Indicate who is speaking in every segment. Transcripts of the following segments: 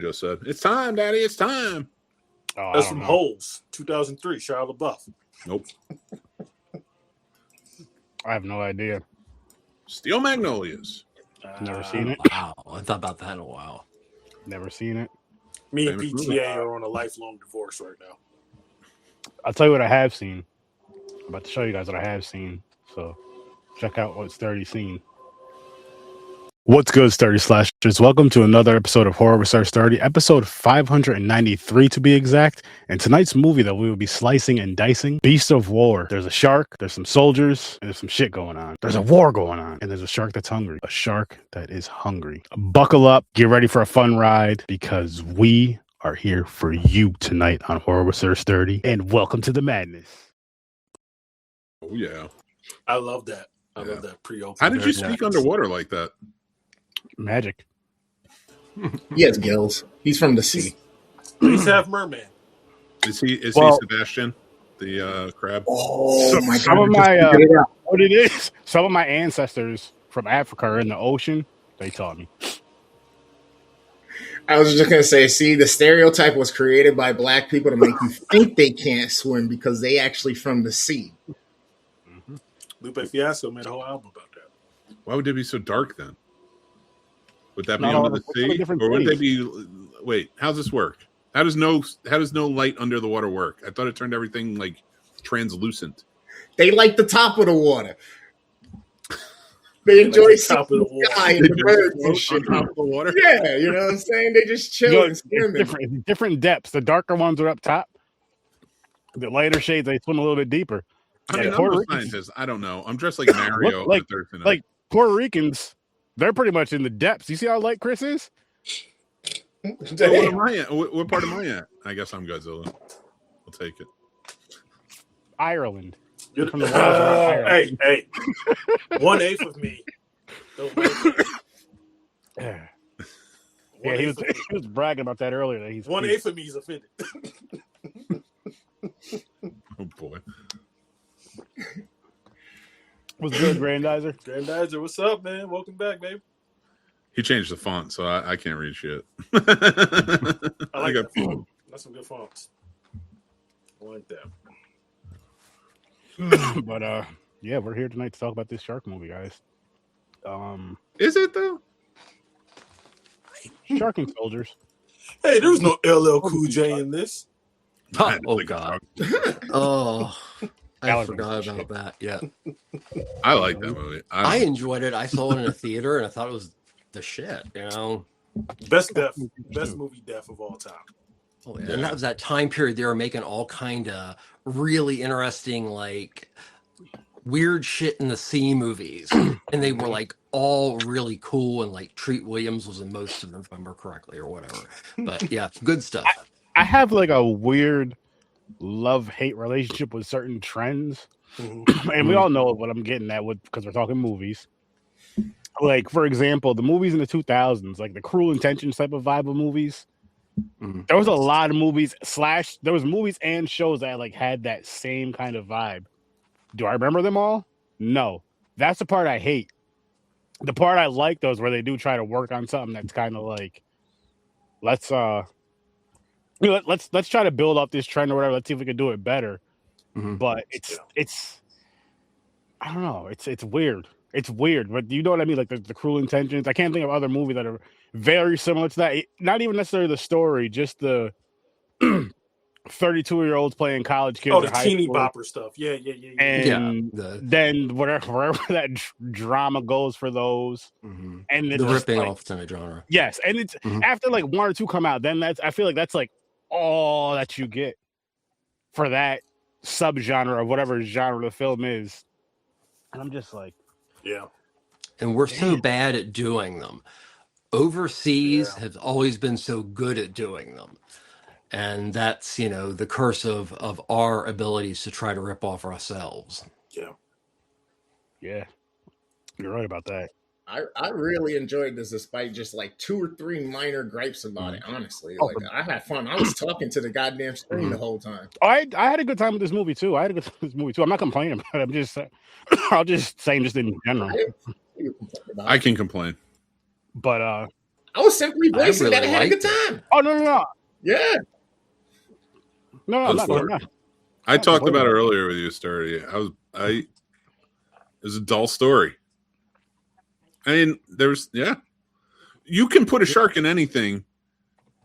Speaker 1: just said, "It's time, Daddy. It's time."
Speaker 2: Oh,
Speaker 3: That's from Holes, 2003. Shia LaBeouf.
Speaker 1: Nope.
Speaker 2: I have no idea.
Speaker 1: Steel Magnolias.
Speaker 2: Never seen it.
Speaker 4: Wow, I thought about that in a while.
Speaker 2: Never seen it.
Speaker 3: Me and
Speaker 1: Famous
Speaker 3: PTA
Speaker 1: movie.
Speaker 3: are on a lifelong divorce right now.
Speaker 2: I'll tell you what I have seen. I'm about to show you guys what I have seen. So check out what Sturdy seen. What's good, Sturdy Slashers? Welcome to another episode of Horror with Sir Sturdy, episode 593 to be exact. And tonight's movie that we will be slicing and dicing, Beast of War. There's a shark, there's some soldiers, and there's some shit going on. There's a war going on, and there's a shark that's hungry. A shark that is hungry. Buckle up, get ready for a fun ride, because we are here for you tonight on Horror with Sir Sturdy. And welcome to the madness.
Speaker 1: Oh yeah.
Speaker 3: I love that. I
Speaker 1: Yeah.
Speaker 3: love that pre-opening.
Speaker 1: How did you speak underwater like that?
Speaker 2: Magic.
Speaker 5: He has gills. He's from the sea.
Speaker 3: He's half merman.
Speaker 1: Is he
Speaker 2: Well-
Speaker 1: Sebastian, the crab?
Speaker 5: Oh my
Speaker 2: Some
Speaker 5: god!
Speaker 2: of
Speaker 5: I just
Speaker 2: my
Speaker 5: figured it out.
Speaker 2: what it is, some of my ancestors from Africa are in the ocean. They taught me.
Speaker 5: I was just gonna say, see, the stereotype was created by black people to make you think they can't swim because they actually from the sea.
Speaker 3: Lupe Fiasco made a whole album about that.
Speaker 1: Why would they be so dark then? Would that be
Speaker 2: Not
Speaker 1: under
Speaker 2: all
Speaker 1: the
Speaker 2: the-
Speaker 1: sea,
Speaker 2: different
Speaker 1: or would they
Speaker 2: cities.
Speaker 1: be? Wait, how's this work? How does no light under the water work? I thought it turned everything like translucent.
Speaker 5: They like the top of the water. They enjoy
Speaker 3: the
Speaker 5: seeing
Speaker 3: top of the
Speaker 5: the
Speaker 3: water.
Speaker 5: sky and
Speaker 1: They
Speaker 5: the
Speaker 1: just
Speaker 5: birds
Speaker 1: float
Speaker 5: and shit.
Speaker 1: on top of the water.
Speaker 5: Yeah, you know what I'm saying? They just chill
Speaker 2: You know,
Speaker 5: and
Speaker 2: it's
Speaker 5: swimming.
Speaker 2: different depths. The darker ones are up top. The lighter shades, they swim a little bit deeper.
Speaker 1: I
Speaker 2: Yeah,
Speaker 1: mean, I'm
Speaker 2: Puerto
Speaker 1: a
Speaker 2: Ricans-
Speaker 1: scientist. I don't know. I'm dressed like Mario
Speaker 2: like-
Speaker 1: on a Thursday night.
Speaker 2: like Puerto Ricans, they're pretty much in the depths. You see how light Chris is?
Speaker 1: So what
Speaker 5: Damn.
Speaker 1: am I at? What part am I at? I guess I'm Godzilla. I'll take it.
Speaker 2: Ireland.
Speaker 3: You're
Speaker 2: From the walls around
Speaker 3: hey, hey. 1/8 of me. Don't blame me.
Speaker 2: Yeah, he
Speaker 3: 1/8
Speaker 2: was
Speaker 3: of me.
Speaker 2: he was bragging about that earlier. That he's
Speaker 3: 1/8 of me is offended.
Speaker 1: Oh boy.
Speaker 2: was good, Grandizer.
Speaker 3: Grandizer, what's up, man? Welcome back, baby.
Speaker 1: He changed the font, so I can't read shit.
Speaker 3: I like
Speaker 1: got-
Speaker 3: that font. That's some good fonts. I like that.
Speaker 2: But yeah, we're here tonight to talk about this shark movie, guys.
Speaker 1: Is it though?
Speaker 2: Shark and soldiers.
Speaker 3: Hey, there's no LL Cool J in this.
Speaker 4: Oh,
Speaker 1: Like,
Speaker 4: God. Oh, I
Speaker 2: That would've
Speaker 4: forgot
Speaker 2: been
Speaker 4: about that. Yeah.
Speaker 1: I like that movie.
Speaker 4: I enjoyed it. I saw it in a theater and I thought it was the shit, you know?
Speaker 3: Best movie death of all time.
Speaker 4: Oh, yeah. And that was that time period they were making all kind of really interesting, like weird shit in the sea movies. And they were like all really cool. And like Treat Williams was in most of them, if I remember correctly, or whatever. But yeah, good stuff.
Speaker 2: I have like a weird love-hate relationship with certain trends. And we all know what I'm getting at with because we're talking movies. Like, for example, the movies in the 2000s, like the Cruel Intentions type of vibe of movies. There was a lot of movies there was movies and shows that like had that same kind of vibe. Do I remember them all? No. That's the part I hate. The part I like though is where they do try to work on something that's kind of like, let's try to build up this trend or whatever. Let's see if we can do it better. But it's I don't know. It's weird. It's weird, but you know what I mean? Like the Cruel Intentions. I can't think of other movies that are very similar to that. Not even necessarily the story, just the 32-year-olds playing college kids.
Speaker 3: Oh, the
Speaker 2: in high
Speaker 3: teeny
Speaker 2: school.
Speaker 3: bopper stuff. Yeah.
Speaker 2: And then wherever that drama goes for those, and it's
Speaker 4: the
Speaker 2: just
Speaker 4: ripping
Speaker 2: like,
Speaker 4: off kind of genre.
Speaker 2: yes, and it's after like one or two come out, then I feel like that's like all that you get for that subgenre of whatever genre the film is, and I'm just like,
Speaker 3: Yeah.
Speaker 4: And we're so bad at doing them. Overseas have always been so good at doing them. And that's, the curse of our abilities to try to rip off ourselves.
Speaker 2: yeah, you're right about that.
Speaker 5: I really enjoyed this despite just like 2 or 3 minor gripes about it, honestly. Like I had fun. I was talking to the goddamn screen the whole time.
Speaker 2: I had a good time with this movie too. I'm not complaining about it. I'm just I'll just saying just in general.
Speaker 5: You complain about
Speaker 1: I
Speaker 5: it.
Speaker 1: can complain.
Speaker 2: But
Speaker 5: I was simply voicing
Speaker 4: really
Speaker 5: that I had a good
Speaker 4: liked
Speaker 5: time.
Speaker 2: Oh no.
Speaker 5: Yeah.
Speaker 2: No,
Speaker 1: That's
Speaker 2: not,
Speaker 1: what-
Speaker 2: not,
Speaker 1: I
Speaker 2: not
Speaker 1: talked about it
Speaker 2: completely.
Speaker 1: earlier with you, Sturdy. It was a dull story. I mean, you can put a shark in anything,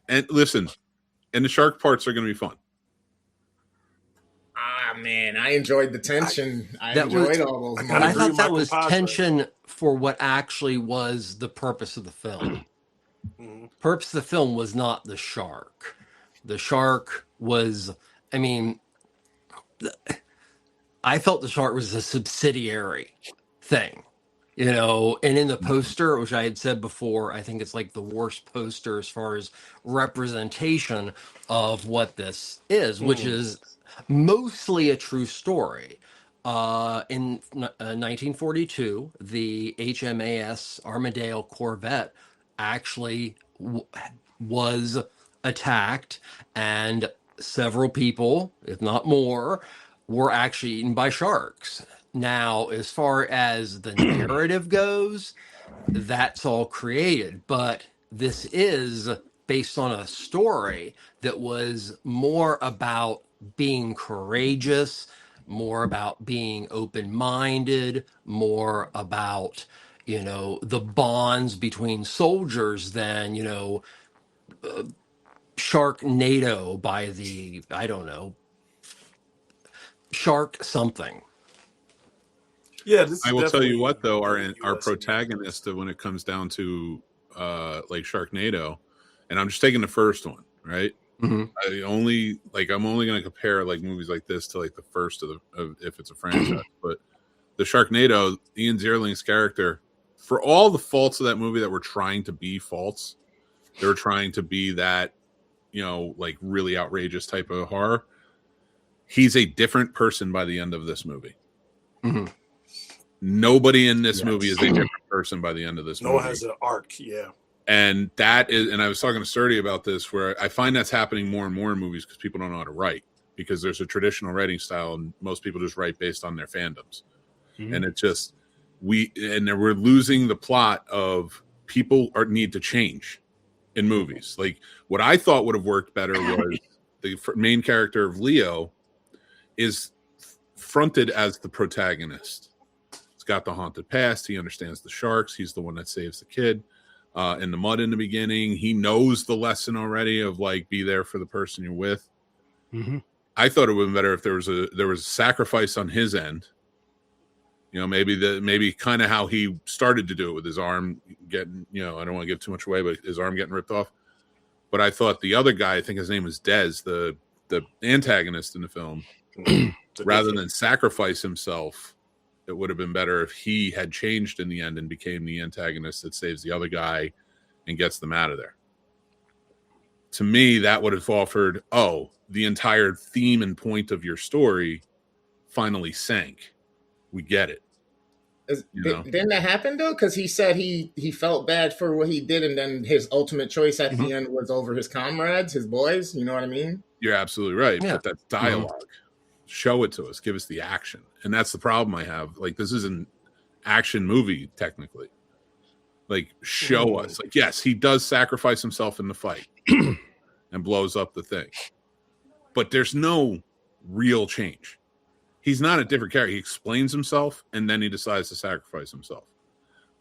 Speaker 1: and listen, and the shark parts are going to be fun.
Speaker 5: Ah, man, I enjoyed the tension. I
Speaker 4: That was-
Speaker 5: enjoyed all those
Speaker 3: I kinda
Speaker 4: I
Speaker 5: moments.
Speaker 3: agree
Speaker 4: thought
Speaker 3: with
Speaker 4: that
Speaker 3: Michael
Speaker 4: was
Speaker 3: Padre.
Speaker 4: tension for what actually was the purpose of the film.
Speaker 3: Mhm.
Speaker 4: Purpose of the film was not the shark. The shark was, I mean, I felt the shark was a subsidiary thing, you know. And in the poster, which I had said before, I think it's like the worst poster as far as representation of what this is, which is mostly a true story. In 1942, the HMAS Armadale corvette actually was attacked, and several people, if not more, were actually eaten by sharks. Now, as far as the narrative goes, that's all created, but this is based on a story that was more about being courageous, more about being open-minded, more about, you know, the bonds between soldiers than, you know, Sharknado by the, I don't know, Shark something.
Speaker 3: Yeah, this is
Speaker 1: I will tell you
Speaker 3: definitely
Speaker 1: what, though, our
Speaker 3: US
Speaker 1: protagonist, when it comes down to like Sharknado, and I'm just taking the first one, right?
Speaker 4: Mhm.
Speaker 1: I'm only going to compare like movies like this to like the first of if it's a franchise. But the Sharknado, Ian Zierling's character, for all the faults of that movie that were trying to be faults, they were trying to be that, you know, like really outrageous type of horror. He's a different person by the end of this movie.
Speaker 4: Mhm.
Speaker 1: Nobody in this
Speaker 3: Yes.
Speaker 1: movie is a different person by the end of this
Speaker 3: Noah
Speaker 1: movie.
Speaker 3: has an arc, yeah.
Speaker 1: And that is, and I was talking to Sturdy about this, where I find that's happening more and more in movies because people don't know how to write, because there's a traditional writing style and most people just write based on their fandoms. And it just, we're losing the plot of people need to change in movies. Like what I thought would have worked better was the main character of Leo is fronted as the protagonist. He's got the haunted past. He understands the sharks. He's the one that saves the kid in the mud in the beginning. He knows the lesson already of like, be there for the person you're with.
Speaker 2: Mm-hmm.
Speaker 1: I thought it would have been better if there was a sacrifice on his end. You know, maybe kind of how he started to do it with his arm getting, you know, I don't want to give too much away, but his arm getting ripped off. But I thought the other guy, I think his name was Dez, the antagonist in the film, rather than sacrifice himself, it would have been better if he had changed in the end and became the antagonist that saves the other guy and gets them out of there. To me, that would have offered, the entire theme and point of your story finally sank. We get it.
Speaker 5: Didn't that happen though? Because he said he felt bad for what he did, and then his ultimate choice at the end was over his comrades, his boys. You know what I mean?
Speaker 1: You're absolutely right.
Speaker 4: Yeah.
Speaker 1: But that's dialogue. Show it to us. Give us the action. And that's the problem I have. Like, this is an action movie, technically. Like, show us. Like, yes, he does sacrifice himself in the fight and blows up the thing. But there's no real change. He's not a different character. He explains himself and then he decides to sacrifice himself.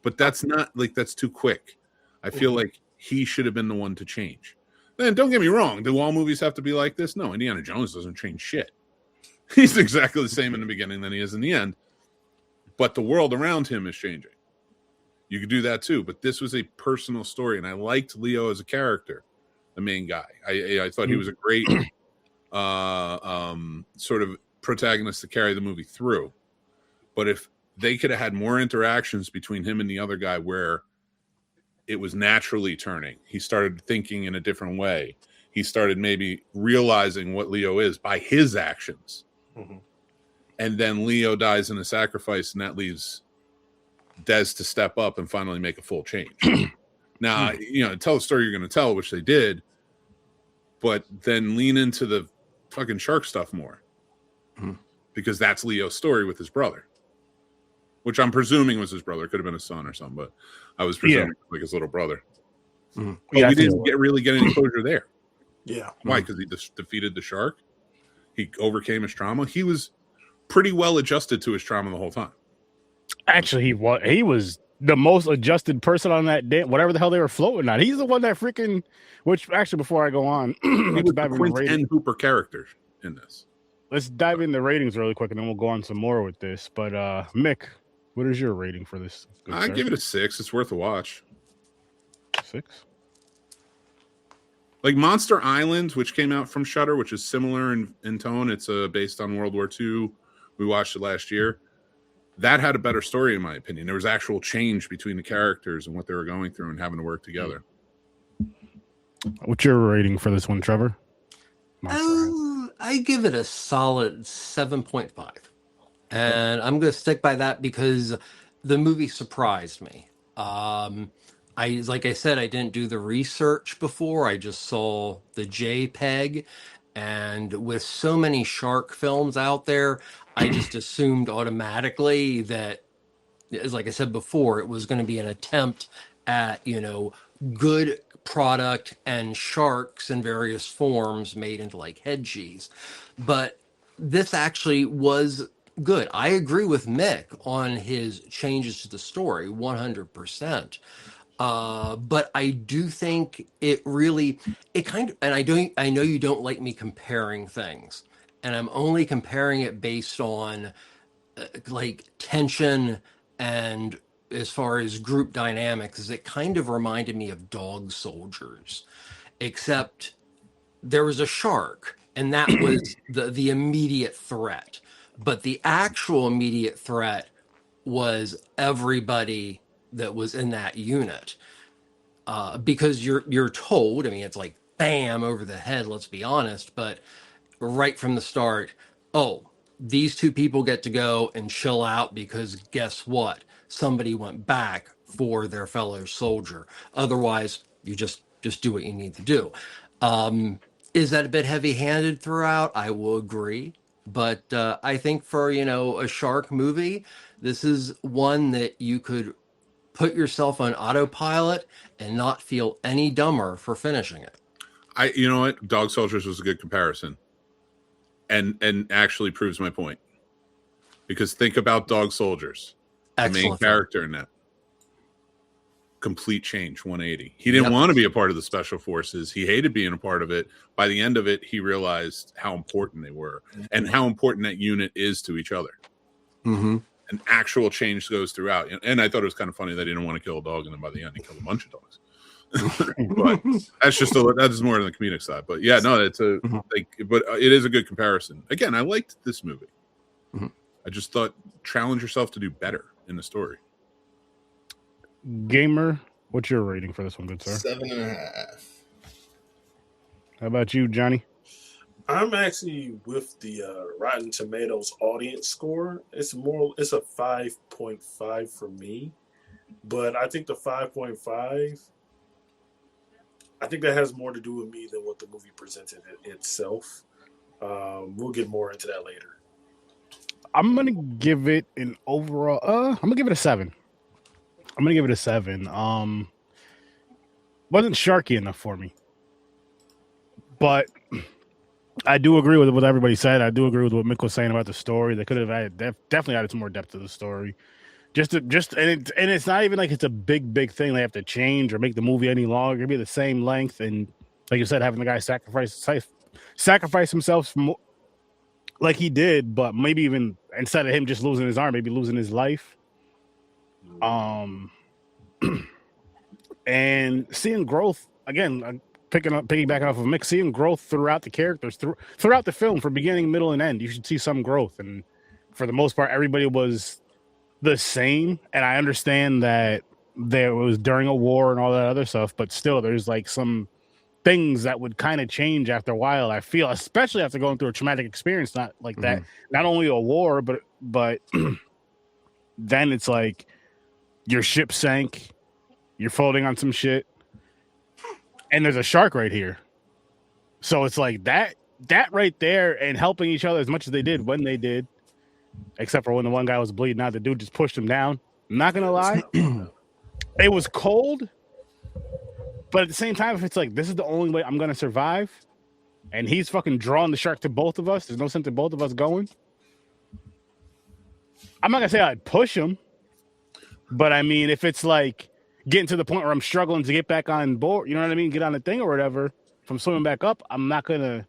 Speaker 1: But that's not, like, that's too quick. I feel like he should have been the one to change. Then don't get me wrong. Do all movies have to be like this? No, Indiana Jones doesn't change shit. He's exactly the same in the beginning than he is in the end. But the world around him is changing. You could do that too. But this was a personal story. And I liked Leo as a character, the main guy. I thought he was a great sort of protagonist to carry the movie through. But if they could have had more interactions between him and the other guy where it was naturally turning, he started thinking in a different way. He started maybe realizing what Leo is by his actions. And then Leo dies in a sacrifice, and that leaves Dez to step up and finally make a full change. Now, you know, tell the story you're going to tell, which they did, but then lean into the fucking shark stuff more. Because that's Leo's story with his brother, which I'm presuming was his brother. Could have been his son or something, but I was presuming like his little brother. But we didn't really get any closure there.
Speaker 3: Yeah.
Speaker 1: Why? Because he defeated the shark. He overcame his trauma. He was pretty well adjusted to his trauma the whole time.
Speaker 2: Actually, he was the most adjusted person on that day, whatever the hell they were floating on. He's the one that freaking. Which actually, before I go on,
Speaker 1: let's dive into Quint and Hooper characters in this.
Speaker 2: Let's dive into ratings really quick, and then we'll go on some more with this. But Mick, what is your rating for this?
Speaker 1: I give it a 6. It's worth a watch.
Speaker 2: 6.
Speaker 1: Like Monster Island, which came out from Shudder, which is similar in tone. It's based on World War II. We watched it last year. That had a better story, in my opinion. There was actual change between the characters and what they were going through and having to work together.
Speaker 2: What's your rating for this one, Trevor?
Speaker 4: I give it a solid 7.5. And I'm going to stick by that because the movie surprised me. Like I said, I didn't do the research before. I just saw the JPEG. And with so many shark films out there, I just assumed automatically that, like I said before, it was going to be an attempt at, good product and sharks in various forms made into like head cheese. But this actually was good. I agree with Mick on his changes to the story 100%. But I do think it kind of, and I know you don't like me comparing things, and I'm only comparing it based on like tension and as far as group dynamics, is it kind of reminded me of Dog Soldiers, except there was a shark and that was the immediate threat, but the actual immediate threat was everybody that was in that unit, because you're told, I mean, it's like bam over the head, let's be honest, but right from the start, oh, these two people get to go and chill out because guess what? Somebody went back for their fellow soldier. Otherwise, you just do what you need to do. Is that a bit heavy-handed throughout? I will agree. But I think for, a shark movie, this is one that you could put yourself on autopilot and not feel any dumber for finishing it.
Speaker 1: You know what? Dog Soldiers was a good comparison. And actually proves my point. Because think about Dog Soldiers. The main character in that. Complete change, 180. He didn't want to be a part of the special forces. He hated being a part of it. By the end of it, he realized how important they were and how important that unit is to each other.
Speaker 4: Mm-hmm.
Speaker 1: An actual change goes throughout. And I thought it was kind of funny that he didn't want to kill a dog, and then by the end, he killed a bunch of dogs. But that's just that is more on the comedic side. But yeah, no, it's but it is a good comparison. Again, I liked this movie.
Speaker 4: Mm-hmm.
Speaker 1: I just thought challenge yourself to do better in the story.
Speaker 2: Gamer, what's your rating for this one, good sir?
Speaker 5: 7.5.
Speaker 2: How about you, Johnny?
Speaker 3: I'm actually with the Rotten Tomatoes audience score. It's a 5.5 for me, but I think the 5.5. I think that has more to do with me than what the movie presented itself. We'll get more into that later.
Speaker 2: I'm gonna give it an overall. I'm gonna give it a 7. Wasn't sharky enough for me, but I do agree with what everybody said. I do agree with what Mick was saying about the story. They could have definitely added some more depth to the story. And it's not even like it's a big thing they have to change or make the movie any longer. It'd be the same length, and like you said, having the guy sacrifice himself like he did, but maybe even instead of him just losing his arm, maybe losing his life. And seeing growth again, piggybacking off of Mick, seeing growth throughout the characters throughout the film, from beginning, middle, and end. You should see some growth, and for the most part, everybody was the same. And I understand that there was during a war and all that other stuff, but still, there's like some things that would kind of change after a while. I feel, especially after going through a traumatic experience, not like that, not only a war, but then it's like your ship sank, you're floating on some shit, and there's a shark right here. So it's like that right there, and helping each other as much as they did when they did, except for when the one guy was bleeding out, the dude just pushed him down. I'm not gonna lie, it was cold, But at the same time, if it's like this is the only way I'm gonna survive, and he's fucking drawing the shark to both of us, there's no sense in both of us going. I'm not gonna say I'd push him, but I mean, if it's like getting to the point where I'm struggling to get back on board, you know what I mean, get on the thing or whatever, from swimming back up, I'm gonna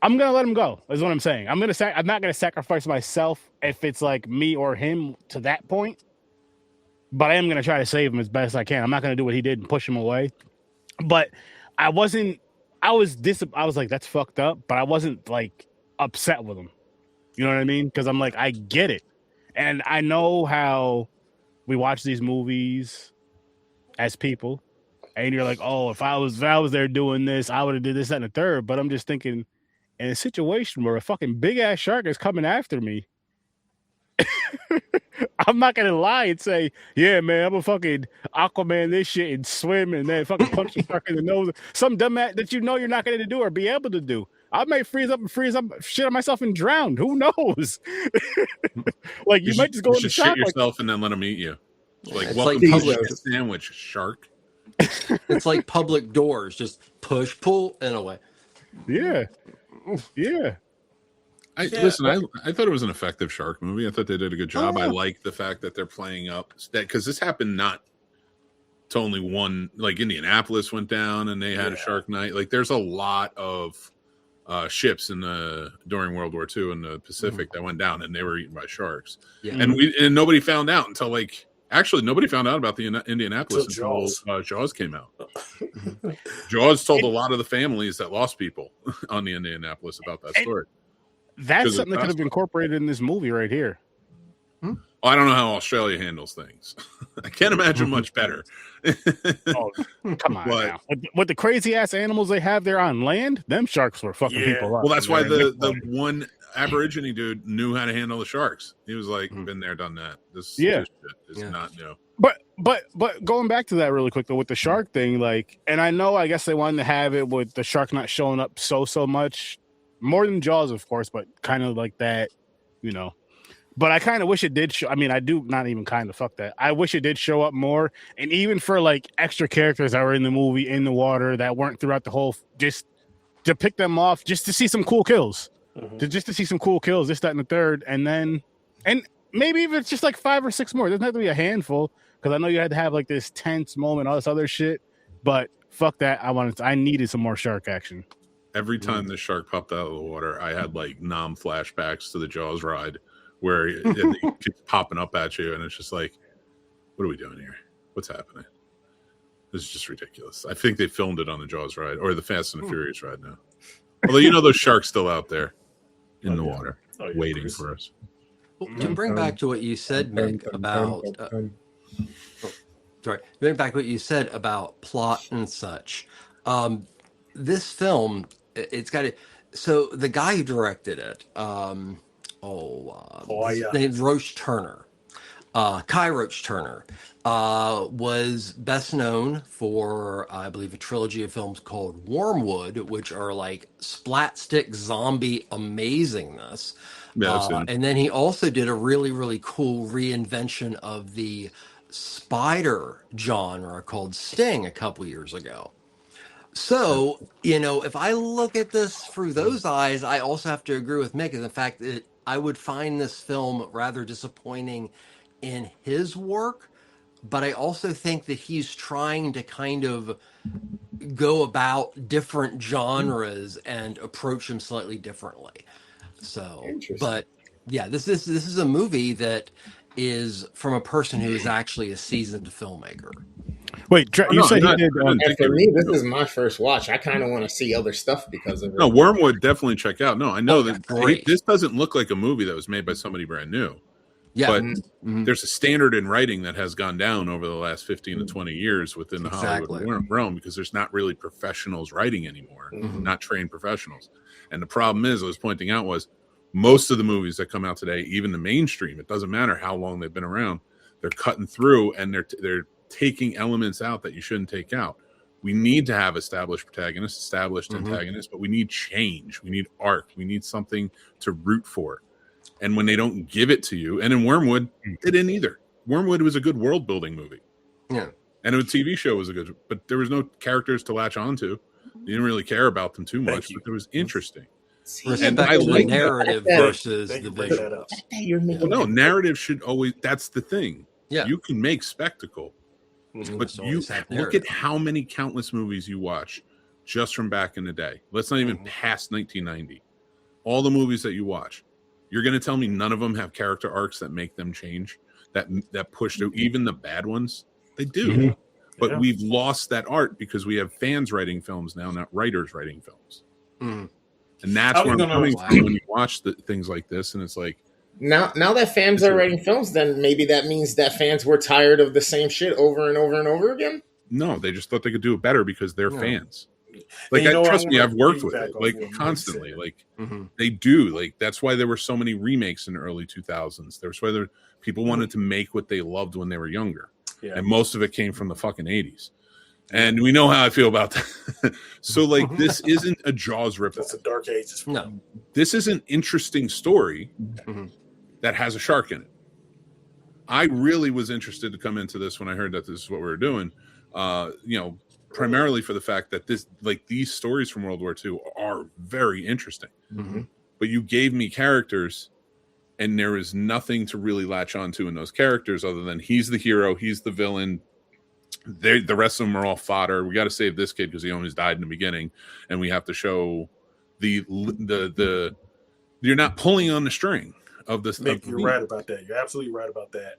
Speaker 2: let him go. Is what I'm saying. I'm not gonna sacrifice myself if it's like me or him to that point. But I am gonna try to save him as best I can. I'm not gonna do what he did and push him away. But I was like, that's fucked up. But I wasn't like upset with him. You know what I mean? Because I'm like, I get it, and I know how we watch these movies as people, and you're like, oh, if I was there doing this, I would have did this, that, and the third. But I'm just thinking, in a situation where a fucking big ass shark is coming after me, I'm not gonna lie and say, yeah, man, I'm a fucking Aquaman this shit and swim and then fucking punch the shark in the nose. Some dumb ass that you know you're not gonna do or be able to do. I may freeze up shit on myself and drown. Who knows? Like you might just go in the
Speaker 1: shit
Speaker 2: shop
Speaker 1: yourself and then let them eat you. Like
Speaker 4: It's
Speaker 1: welcome
Speaker 4: like
Speaker 1: to
Speaker 4: public-
Speaker 1: the sandwich, shark.
Speaker 4: It's like public doors, just push, pull, and away.
Speaker 2: Yeah.
Speaker 1: Listen, I thought it was an effective shark movie. I thought they did a good job. I like the fact that they're playing up that because this happened not to only one. Like Indianapolis went down and they had a shark night. Like there's a lot of ships during World War II in the Pacific that went down and they were eaten by sharks.
Speaker 4: Yeah.
Speaker 1: And nobody found out until nobody found out about the Indianapolis
Speaker 3: until
Speaker 1: Jaws came out. Jaws told a lot of the families that lost people on the Indianapolis about that story.
Speaker 2: That's something that could have been incorporated in this movie right here.
Speaker 1: Well, I don't know how Australia handles things. I can't imagine much better.
Speaker 2: Oh, come on now. With the crazy ass animals they have there on land, them sharks were fucking people up.
Speaker 1: Well, that's why the one Aborigine dude knew how to handle the sharks. He was like, been there, done that. This shit is not new.
Speaker 2: But going back to that really quick though, with the shark thing, like, and I guess they wanted to have it with the shark not showing up so much, more than Jaws, of course, but kind of like that, you know. But I kind of wish it did show. I mean, I do not even kind of fuck that. I wish it did show up more, and even for like extra characters that were in the movie in the water that weren't throughout the whole, just to pick them off, just to see some cool kills, just to see some cool kills, this, that, and the third, and maybe even it's just like 5 or 6 more. It doesn't have to be a handful because I know you had to have like this tense moment, all this other shit. But fuck that. I needed some more shark action.
Speaker 1: Every time the shark popped out of the water, I had like flashbacks to the Jaws ride where it keeps popping up at you, and it's just like, what are we doing here? What's happening? This is just ridiculous. I think they filmed it on the Jaws ride or the Fast and the Furious ride now. Although those sharks still out there in the water waiting for us.
Speaker 4: Well, to bring back to what you said, Mick, about bring back what you said about plot and such. This film, it's got it. So the guy who directed it, his name's Roache-Turner. Kiah Roache-Turner was best known for, I believe, a trilogy of films called Wyrmwood, which are like splat-stick zombie amazingness. And then he also did a really, really cool reinvention of the spider genre called Sting a couple years ago. So, if I look at this through those eyes, I also have to agree with Mick in the fact that I would find this film rather disappointing in his work, but I also think that he's trying to kind of go about different genres and approach them slightly differently. So, but yeah, this is a movie that is from a person who is actually a seasoned filmmaker.
Speaker 2: Wait, you said he did.
Speaker 5: And for me, this is my first watch. I kind of want to see other stuff because of it.
Speaker 1: No, Wyrmwood definitely check out. No, I know this doesn't look like a movie that was made by somebody brand new.
Speaker 4: Yeah,
Speaker 1: but there's a standard in writing that has gone down over the last 15 to 20 years within the Hollywood realm because there's not really professionals writing anymore, not trained professionals. And the problem is, I was pointing out, was most of the movies that come out today, even the mainstream, it doesn't matter how long they've been around, they're cutting through and they're taking elements out that you shouldn't take out. We need to have established protagonists, established antagonists, but we need change. We need arc. We need something to root for. And when they don't give it to you, and in Wyrmwood, they didn't either. Wyrmwood was a good world building movie.
Speaker 4: Yeah.
Speaker 1: And a TV show was a good, but there was no characters to latch onto. You didn't really care about them too much, but it was interesting.
Speaker 4: Respect
Speaker 1: I
Speaker 4: the
Speaker 1: like
Speaker 4: narrative
Speaker 5: that.
Speaker 4: versus
Speaker 3: Thank
Speaker 4: the
Speaker 3: you for bringing that up.
Speaker 4: visuals.
Speaker 5: You're making
Speaker 1: Well, no, narrative should always. That's the thing.
Speaker 4: Yeah.
Speaker 1: You can make spectacle,
Speaker 3: Mhm.
Speaker 1: but
Speaker 4: Must
Speaker 1: you
Speaker 4: always have
Speaker 1: look
Speaker 4: narrative.
Speaker 1: at how many countless movies you watch just from back in the day. Let's not even past 1990. All the movies that you watch, you're going to tell me none of them have character arcs that make them change, that push to even the bad ones. They do,
Speaker 2: Mhm.
Speaker 1: but
Speaker 3: Yeah.
Speaker 1: we've lost that art because we have fans writing films now, not writers writing films.
Speaker 4: Mm.
Speaker 1: And that's
Speaker 3: I was
Speaker 1: where I'm
Speaker 3: gonna-
Speaker 1: coming from when you watch things like this, and it's like,
Speaker 5: Now that fans are writing films, then maybe that means that fans were tired of the same shit over and over and over again.
Speaker 1: no, they just thought they could do it better because they're
Speaker 4: Yeah.
Speaker 1: fans. Like,
Speaker 3: you know what,
Speaker 1: trust
Speaker 3: I
Speaker 1: me,
Speaker 3: wanna
Speaker 1: I've worked with
Speaker 3: piggyback
Speaker 1: it
Speaker 3: off
Speaker 1: like
Speaker 3: what Mike
Speaker 1: constantly.
Speaker 3: said.
Speaker 1: Like
Speaker 4: Mhm.
Speaker 1: they do. Like that's why there were so many remakes in the early 2000s. There's whether people wanted to make what they loved when they were younger,
Speaker 3: Yeah.
Speaker 1: and most of it came from the fucking 80s. And we know how I feel about that. So like, this isn't a Jaws ripoff.
Speaker 3: That's the dark ages.
Speaker 4: No.
Speaker 1: This is an interesting story
Speaker 4: Mhm.
Speaker 1: that has a shark in it. I really was interested to come into this when I heard that this is what we were doing. Primarily for the fact that these stories from World War II are very interesting.
Speaker 4: Mhm.
Speaker 1: But you gave me characters, and there is nothing to really latch onto in those characters other than he's the hero, he's the villain. The rest of them are all fodder. We got to save this kid because he almost died in the beginning, and we have to show the you're not pulling on the string of this.
Speaker 3: Mick, you're right about that. You're absolutely right about that.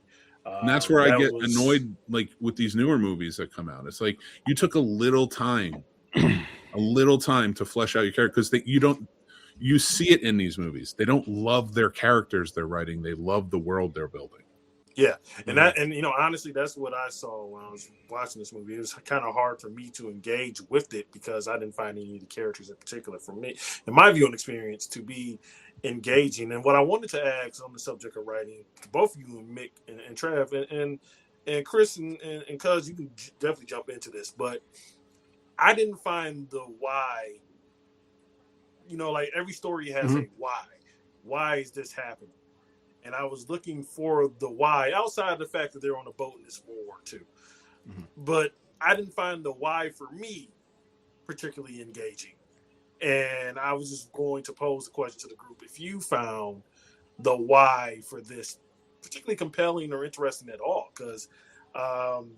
Speaker 1: And that's where I
Speaker 3: that
Speaker 1: get
Speaker 3: was-
Speaker 1: annoyed, like with these newer movies that come out. It's like you took a little time to flesh out your character because you see it in these movies. They don't love their characters they're writing; they love the world they're building.
Speaker 3: Yeah, and honestly, that's what I saw when I was watching this movie. It was kind of hard for me to engage with it because I didn't find any of the characters in particular, for me, in my viewing experience, to be engaging. And what I wanted to ask on the subject of writing, both you and Mick and Trev and Chris and Cuz, you can definitely jump into this, but I didn't find the why. Like every story has a why. Why is this happening? And I was looking for the why outside of the fact that they're on a boat in this World War II.
Speaker 4: Mm-hmm.
Speaker 3: But I didn't find the why for me particularly engaging. And I was just going to pose the question to the group. If you found the why for this particularly compelling or interesting at all, because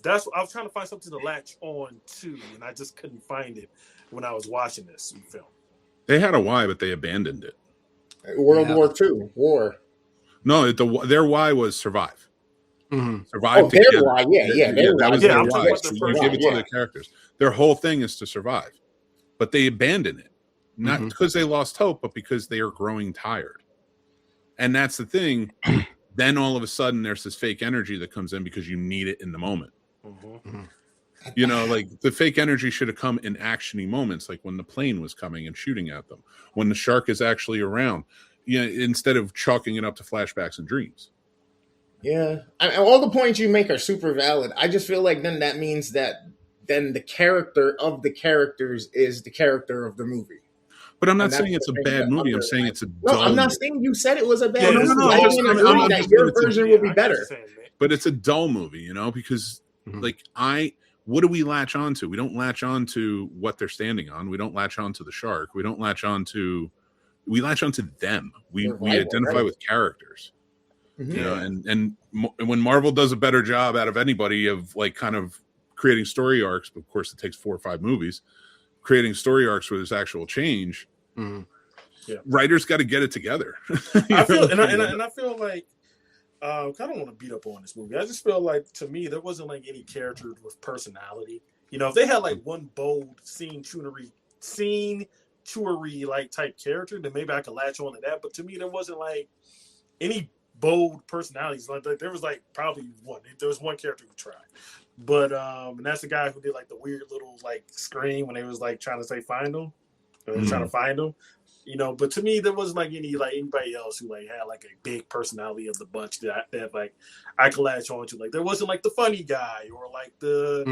Speaker 3: that's what I was trying to find something to latch on to, and I just couldn't find it when I was watching this film.
Speaker 1: They had a why, but they abandoned it.
Speaker 5: World War II, war.
Speaker 1: No, their why was survive.
Speaker 4: Mhm.
Speaker 1: Survive.
Speaker 5: Oh, their
Speaker 1: together.
Speaker 5: why, yeah,
Speaker 1: That was
Speaker 3: Yeah,
Speaker 1: their
Speaker 3: I'm
Speaker 1: why.
Speaker 3: talking about
Speaker 1: So
Speaker 3: the
Speaker 1: you
Speaker 3: first
Speaker 1: give it
Speaker 3: one.
Speaker 1: to the characters. Their whole thing is to survive, but they abandon it, not because they lost hope, but because they are growing tired. And that's the thing. Then all of a sudden, there's this fake energy that comes in because you need it in the moment. Like the fake energy should have come in actiony moments, like when the plane was coming and shooting at them, when the shark is actually around. Instead of chalking it up to flashbacks and dreams.
Speaker 5: Yeah, all the points you make are super valid. I just feel like then that means that then the character of the characters is the character of the movie.
Speaker 1: But I'm not
Speaker 5: And that's
Speaker 1: saying it's a
Speaker 5: the thing
Speaker 1: bad
Speaker 5: that
Speaker 1: movie. I'm
Speaker 5: others
Speaker 1: saying
Speaker 5: like.
Speaker 1: it's a
Speaker 5: No,
Speaker 1: dull
Speaker 5: I'm not
Speaker 1: movie.
Speaker 5: saying you said it was a bad
Speaker 3: Yeah,
Speaker 5: movie.
Speaker 3: no,
Speaker 5: I
Speaker 3: I'm
Speaker 5: just
Speaker 3: just-
Speaker 5: agree
Speaker 1: I'm
Speaker 5: that
Speaker 1: just
Speaker 5: your
Speaker 1: saying
Speaker 5: version
Speaker 3: Yeah,
Speaker 5: will
Speaker 3: I
Speaker 5: be
Speaker 3: get what
Speaker 5: better.
Speaker 3: you're saying, man.
Speaker 1: But it's a dull movie, because what do we latch onto? We don't latch onto what they're standing on. We don't latch onto the shark. We latch onto them. We
Speaker 5: Survival,
Speaker 1: identify
Speaker 5: right.
Speaker 1: with characters.
Speaker 5: Mhm.
Speaker 1: And when Marvel does a better job out of anybody of like kind of creating story arcs, but of course it takes 4 or 5 movies, creating story arcs where there's actual change. Writers got to get it together.
Speaker 3: I feel like I don't want to beat up on this movie. I just feel like, to me, there wasn't like any character with personality. If they had like one bold scene chewery like type character, then maybe I could latch on to that. But to me, there wasn't like any bold personalities. Like there was like probably one. There was one character who tried, but and that's the guy who did like the weird little like scream when they was like trying to say find him. They were trying to find him. But to me, there wasn't like anybody else who like had like a big personality of the bunch that like I could latch on to. Like there wasn't like the funny guy or like the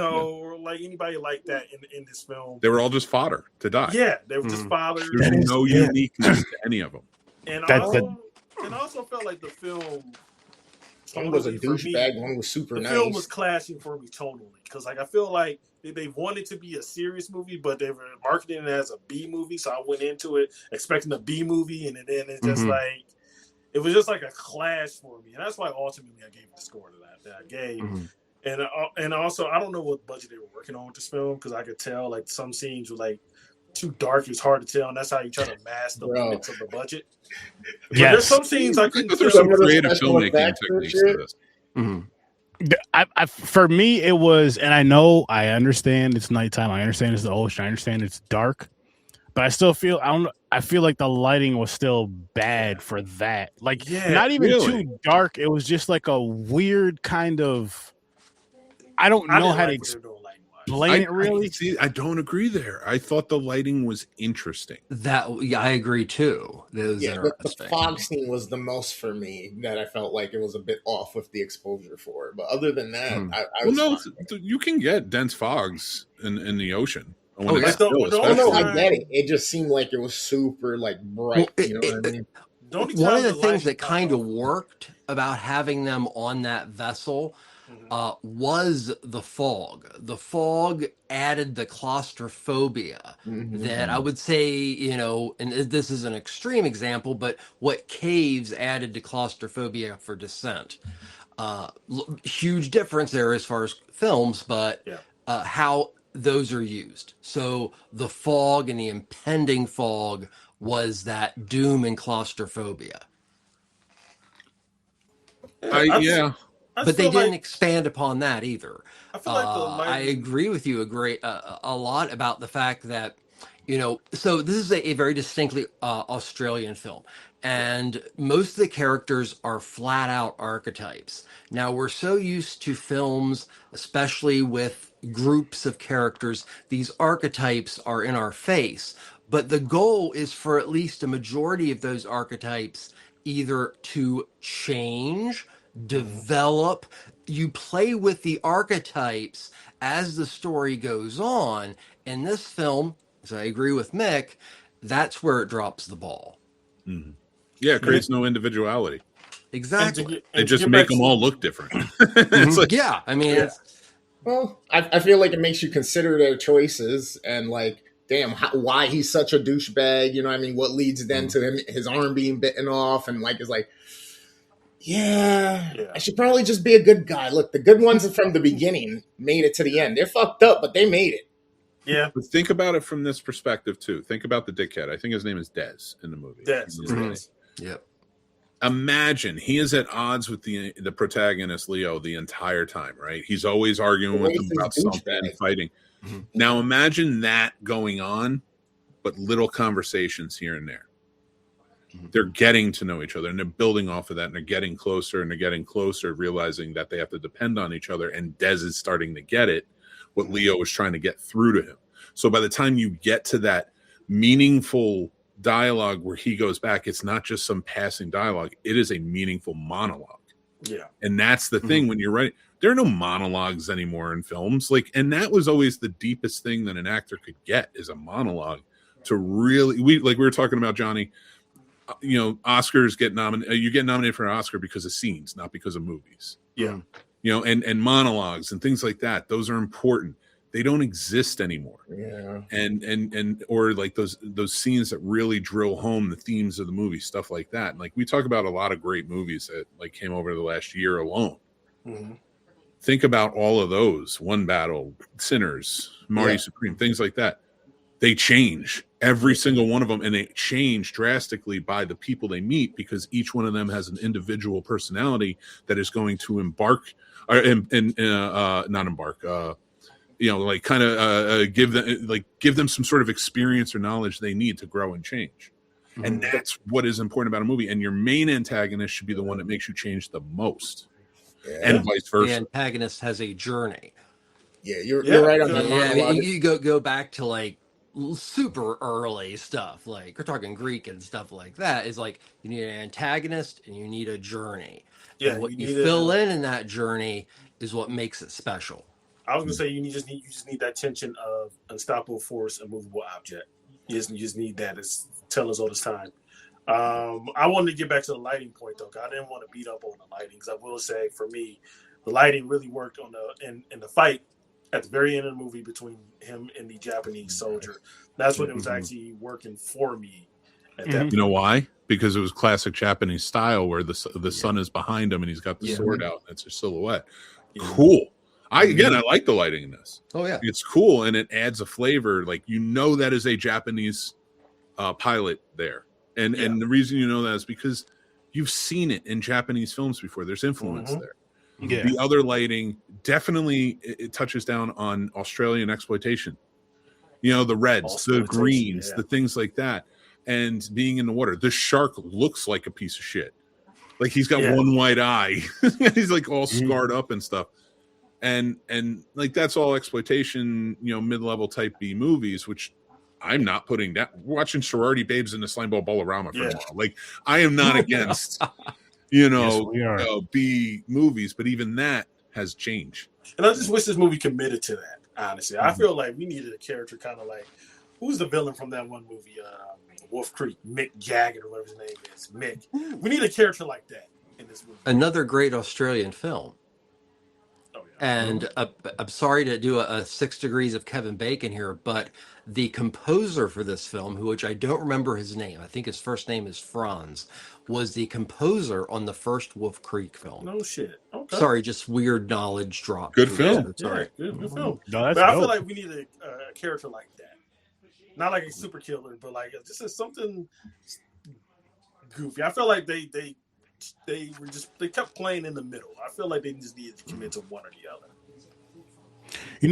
Speaker 3: or like anybody like that in this film.
Speaker 1: They were all just fodder to die.
Speaker 3: Yeah, they were just fathers.
Speaker 1: There's no uniqueness to any of them.
Speaker 3: And
Speaker 2: That's
Speaker 3: I also felt like the film
Speaker 5: One was a
Speaker 3: totally for me.
Speaker 5: douchebag. One was super
Speaker 3: The
Speaker 5: nice.
Speaker 3: film was clashing for me totally because, like, I feel like they wanted to be a serious movie, but they were marketing it as a B movie. So I went into it expecting a B movie, and then it's just like it was just like a clash for me, and that's why ultimately I gave it the score that I gave. And also, I don't know what budget they were working on with this film because I could tell like some scenes were like too dark. It was hard to tell, and that's how you try to mask the limits of the budget. But there's some scenes I couldn't tell.
Speaker 1: There's some creative filmmaking techniques to this.
Speaker 2: For me, it was, and I understand it's nighttime. I understand it's the ocean. I understand it's dark, but I still feel I feel like the lighting was still bad for that. Like, not even too dark. It was just like a weird kind of. I don't know how to explain it really.
Speaker 1: See, I don't agree there. I thought the lighting was interesting.
Speaker 4: I agree too.
Speaker 5: The fog scene was the most for me that I felt like it was a bit off with the exposure for it. But other than that, I was
Speaker 1: you can get dense fogs in the ocean.
Speaker 5: I get it. It just seemed like it was super like bright. You know what I mean?
Speaker 4: One of the things that kind of worked about having them on that vessel was the fog. The fog added the claustrophobia that I would say, and this is an extreme example, but what caves added to claustrophobia for Descent. Huge difference there as far as films, but how those are used. So the fog and the impending fog was that doom and claustrophobia. But they didn't expand upon that either.
Speaker 3: I feel like
Speaker 4: I agree with you a lot about the fact that, so this is a very distinctly Australian film. And most of the characters are flat out archetypes. Now, we're so used to films, especially with groups of characters, these archetypes are in our face. But the goal is for at least a majority of those archetypes either to change, develop. You play with the archetypes as the story goes on. In this film, as I agree with Mick, that's where it drops the ball.
Speaker 1: Yeah, it creates no individuality.
Speaker 4: Exactly.
Speaker 1: They just make them all look different. It's like,
Speaker 5: well, I feel like it makes you consider their choices and like, damn, why he's such a douchebag. You know what I mean? What leads then to him, his arm being bitten off, and like, it's like, I should probably just be a good guy. Look, the good ones from the beginning made it to the end. They're fucked up, but they made it.
Speaker 3: Yeah.
Speaker 1: But think about it from this perspective too. Think about the dickhead. I think his name is Des in the movie.
Speaker 3: Des.
Speaker 4: Yep.
Speaker 1: Imagine he is at odds with the protagonist Leo the entire time, right? He's always arguing with him about something and fighting. Now imagine that going on, but little conversations here and there. They're getting to know each other and they're building off of that and they're getting closer, realizing that they have to depend on each other. And Des is starting to get it, what Leo is trying to get through to him. So by the time you get to that meaningful dialogue where he goes back, it's not just some passing dialogue. It is a meaningful monologue.
Speaker 3: Yeah.
Speaker 1: And that's the thing when you're writing. There are no monologues anymore in films. And that was always the deepest thing that an actor could get is a monologue to really, we were talking about, Johnny, Oscars get nominated. You get nominated for an Oscar because of scenes, not because of movies.
Speaker 3: Yeah.
Speaker 1: And monologues and things like that. Those are important. They don't exist anymore.
Speaker 5: Yeah.
Speaker 1: And or like those scenes that really drill home the themes of the movie, stuff like that. And like we talk about a lot of great movies that like came over the last year alone. Think about all of those. One Battle, Sinners, Marty Supreme, things like that. They change every single one of them, and they change drastically by the people they meet because each one of them has an individual personality that is going to give them some sort of experience or knowledge they need to grow and change. And that's what is important about a movie. And your main antagonist should be the one that makes you change the most, and vice versa.
Speaker 4: The antagonist has a journey.
Speaker 5: Yeah, you're right on that.
Speaker 4: I mean, you go back to like super early stuff, like we're talking Greek and stuff like that. Is like you need an antagonist and you need a journey.
Speaker 3: Yeah,
Speaker 4: and what you fill in that journey is what makes it special.
Speaker 3: I was gonna say you just need that tension of unstoppable force, immovable object. You just need that. It's tell us all this time. I wanted to get back to the lighting point though. 'Cause I didn't want to beat up on the lighting. 'Cause I will say, for me, the lighting really worked on in the fight at the very end of the movie between him and the Japanese soldier. That's when it was actually working for me at that point.
Speaker 1: You know why? Because it was classic Japanese style, where the sun is behind him and he's got the sword out and it's a silhouette. Cool. I like the lighting in this.
Speaker 4: Oh yeah,
Speaker 1: it's cool, and it adds a flavor. Like, that is a Japanese pilot there, and the reason you know that is because you've seen it in Japanese films before. There's influence there.
Speaker 2: Yeah.
Speaker 1: The other lighting definitely it touches down on Australian exploitation. The reds, the greens, the things like that, and being in the water. The shark looks like a piece of shit. Like, he's got one white eye. He's like all scarred up and stuff. And like, that's all exploitation, mid-level type B movies, which I'm not putting down. We're watching Sorority Babes in the Slimeball Bolorama for a while. Like, I am not against, B movies, but even that has changed.
Speaker 3: And I just wish this movie committed to that, honestly. I feel like we needed a character kind of like, who's the villain from that one movie, Wolf Creek, Mick Jagger, or whatever his name is, Mick. We need a character like that in this movie.
Speaker 4: Another great Australian film. And I'm sorry to do a 6 degrees of Kevin Bacon here, but the composer for this film, which I don't remember his name, I think his first name is Franz, was the composer on the first Wolf Creek film.
Speaker 3: No shit. Okay.
Speaker 4: Sorry, just weird knowledge drop.
Speaker 1: Good film.
Speaker 3: Sorry. Good film.
Speaker 2: No, that's
Speaker 3: but I feel like we need a character like that. Not like a super killer, but like this is something goofy. I feel like they kept playing in the middle. I feel like they just needed to commit to one or the other.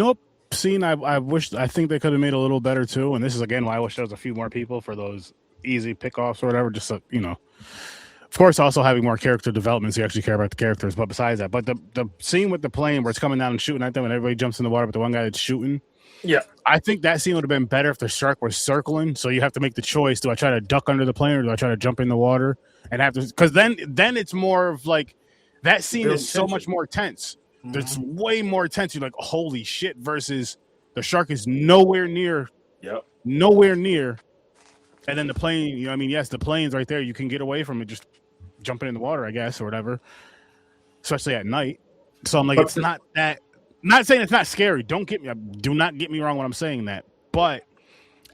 Speaker 2: What scene I think they could have made a little better too, and this is again why I wish there was a few more people for those easy pickoffs or whatever, just so, of course also having more character development so you actually care about the characters, but besides that, but the scene with the plane where it's coming down and shooting at them and everybody jumps in the water but the one guy that's shooting, I think that scene would have been better if the shark was circling, so you have to make the choice, do I try to duck under the plane or do I try to jump in the water? And have to, because then it's more of like that scene is so much more tense. It's way more tense. You're like, holy shit! Versus the shark is nowhere near. Nowhere near. And then the plane, yes, the plane's right there. You can get away from it, just jumping in the water, I guess, or whatever. Especially at night. So I'm like, it's not that. Not saying it's not scary. Do not get me wrong when I'm saying that. But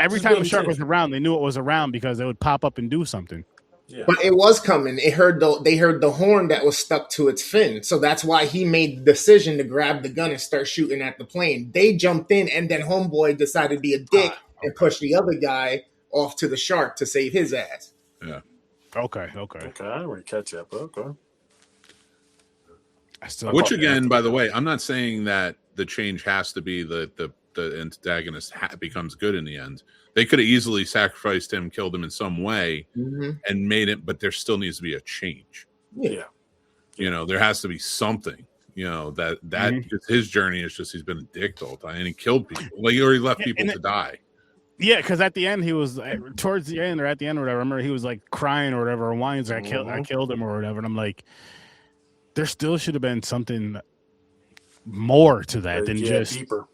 Speaker 2: every time the shark was around, they knew it was around because they would pop up and do something.
Speaker 5: Yeah. But it was coming. They heard the horn that was stuck to its fin. So that's why he made the decision to grab the gun and start shooting at the plane. They jumped in, and then homeboy decided to be a dick and push the other guy off to the shark to save his ass.
Speaker 1: Yeah.
Speaker 2: Okay.
Speaker 3: I didn't really catch that, but okay.
Speaker 1: Which again, by the way, I'm not saying that the change has to be the antagonist becomes good in the end. They could have easily sacrificed him, killed him in some way, and made it, but there still needs to be a change.
Speaker 3: Yeah.
Speaker 1: There has to be something, that his journey is just he's been a dick the whole time and he killed people. Or he left people to die.
Speaker 2: Yeah, because at the end he was towards the end or at the end or whatever. I remember he was like crying or whatever, and whines, I killed him or whatever. And I'm like, there still should have been something more to that than just
Speaker 3: deeper.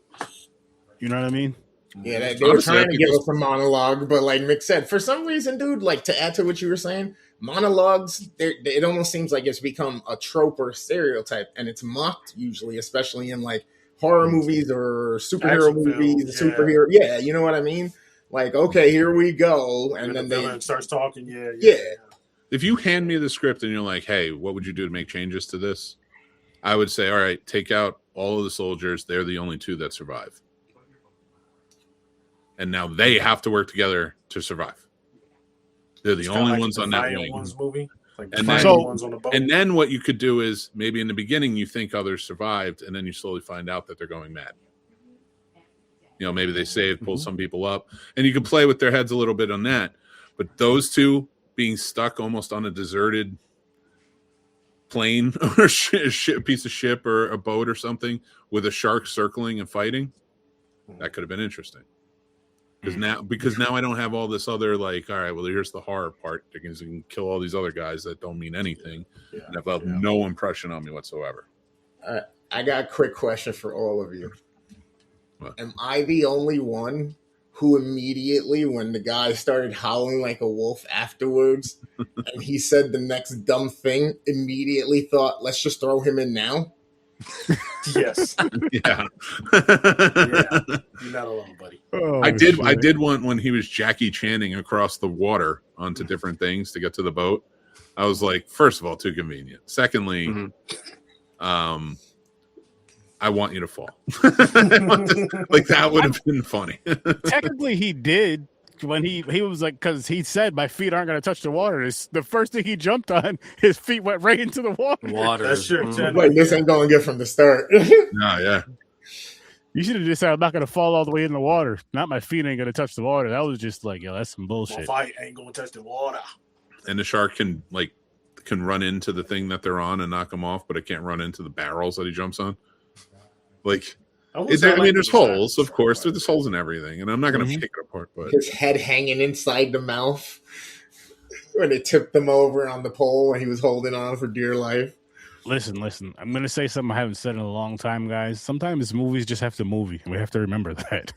Speaker 2: You know what I mean?
Speaker 5: Yeah, they were trying to give us a monologue, but like Mick said, for some reason, dude, like to add to what you were saying, monologues, it almost seems like it's become a trope or a stereotype, and it's mocked usually, especially in like horror movies or superhero movies, superhero. Yeah, you know what I mean? Like, okay, here we go, and then
Speaker 3: they starts talking.
Speaker 5: Yeah.
Speaker 1: If you hand me the script and you're like, hey, what would you do to make changes to this? I would say, all right, take out all of the soldiers. They're the only two that survive. And now they have to work together to survive. They're the only ones on that wing.
Speaker 3: Movie. Like
Speaker 1: and then what you could do is maybe in the beginning you think others survived, and then you slowly find out that they're going mad. Maybe they saved, pulled some people up, and you can play with their heads a little bit on that. But those two being stuck almost on a deserted plane or a piece of ship or a boat or something with a shark circling and fighting, that could have been interesting. Because now I don't have all this other like, all right, well, here's the horror part. They can kill all these other guys that don't mean anything and have no impression on me whatsoever.
Speaker 5: I got a quick question for all of you.
Speaker 1: What?
Speaker 5: Am I the only one who immediately, when the guy started howling like a wolf afterwards, and he said the next dumb thing, immediately thought, let's just throw him in now?
Speaker 3: Yes.
Speaker 1: Yeah.
Speaker 3: Yeah. You're not alone, buddy.
Speaker 2: Oh,
Speaker 1: I did
Speaker 2: shit.
Speaker 1: want when he was Jackie Channing across the water onto different things to get to the boat. I was like, first of all, too convenient. Secondly, I want you to fall. Like that would have been funny.
Speaker 2: Technically, he did when he was like, because he said my feet aren't going to touch the water. It's the first thing he jumped on, his feet went right into the water.
Speaker 3: That's true.
Speaker 5: Like, this ain't going good from the start.
Speaker 1: No, yeah.
Speaker 2: You should have just said, I'm not going to fall all the way in the water. Not my feet ain't going to touch the water. That was just like, yo, that's some
Speaker 3: My
Speaker 2: bullshit.
Speaker 3: fight ain't gonna touch the water.
Speaker 1: And the shark can run into the thing that they're on and knock them off, but it can't run into the barrels that he jumps on. Like, there's holes, of course. There's holes in everything, and I'm not going to pick it apart. But
Speaker 5: his head hanging inside the mouth when it tipped him over on the pole when he was holding on for dear life.
Speaker 2: Listen. I'm going to say something I haven't said in a long time, guys. Sometimes movies just have to movie, and we have to remember that.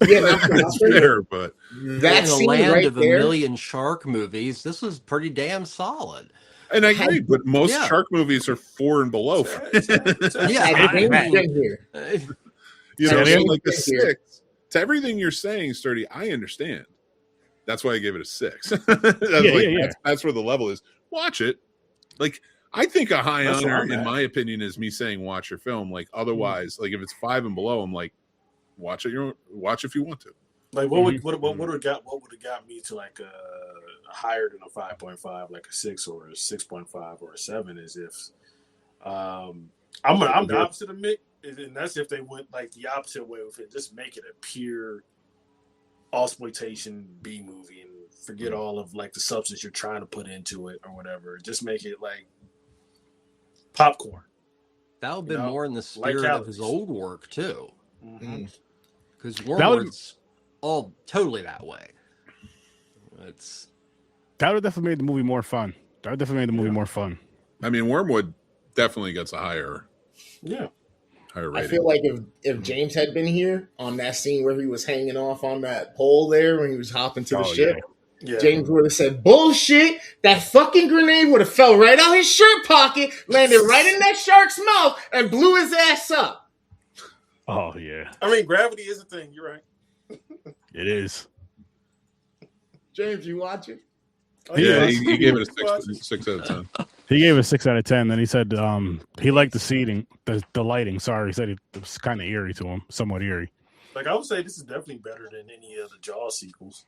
Speaker 5: Yeah,
Speaker 1: that's fair, but
Speaker 5: that
Speaker 4: in the
Speaker 5: scene
Speaker 4: land
Speaker 5: right
Speaker 4: of
Speaker 5: there,
Speaker 4: a million shark movies, this was pretty damn solid.
Speaker 1: And I agree, but most shark movies are 4 and below.
Speaker 4: Yeah,
Speaker 5: been here.
Speaker 1: You know,
Speaker 2: So
Speaker 1: like a 6. To everything you're saying, Sturdy, I understand. That's why I gave it a 6. That's where the level is. Watch it. Like, I think a high honor, in my opinion, is me saying watch your film. Like, otherwise, like if it's 5 and below, I'm like, watch it. Watch if you want to.
Speaker 3: Like, what would have got me to like higher than a 5.5, like a 6 or a 6.5 or a 7, is if I'm the opposite of Mick, and that's if they went like the opposite way with it. Just make it a pure exploitation B movie and forget all of like the substance you're trying to put into it or whatever. Just make it like popcorn.
Speaker 4: That would have been more in the spirit of his old work too. Because Wyrmwood's all totally that way.
Speaker 2: That would definitely made the movie more fun. I mean,
Speaker 1: Wyrmwood definitely gets a higher rating.
Speaker 5: I feel like if James had been here on that scene where he was hanging off on that pole there when he was hopping to the ship, James would have said, bullshit, that fucking grenade would have fell right out his shirt pocket, landed right in that shark's mouth, and blew his ass up.
Speaker 2: Oh, yeah.
Speaker 3: I mean, gravity is a thing. You're right.
Speaker 2: It is.
Speaker 5: James, you watch it?
Speaker 1: He gave it a 6 out of 10.
Speaker 2: He gave it a 6 out of 10. Then he said he liked the seating, the lighting. Sorry, he said it was kind of eerie to him, somewhat eerie.
Speaker 3: Like, I would say this is definitely better than any of the Jaws sequels.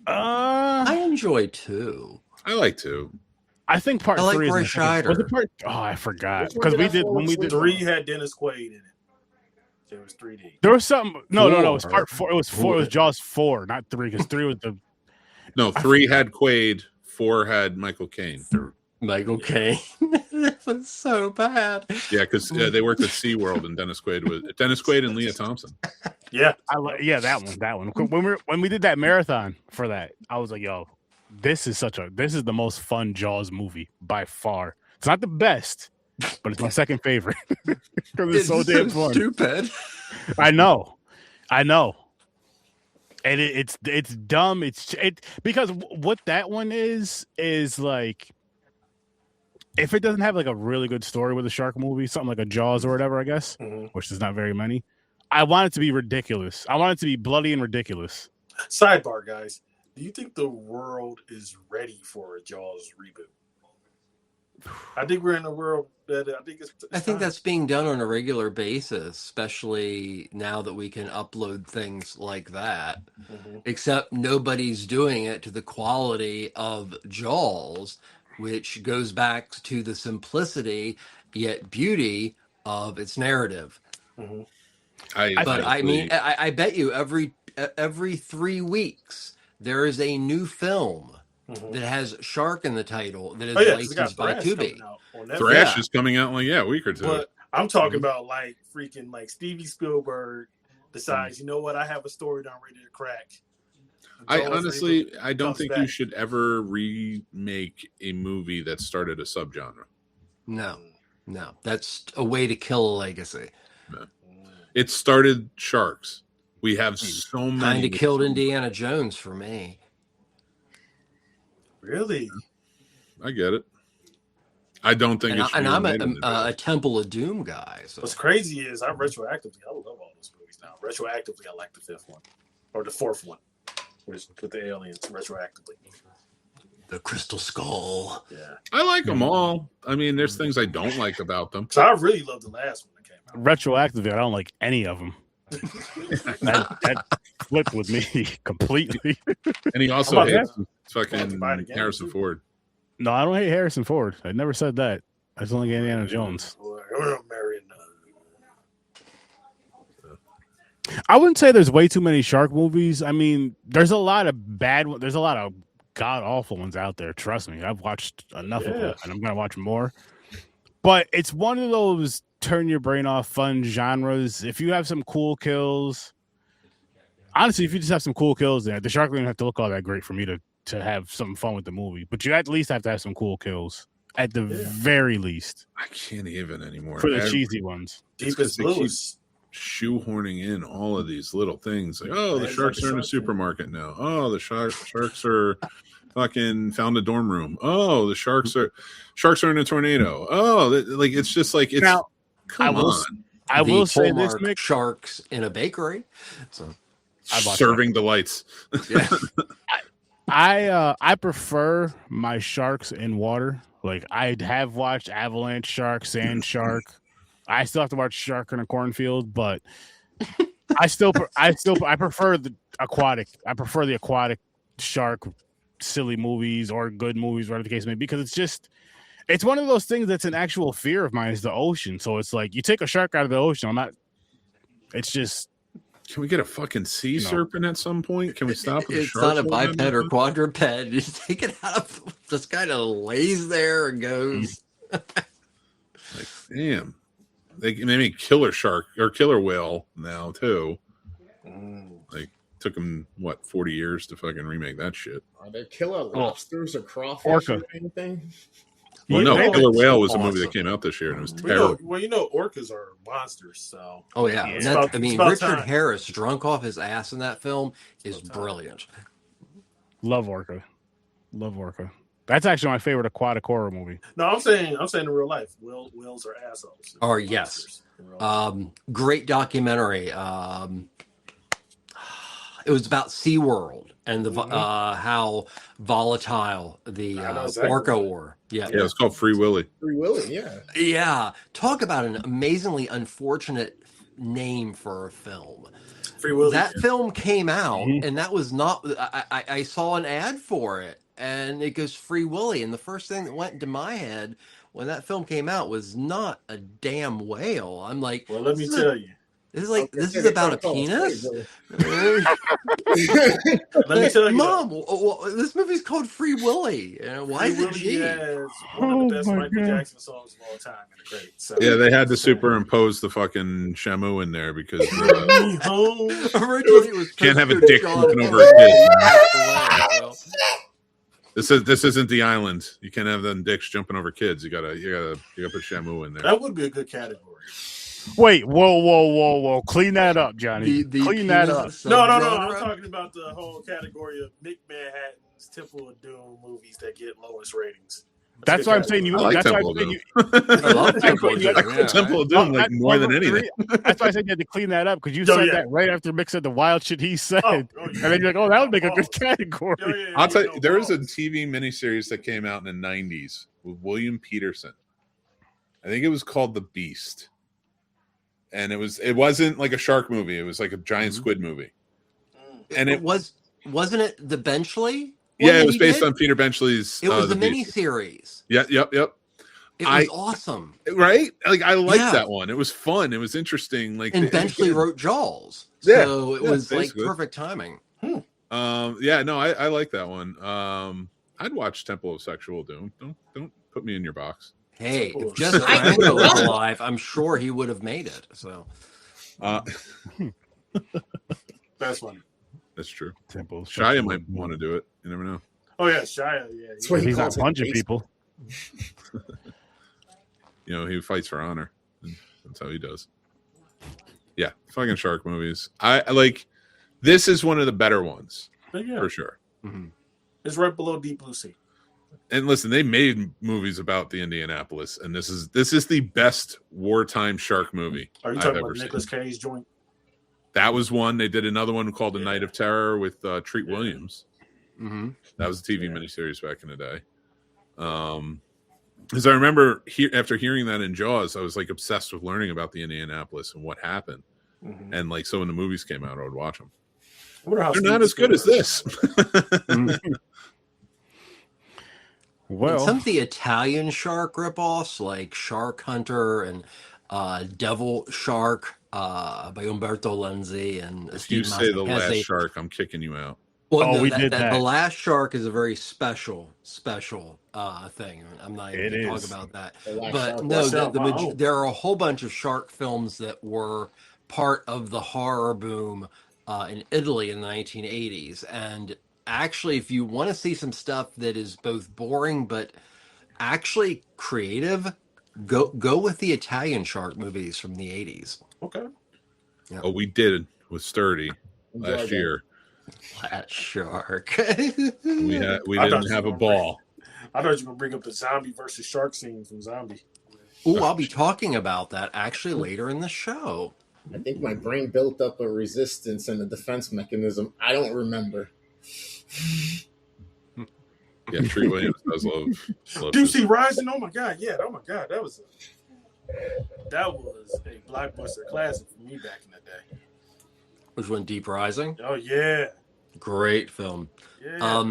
Speaker 4: I enjoy 2.
Speaker 1: I like 2.
Speaker 2: I think part 3 is
Speaker 4: Was
Speaker 2: it part? Oh, I forgot because we did
Speaker 3: 3 had Dennis Quaid in it. It was 3D.
Speaker 2: There was something. No. It was part 4. It was 4. It was Jaws 4, not 3, because 3 was the.
Speaker 1: No, 3 had Quaid. 4 had Michael Caine.
Speaker 4: Michael Caine. That was so bad.
Speaker 1: Yeah, because they worked at SeaWorld, and Dennis Quaid and Leah Thompson.
Speaker 3: Yeah,
Speaker 2: that one. When we did that marathon for that, I was like, yo, this is the most fun Jaws movie by far. It's not the best, but it's my second favorite because it's so damn fun.
Speaker 4: Stupid.
Speaker 2: I know, and it's dumb. Because what that one is like, if it doesn't have like a really good story with a shark movie, something like a Jaws or whatever, I guess, which is not very many. I want it to be ridiculous. I want it to be bloody and ridiculous.
Speaker 3: Sidebar, guys. Do you think the world is ready for a Jaws reboot? I think we're in a world that I think
Speaker 4: that's being done on a regular basis, especially now that we can upload things like that. Except nobody's doing it to the quality of Jaws, which goes back to the simplicity yet beauty of its narrative. I bet you every 3 weeks there is a new film that has shark in the title that is licensed by Tubi.
Speaker 1: Thrash is coming out in a week or 2.
Speaker 3: But I'm talking about like freaking like Steven Spielberg decides, you know what, I have a story that I'm ready to crack.
Speaker 1: I don't think you should ever remake a movie that started a subgenre.
Speaker 4: No, that's a way to kill a legacy.
Speaker 1: No. It started sharks. We have so many.
Speaker 4: Kind of killed Indiana Jones for me.
Speaker 3: Really?
Speaker 1: I get it. I don't think it should
Speaker 4: and
Speaker 1: be
Speaker 4: I'm
Speaker 1: made
Speaker 4: a Temple of Doom guy. So.
Speaker 3: What's crazy is I love all those movies now. Retroactively, I like the fifth one or the fourth one, with the aliens retroactively.
Speaker 4: The Crystal Skull.
Speaker 3: Yeah,
Speaker 1: I like them all. I mean, there's things I don't like about them.
Speaker 3: so I really love the last one that came out.
Speaker 2: Retroactively, I don't like any of them. that flipped with me completely.
Speaker 1: And he also hates
Speaker 3: to
Speaker 1: fucking
Speaker 3: buy it again,
Speaker 1: Harrison
Speaker 3: too.
Speaker 1: Ford.
Speaker 2: No, I don't hate Harrison Ford. I never said that. I just don't like Indiana Jones.
Speaker 3: I'm marrying.
Speaker 2: I wouldn't say there's way too many shark movies. I mean, there's a lot of bad ones. There's a lot of god awful ones out there. Trust me, I've watched enough of them, and I'm gonna watch more. But it's one of those turn your brain off fun genres. If you have some cool kills, honestly, if you just have some cool kills there, the shark don't have to look all that great for me to have some fun with the movie. But you at least have to have some cool kills at the very least.
Speaker 1: I can't even anymore.
Speaker 2: For the cheesy ones.
Speaker 3: Deepest Blues.
Speaker 1: Shoehorning in all of these little things like, oh, the sharks are in a supermarket now. Oh, the sharks are fucking found a dorm room. Oh, the sharks are in a tornado. Oh, like it's just like it's.
Speaker 2: Now,
Speaker 1: come on.
Speaker 2: I will say this, Mick.
Speaker 4: Sharks in a bakery. So
Speaker 1: serving delights.
Speaker 4: Yeah.
Speaker 2: I prefer my sharks in water. Like I have watched Avalanche Shark, Sand Shark. I still have to watch Shark in a Cornfield, but I prefer the aquatic. I prefer the aquatic shark silly movies or good movies, whatever the case may be, because it's one of those things that's an actual fear of mine is the ocean. So it's like you take a shark out of the ocean. It's just.
Speaker 1: Can we get a fucking sea serpent at some point? Can we stop?
Speaker 4: It's not a biped or quadruped. You take it out of just kind of lays there and goes.
Speaker 1: Like, damn. They made killer shark or killer whale now too. Like took them 40 years to fucking remake that shit.
Speaker 5: Are there killer lobsters or crawfish
Speaker 2: Orca.
Speaker 5: or anything?
Speaker 1: Well, no, Killer Whale was a
Speaker 4: awesome.
Speaker 1: movie that came out this year and it was terrible.
Speaker 3: Orcas are monsters. So
Speaker 4: Oh yeah,
Speaker 3: It's
Speaker 4: And
Speaker 3: about-
Speaker 4: I mean
Speaker 3: it's about
Speaker 4: Richard
Speaker 3: time.
Speaker 4: Harris drunk off his ass in that film is brilliant.
Speaker 2: Love Orca. That's actually my favorite aquatic horror movie.
Speaker 3: no, I'm saying in real life, whales are assholes.
Speaker 4: Oh, yes. Great documentary. It was about SeaWorld and the how volatile the orca were. Yeah,
Speaker 1: it's called Free Willy.
Speaker 5: Free Willy, yeah.
Speaker 4: Yeah, talk about an amazingly unfortunate name for a film.
Speaker 3: Free Willy.
Speaker 4: That film came out, and that was not. I saw an ad for it, and it goes Free Willy, and the first thing that went into my head when that film came out was not a damn whale. I'm like,
Speaker 3: Well, let me tell you.
Speaker 4: This is about a penis.
Speaker 3: Let me tell you.
Speaker 4: Mom, this movie's called Free Willy. Why is it G?
Speaker 3: Has one of the best Michael Jackson songs of all time in the credits. So.
Speaker 1: Yeah, they had to superimpose the fucking Shamu in there because
Speaker 4: Originally it was
Speaker 1: can't have a
Speaker 4: Mr.
Speaker 1: dick
Speaker 4: John
Speaker 1: jumping over
Speaker 4: Wayne.
Speaker 1: a kid. This isn't the island. You can't have them dicks jumping over kids. You gotta put Shamu in there.
Speaker 3: That would be a good category.
Speaker 2: Wait, whoa. Clean that up, Johnny. Clean that up.
Speaker 3: No. I'm talking about the whole category of Nick Manhattan's Temple of Doom movies that get lowest ratings.
Speaker 2: That's why I'm saying you.
Speaker 1: I like
Speaker 2: That's why
Speaker 1: Temple
Speaker 2: I'm
Speaker 1: of
Speaker 2: saying
Speaker 1: Doom.
Speaker 2: you.
Speaker 4: I love Temple of Doom. Yeah,
Speaker 1: Temple of Doom like more than anything.
Speaker 2: That's why I said you had to clean that up because you said that right after Mick said the wild shit he said, and then you're like, "Oh, that would make a good category."
Speaker 1: I'll tell you, there was a TV miniseries that came out in the '90s with William Peterson. I think it was called The Beast, and it wasn't like a shark movie. It was like a giant squid movie, and
Speaker 4: wasn't it the Benchley?
Speaker 1: Yeah, it was based on Peter Benchley's.
Speaker 4: It was the
Speaker 1: Beast.
Speaker 4: miniseries.
Speaker 1: Yep.
Speaker 4: It was awesome,
Speaker 1: right? Like I liked that one. It was fun. It was interesting. Like,
Speaker 4: and Benchley wrote Jaws,
Speaker 1: Yeah,
Speaker 4: so it was
Speaker 1: basically.
Speaker 4: like perfect timing.
Speaker 1: I like that one. I'd watch Temple of Sexual Doom. Don't put me in your box.
Speaker 4: Hey, if Jesse Franco was alive, I'm sure he would have made it. So,
Speaker 3: That's one.
Speaker 1: That's true.
Speaker 2: Temple.
Speaker 1: Shia might want to do it. You never know.
Speaker 3: Oh yeah, Shia. Yeah,
Speaker 2: He's not punching people.
Speaker 1: He fights for honor. That's how he does. Yeah, fucking shark movies. I like. This is one of the better ones
Speaker 3: Yeah.
Speaker 1: for sure.
Speaker 2: Mm-hmm.
Speaker 3: It's right below Deep Blue Sea.
Speaker 1: And listen, they made movies about the Indianapolis, and this is the best wartime shark movie
Speaker 3: Are you
Speaker 1: I've
Speaker 3: talking
Speaker 1: ever
Speaker 3: about
Speaker 1: seen.
Speaker 3: Nicolas Cage joint?
Speaker 1: That was one. They did another one called The Night of Terror with Treat Williams.
Speaker 2: Mm-hmm.
Speaker 1: That was a TV miniseries back in the day. Because I remember after hearing that in Jaws, I was like obsessed with learning about the Indianapolis and what happened.
Speaker 3: Mm-hmm.
Speaker 1: And like, so when the movies came out, I would watch them.
Speaker 3: They're
Speaker 1: not as good as this.
Speaker 2: Well,
Speaker 4: some of the Italian shark ripoffs, like Shark Hunter and Devil Shark by Umberto Lenzi and
Speaker 1: If
Speaker 4: Steve
Speaker 1: you say the
Speaker 4: Massi,
Speaker 1: last shark, I'm kicking you out.
Speaker 4: Well,
Speaker 2: we
Speaker 4: that,
Speaker 2: did that.
Speaker 4: The Last Shark is a very special thing. I'm not even going to talk about that. But no, there are a whole bunch of shark films that were part of the horror boom in Italy in the 1980s. And actually, if you want to see some stuff that is both boring but actually creative, go with the Italian shark movies from the 80s.
Speaker 3: Okay.
Speaker 1: Yeah. Oh, we did with Sturdy last year.
Speaker 4: That shark.
Speaker 1: we didn't have a ball.
Speaker 3: I thought you were going to bring up the zombie versus shark scene from Zombie.
Speaker 4: Oh, I'll be talking about that actually later in the show.
Speaker 5: I think my brain built up a resistance and a defense mechanism. I don't remember.
Speaker 1: Yeah, Treat Williams does love
Speaker 3: Deep Sea Rising. Oh my god, yeah. Oh my god, that was a blockbuster classic for me back in the day.
Speaker 4: Which one? Deep Rising?
Speaker 3: Oh yeah,
Speaker 4: great film.
Speaker 3: Yeah.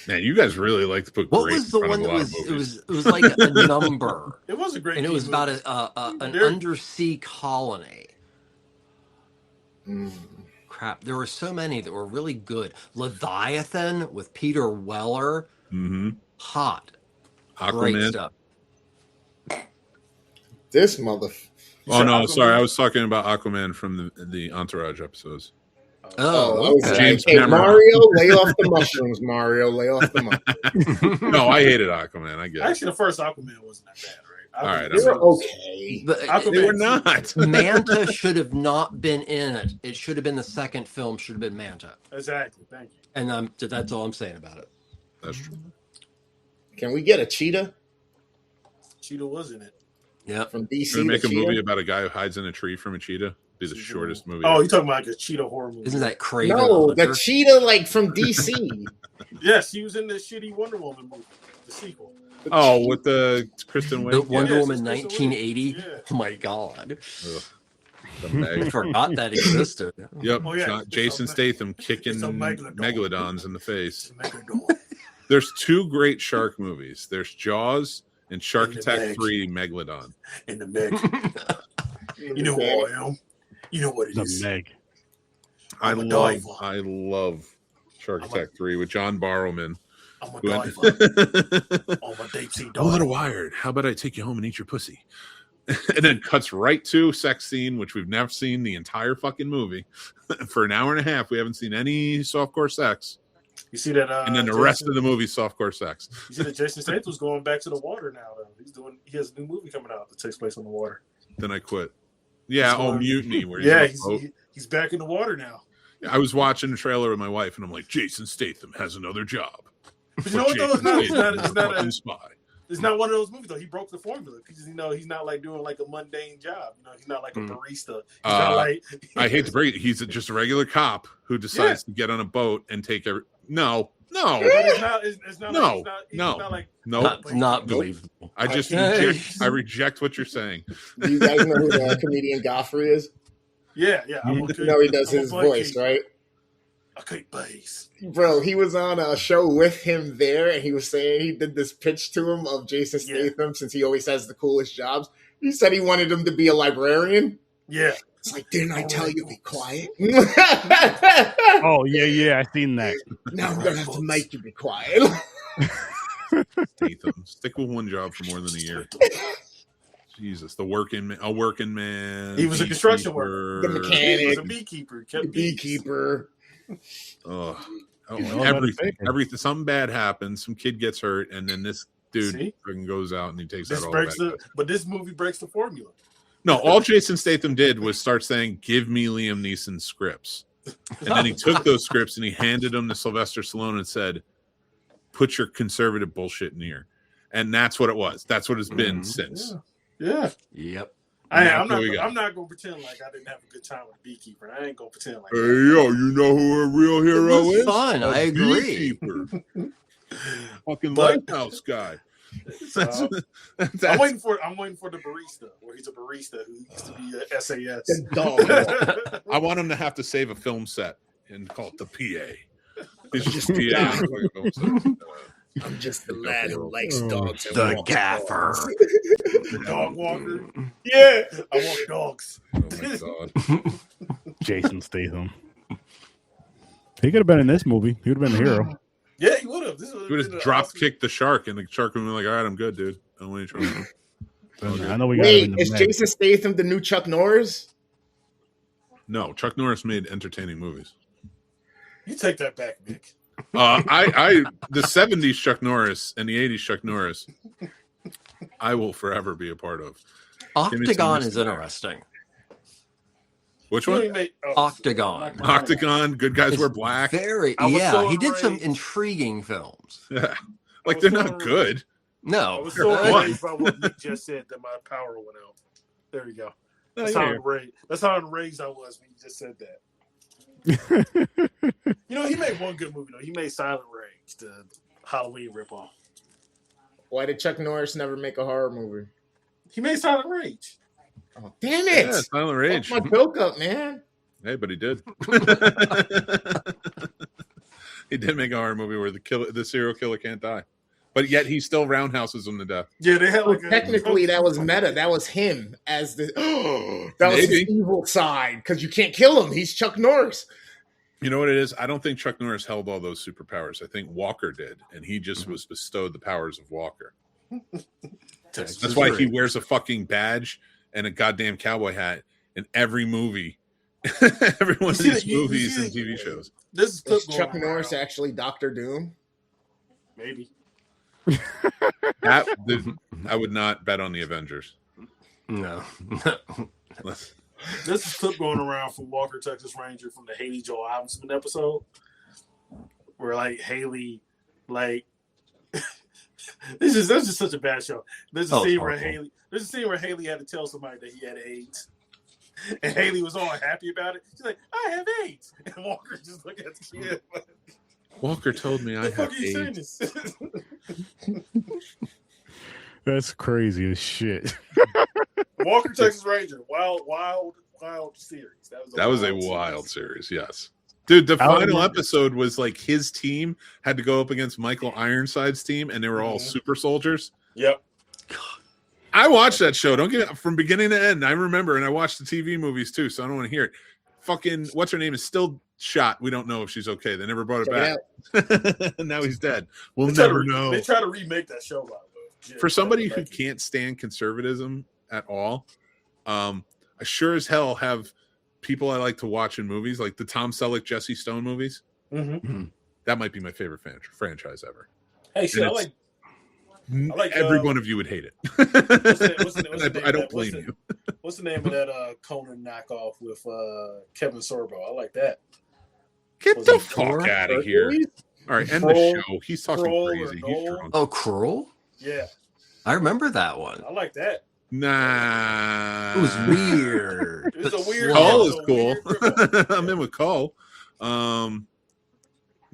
Speaker 1: Man, you guys really like to put.
Speaker 4: What
Speaker 1: great
Speaker 4: was the
Speaker 1: in front
Speaker 4: one
Speaker 1: of a
Speaker 4: that
Speaker 1: lot
Speaker 4: was?
Speaker 1: of movies.
Speaker 4: It was like a number.
Speaker 3: It was a great.
Speaker 4: And it was
Speaker 3: movie.
Speaker 4: about an undersea colony. Crap, there were so many that were really good. Leviathan with Peter Weller.
Speaker 1: Mm-hmm.
Speaker 4: Hot.
Speaker 1: Aquaman.
Speaker 4: Great stuff.
Speaker 5: This mother.
Speaker 1: Oh no, sorry, I was talking about Aquaman from the Entourage episodes.
Speaker 4: Okay.
Speaker 1: James
Speaker 5: Cameron. Mario, lay off the mushrooms. Mario, lay off the mushrooms.
Speaker 1: No, I hated Aquaman. I get it.
Speaker 3: Actually, the first Aquaman wasn't that bad, right?
Speaker 1: All right,
Speaker 5: they were okay.
Speaker 1: They were not.
Speaker 4: Manta should have not been in it. It should have been the second film. Should have been Manta.
Speaker 3: Exactly. Thank you.
Speaker 4: And that's all I'm saying about it.
Speaker 1: That's true.
Speaker 5: Can we get a cheetah?
Speaker 3: Cheetah was in it.
Speaker 4: Yeah.
Speaker 5: From DC.
Speaker 1: Can we make a movie about a guy who hides in a tree from a cheetah? Be the shortest movie.
Speaker 3: Oh, you're talking about like a cheetah horror movie?
Speaker 4: Isn't that crazy?
Speaker 5: No, the cheetah like from DC.
Speaker 3: Yes, he was in the shitty Wonder Woman movie, the sequel.
Speaker 1: With the Kristen Wiig.
Speaker 4: The Wonder Woman 1980.
Speaker 3: Yeah.
Speaker 4: Oh my god.
Speaker 1: I
Speaker 4: forgot that existed.
Speaker 1: Yep.
Speaker 3: Oh, yeah.
Speaker 1: Jason Statham kicking
Speaker 3: Megalodon.
Speaker 1: megalodons in the face.
Speaker 3: Megalodon.
Speaker 1: There's two great shark movies. There's Jaws and Shark
Speaker 3: And
Speaker 1: Attack
Speaker 3: Meg.
Speaker 1: 3 Megalodon.
Speaker 3: In the Meg. You know who I am. You know what it is.
Speaker 2: The Meg.
Speaker 1: I
Speaker 3: I'm a diver.
Speaker 1: love Shark Attack 3 with John Barrowman.
Speaker 3: I'm a diver. I'm a deep sea
Speaker 1: A
Speaker 3: diver.
Speaker 1: little wired. How about I take you home and eat your pussy? And then cuts right to sex scene, which we've never seen the entire fucking movie. For an hour and a half, we haven't seen any softcore sex.
Speaker 3: You see that?
Speaker 1: And then the rest of the movie, softcore sex.
Speaker 3: You see that Jason Statham's going back to the water now. Though. He has a new movie coming out that takes place on the water.
Speaker 1: Then I quit. Yeah, Mutiny. Where
Speaker 3: he's back in the water now.
Speaker 1: I was watching the trailer with my wife, and I'm like, Jason Statham has another job.
Speaker 3: But you know what though? It's not one of those movies though. He broke the formula because he's not like doing like a mundane job. He's not like a barista. He's not like.
Speaker 1: I hate to break it. He's just a regular cop who decides to get on a boat and take No.
Speaker 3: It's not.
Speaker 1: No.
Speaker 4: Not believable.
Speaker 1: I reject what you're saying.
Speaker 5: Do you guys know who the comedian Godfrey is?
Speaker 3: Yeah.
Speaker 5: You know he does his voice, right?
Speaker 3: Okay, bass.
Speaker 5: Bro, he was on a show with him there, and he was saying he did this pitch to him of Jason Statham since he always has the coolest jobs. He said he wanted him to be a librarian.
Speaker 3: Yeah.
Speaker 5: It's like, didn't I tell you be quiet?
Speaker 2: Oh, yeah, I seen that.
Speaker 5: Now I'm going to have to make you be quiet.
Speaker 1: Statham. Stick with one job for more than a year. Jesus, a working man.
Speaker 3: He was a construction worker.
Speaker 5: The mechanic.
Speaker 3: He was a beekeeper.
Speaker 5: Beekeeper.
Speaker 1: Everything. Something bad happens. Some kid gets hurt, and then this dude fucking goes out and he takes out all that.
Speaker 3: But this movie breaks the formula.
Speaker 1: No, all Jason Statham did was start saying, "Give me Liam Neeson scripts." And then he took those scripts and he handed them to Sylvester Stallone and said, "Put your conservative bullshit in here." And that's what it was. That's what it's been since.
Speaker 3: Yeah.
Speaker 4: Yep.
Speaker 3: I'm not gonna pretend like I didn't have a good time with the Beekeeper. I ain't gonna pretend like
Speaker 1: Hey, yo, you know who a real hero is?
Speaker 4: Fun. I agree.
Speaker 1: Beekeeper. Fucking lighthouse guy.
Speaker 3: I'm waiting for the barista, where he's a barista who used to be a SAS.
Speaker 5: Dog.
Speaker 1: I want him to have to save a film set and call it the PA. It's just PA.
Speaker 5: I'm just the lad who likes dogs.
Speaker 4: The gaffer.
Speaker 3: The dog walker. Yeah, I want dogs.
Speaker 1: Oh my god.
Speaker 2: Jason Statham. He could have been in this movie. He would have been the hero.
Speaker 3: Yeah, he would have.
Speaker 1: He would have drop kicked the shark, and the shark would have been like, "All right, I'm good, dude. I don't want you to."
Speaker 2: I know we got
Speaker 5: Wait, is Jason Statham the new Chuck Norris?
Speaker 1: No, Chuck Norris made entertaining movies.
Speaker 3: You take that back, Nick.
Speaker 1: The 70s Chuck Norris and the 80s Chuck Norris, I will forever be a part of.
Speaker 4: Octagon is interesting.
Speaker 1: Which one?
Speaker 4: Octagon.
Speaker 1: Octagon. Good guys wear black.
Speaker 4: He did some intriguing films.
Speaker 1: Yeah. Like they're not good.
Speaker 4: No.
Speaker 3: I was so enraged by what Nick just said that my power went out. There you go. That's how enraged I was when you just said that. He made one good movie though. He made Silent Rage, the Halloween ripoff.
Speaker 5: Why did Chuck Norris never make a horror movie?
Speaker 3: He made Silent Rage.
Speaker 5: Oh, damn it!
Speaker 1: Yeah, Silent Rage.
Speaker 5: Fuck my joke up, man.
Speaker 1: Hey, but he did. He did make a horror movie where the serial killer can't die, but yet he still roundhouses him to death.
Speaker 3: Yeah, they had
Speaker 5: technically that was meta. That was him as the that was his evil side because you can't kill him. He's Chuck Norris.
Speaker 1: You know what it is? I don't think Chuck Norris held all those superpowers. I think Walker did, and he just was bestowed the powers of Walker. That's why he wears a fucking badge and a goddamn cowboy hat in every movie. Every one of these movies and TV shows.
Speaker 5: Is Chuck Norris actually Dr. Doom?
Speaker 3: Maybe.
Speaker 1: I would not bet on the Avengers.
Speaker 4: No.
Speaker 3: This is clip going around from Walker, Texas Ranger from the Haley Joel Osment episode, where Haley, this is just such a bad show. There's a scene where Haley had to tell somebody that he had AIDS, and Haley was all happy about it. She's like, "I have AIDS," and Walker just looked at the kid.
Speaker 1: Walker told me I have AIDS.
Speaker 2: That's crazy as shit.
Speaker 3: Walker, Texas Ranger, wild series.
Speaker 1: That was a wild series. Yes, dude. The final episode was like his team had to go up against Michael Ironside's team, and they were all super soldiers.
Speaker 3: Yep.
Speaker 1: I watched that show. Don't get it from beginning to end. I remember, and I watched the TV movies too, so I don't want to hear it. Fucking what's her name is still shot. We don't know if she's okay. They never brought it back. Now he's dead. We'll never know.
Speaker 3: They try to remake that show, by the way.
Speaker 1: For somebody who can't stand conservatism at all, I sure as hell have people I like to watch in movies, like the Tom Selleck, Jesse Stone movies.
Speaker 3: Mm-hmm.
Speaker 1: That might be my favorite franchise ever.
Speaker 3: Hey, see, I like
Speaker 1: every one of you would hate it. I don't blame you.
Speaker 3: What's the name of that Conan knockoff with Kevin Sorbo? I like that.
Speaker 1: Get the fuck out of here! All right, end the show. He's talking crazy. He's drunk.
Speaker 4: Oh, Kroll?
Speaker 3: Yeah,
Speaker 4: I remember that one.
Speaker 3: I like that.
Speaker 1: Nah,
Speaker 4: it was weird.
Speaker 3: It was a weird.
Speaker 1: Cole is cool. I'm in with Cole. Nah,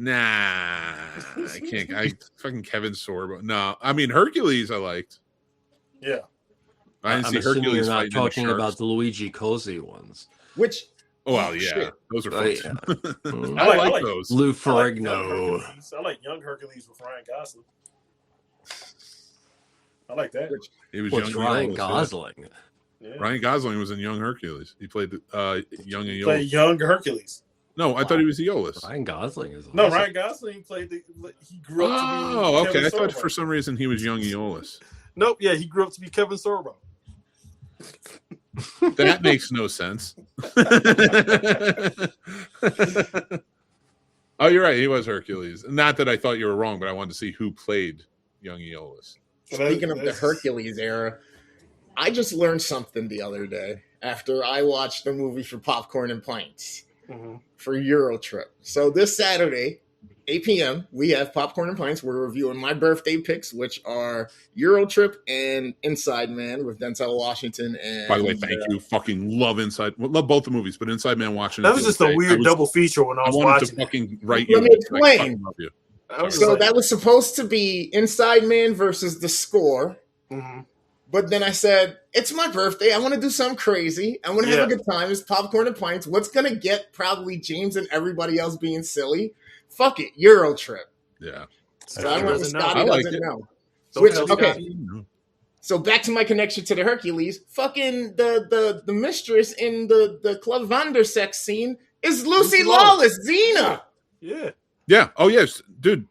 Speaker 1: I can't. Fucking Kevin Sorbo. No, I mean Hercules. I liked.
Speaker 3: Yeah,
Speaker 1: I didn't see
Speaker 4: assuming
Speaker 1: Hercules.
Speaker 4: You're not talking about the Luigi Cosi ones.
Speaker 5: Which?
Speaker 1: Oh well, yeah, shit. Those are fun.
Speaker 4: Yeah.
Speaker 1: I like those.
Speaker 4: Lou Ferrigno.
Speaker 3: I like Young Hercules with Ryan Gosling. I like that.
Speaker 1: He was
Speaker 4: What's Ryan Gosling?
Speaker 3: Yeah.
Speaker 1: Ryan Gosling was in Young Hercules. He played young Aeolus.
Speaker 3: Played young Hercules.
Speaker 1: No, I thought he was Aeolus.
Speaker 4: Ryan Gosling is awesome.
Speaker 3: No, Ryan Gosling played. He grew up to be.
Speaker 1: Oh, okay.
Speaker 3: Kevin
Speaker 1: I thought
Speaker 3: Sorbo.
Speaker 1: for some reason he was young Aeolus.
Speaker 3: Nope. Yeah, he grew up to be Kevin Sorbo.
Speaker 1: That makes no sense. Oh, you're right. He was Hercules. Not that I thought you were wrong, but I wanted to see who played young Aeolus.
Speaker 5: Speaking of the Hercules era, I just learned something the other day after I watched the movie for Popcorn and Pints. for Euro Trip. So this Saturday, 8 p.m., we have Popcorn and Pints. We're reviewing my birthday picks, which are Euro Trip and Inside Man with Denzel Washington. And
Speaker 1: by the way, thank you. Fucking love love both the movies, but Inside Man watching
Speaker 3: that was just a weird double feature when I was
Speaker 1: wanted
Speaker 3: watching.
Speaker 1: To fucking write you.
Speaker 5: Let me explain.
Speaker 1: Love you.
Speaker 5: So that was supposed to be Inside Man versus The Score. But then I said, it's my birthday. I want to do something crazy. I want to have a good time. It's Popcorn and Pints. What's going to get probably James and everybody else being silly? Fuck it. Euro Trip.
Speaker 1: Yeah.
Speaker 5: So I went with Scotty doesn't know. So back to my connection to the Hercules. Fucking the mistress in the Club Vandersex scene is Lucy Lawless, Xena.
Speaker 3: Yeah.
Speaker 1: Yeah. Oh, yes. Dude.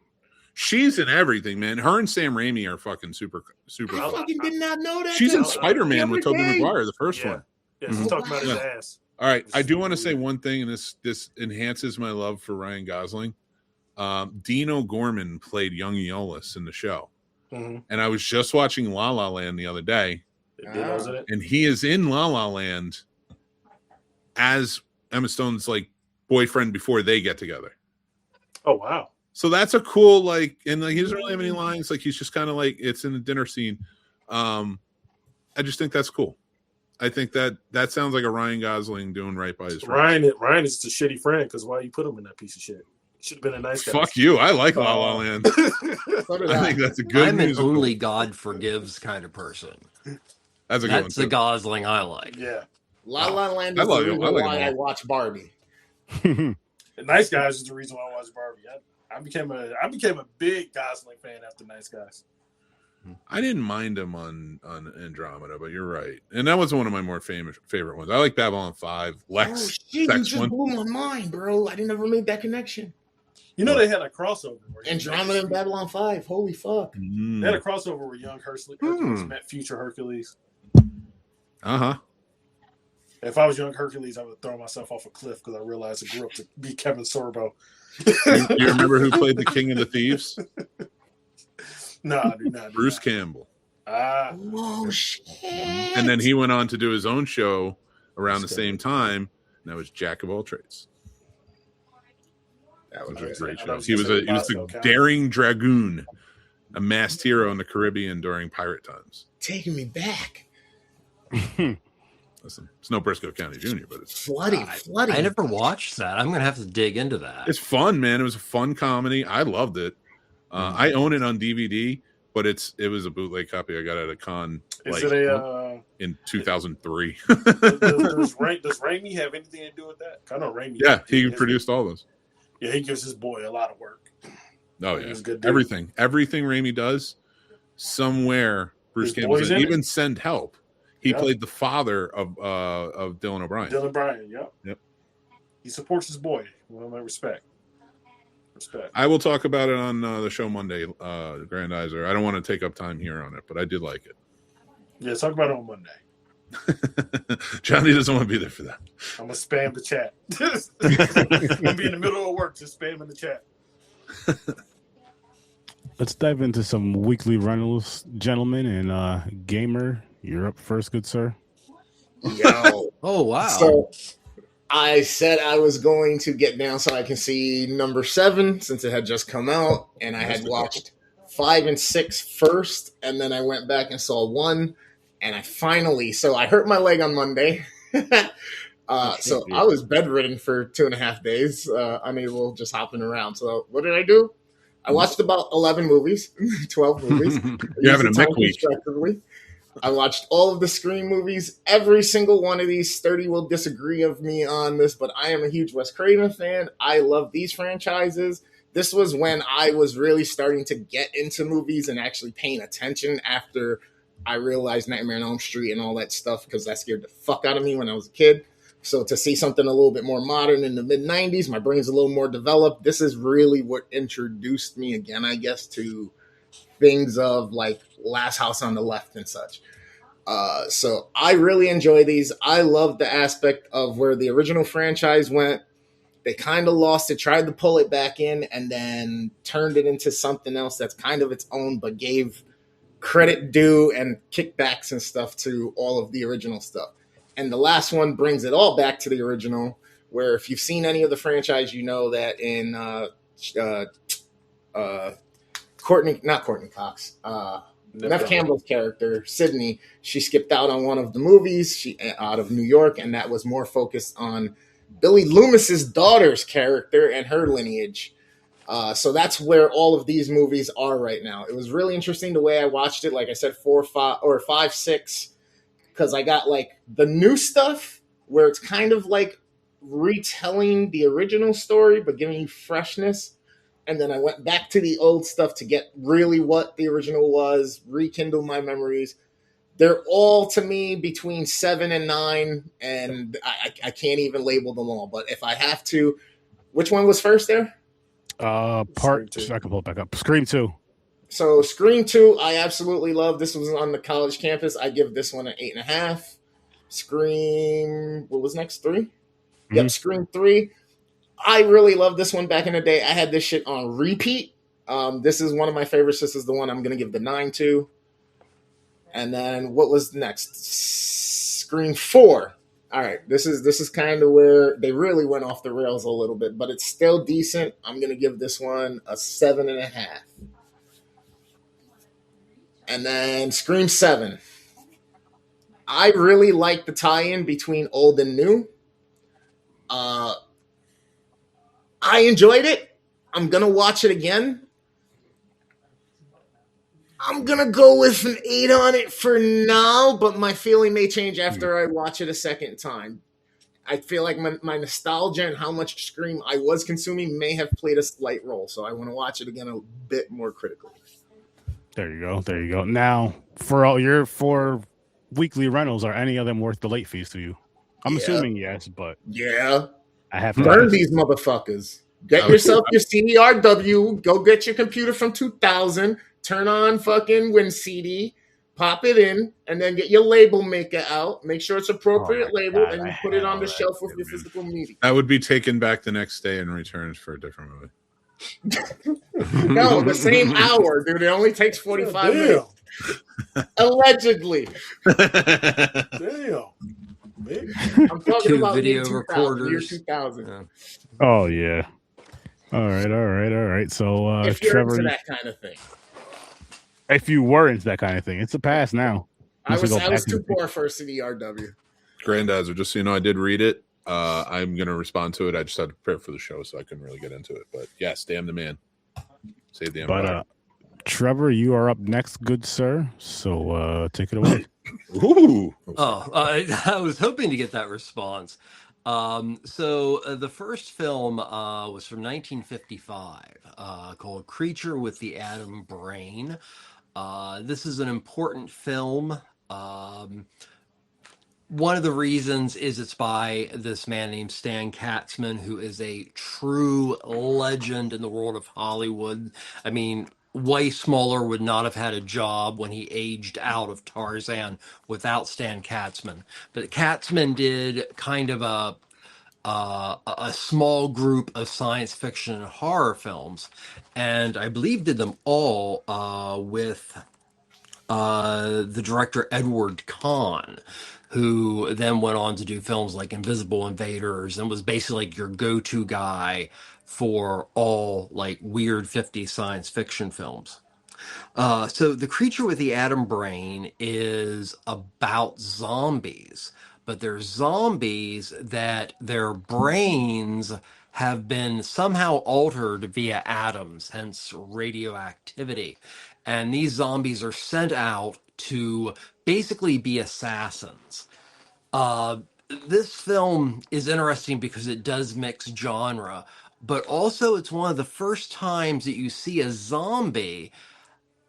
Speaker 1: She's in everything, man. Her and Sam Raimi are fucking super.
Speaker 5: I fucking did not know that.
Speaker 1: She's in Spider-Man with Tobey Maguire, the first one.
Speaker 3: Yeah, she's talking about his ass.
Speaker 1: All right, I do want to say one thing, and this enhances my love for Ryan Gosling. Dean O'Gorman played young Aeolus in the show, and I was just watching La La Land the other day, and he is in La La Land as Emma Stone's like boyfriend before they get together.
Speaker 3: Oh wow!
Speaker 1: So that's a cool, like, and like, he doesn't really have any lines. Like, he's just kind of like, it's in the dinner scene. I just think that's cool. I think that sounds like a Ryan Gosling doing right by his friend.
Speaker 3: Ryan is just a shitty friend because why you put him in that piece of shit? Should have been a nice guy.
Speaker 1: Fuck you. I like La La Land. I think that's a good
Speaker 4: I'm
Speaker 1: musical.
Speaker 4: an only God forgives kind of person.
Speaker 1: That's a good one.
Speaker 4: That's the Gosling I like.
Speaker 3: Yeah.
Speaker 5: La La Land is the reason why I watch Barbie.
Speaker 3: Nice Guys is the reason why I watch Barbie. I became a big Gosling fan after Nice Guys.
Speaker 1: I didn't mind him on Andromeda, but you're right, and that was one of my more favorite ones. I like Babylon 5. Lex.
Speaker 5: Oh shit! You just blew my mind, bro. I didn't ever make that connection.
Speaker 3: You know they had a crossover.
Speaker 5: Andromeda and Babylon 5. Holy fuck!
Speaker 3: They had a crossover where young Hercules met future Hercules. If I was young Hercules, I would throw myself off a cliff because I realized I grew up to be Kevin Sorbo.
Speaker 1: You remember who played the King of the Thieves?
Speaker 3: No, I do not.
Speaker 1: Bruce Campbell.
Speaker 5: Oh shit!
Speaker 1: And then he went on to do his own show around the same time. And that was Jack of All Trades. That was a great show. He was the daring dragoon, a masked hero in the Caribbean during pirate times.
Speaker 5: Taking me back.
Speaker 1: Listen, it's no Briscoe County Jr., but it's
Speaker 5: flooding.
Speaker 4: I never watched that. I'm gonna have to dig into that.
Speaker 1: It's fun, man. It was a fun comedy. I loved it. I own it on DVD, but it was a bootleg copy I got at a con. In 2003?
Speaker 3: Does Raimi have anything to do with that? I know Raimi.
Speaker 1: Yeah, he produced all those.
Speaker 3: Yeah, he gives his boy a lot of work.
Speaker 1: Oh yeah, everything Raimi does, somewhere Bruce Campbell said, even Send Help. He played the father of Dylan O'Brien.
Speaker 3: Dylan O'Brien, yep. He supports his boy. Well, my respect.
Speaker 1: I will talk about it on the show Monday, Grandizer. I don't want to take up time here on it, but I did like it.
Speaker 3: Yeah, talk about it on Monday.
Speaker 1: Johnny doesn't want to be there for that.
Speaker 3: I'm going to spam the chat. I'm going to be in the middle of work just spamming the chat.
Speaker 2: Let's dive into some weekly rentals, gentlemen, and Gamer. You're up first, good sir.
Speaker 5: Yo.
Speaker 4: Oh, wow.
Speaker 5: So I said I was going to get down so I can see number 7 since it had just come out, and I had watched 5 and 6 first, and then I went back and saw 1, and I hurt my leg on Monday. So I was bedridden for 2.5 days, unable just hopping around. So what did I do? I watched about 11 movies, 12 movies.
Speaker 1: You're having a Mick week.
Speaker 5: I watched all of the Scream movies. Every single one of these, 30 will disagree of me on this, but I am a huge Wes Craven fan. I love these franchises. This was when I was really starting to get into movies and actually paying attention after I realized Nightmare on Elm Street and all that stuff, because that scared the fuck out of me when I was a kid. So to see something a little bit more modern in the mid-90s, my brain's a little more developed. This is really what introduced me again, I guess, to things of like Last House on the Left and such. So I really enjoy these. I love the aspect of where the original franchise went. They kind of lost it, tried to pull it back in, and then turned it into something else that's kind of its own, but gave credit due and kickbacks and stuff to all of the original stuff. And the last one brings it all back to the original where if you've seen any of the franchise, you know that in not Courtney Cox, Neff Campbell's character, Sydney, she skipped out on one of the movies out of New York, and that was more focused on Billy Loomis's daughter's character and her lineage. So that's where all of these movies are right now. It was really interesting the way I watched it. Like I said, 4, 5, or 5, 6, because I got like the new stuff where it's kind of like retelling the original story, but giving you freshness. And then I went back to the old stuff to get really what the original was, rekindle my memories. They're all, to me, between 7 and 9, and I can't even label them all. But if I have to, which one was first there?
Speaker 2: I can pull it back up. Scream 2.
Speaker 5: So Scream 2, I absolutely love. This was on the college campus. I give this one an 8.5. Scream, what was next? 3? Mm-hmm. Yep, Scream 3. I really love this one back in the day. I had this shit on repeat. This is one of my favorites. This is the one I'm going to give the 9 to. And then what was next? Scream 4. All right, this is kind of where they really went off the rails a little bit, but it's still decent. I'm going to give this one a 7.5. And then Scream 7. I really like the tie-in between old and new. I enjoyed it. I'm going to watch it again. I'm going to go with an 8 on it for now, but my feeling may change after I watch it a second time. I feel like my nostalgia and how much Scream I was consuming may have played a slight role, so I want to watch it again a bit more critically.
Speaker 2: There you go. Now, for all your 4 weekly rentals, are any of them worth the late fees to you? I'm assuming yes, but
Speaker 5: yeah,
Speaker 2: I have to
Speaker 5: learn these motherfuckers. Get yourself your CDRW. Go get your computer from 2000. Turn on fucking WinCD. Pop it in, and then get your label maker out. Make sure it's appropriate label, and you put it on the shelf with your physical media.
Speaker 1: That would be taken back the next day and returned for a different movie.
Speaker 5: No, the same hour, dude. It only takes 45 minutes. Allegedly.
Speaker 3: Damn.
Speaker 5: I'm talking
Speaker 4: 2
Speaker 5: about
Speaker 4: video
Speaker 5: 2000,
Speaker 4: recorders.
Speaker 5: year 2000.
Speaker 2: Yeah. Oh yeah. All right. So
Speaker 5: if you're
Speaker 2: Trevor,
Speaker 5: into that kind of thing.
Speaker 2: If you were into that kind of thing, it's a pass now.
Speaker 5: I was too poor for a CDRW.
Speaker 1: Grandadzer, just so you know, I did read it. I'm going to respond to it. I just had to prepare for the show, so I couldn't really get into it. But yes, damn the man. Save the empire.
Speaker 2: But Trevor, you are up next, good sir. So take it away.
Speaker 1: Ooh.
Speaker 4: I was hoping to get that response. So the first film was from 1955 called Creature with the Atom Brain. This is an important film. One of the reasons is it's by this man named Stan Katzman, who is a true legend in the world of Hollywood. I mean, Weissmuller would not have had a job when he aged out of Tarzan without Stan Katzman. But Katzman did kind of a small group of science fiction and horror films, and I believe did them all with the director Edward Kahn, who then went on to do films like Invisible Invaders and was basically like your go-to guy for all like weird 50s science fiction films. So The Creature with the Atom Brain is about zombies, but they're zombies that their brains have been somehow altered via atoms, hence radioactivity. And these zombies are sent out to basically be assassins. This film is interesting because it does mix genre, but also it's one of the first times that you see a zombie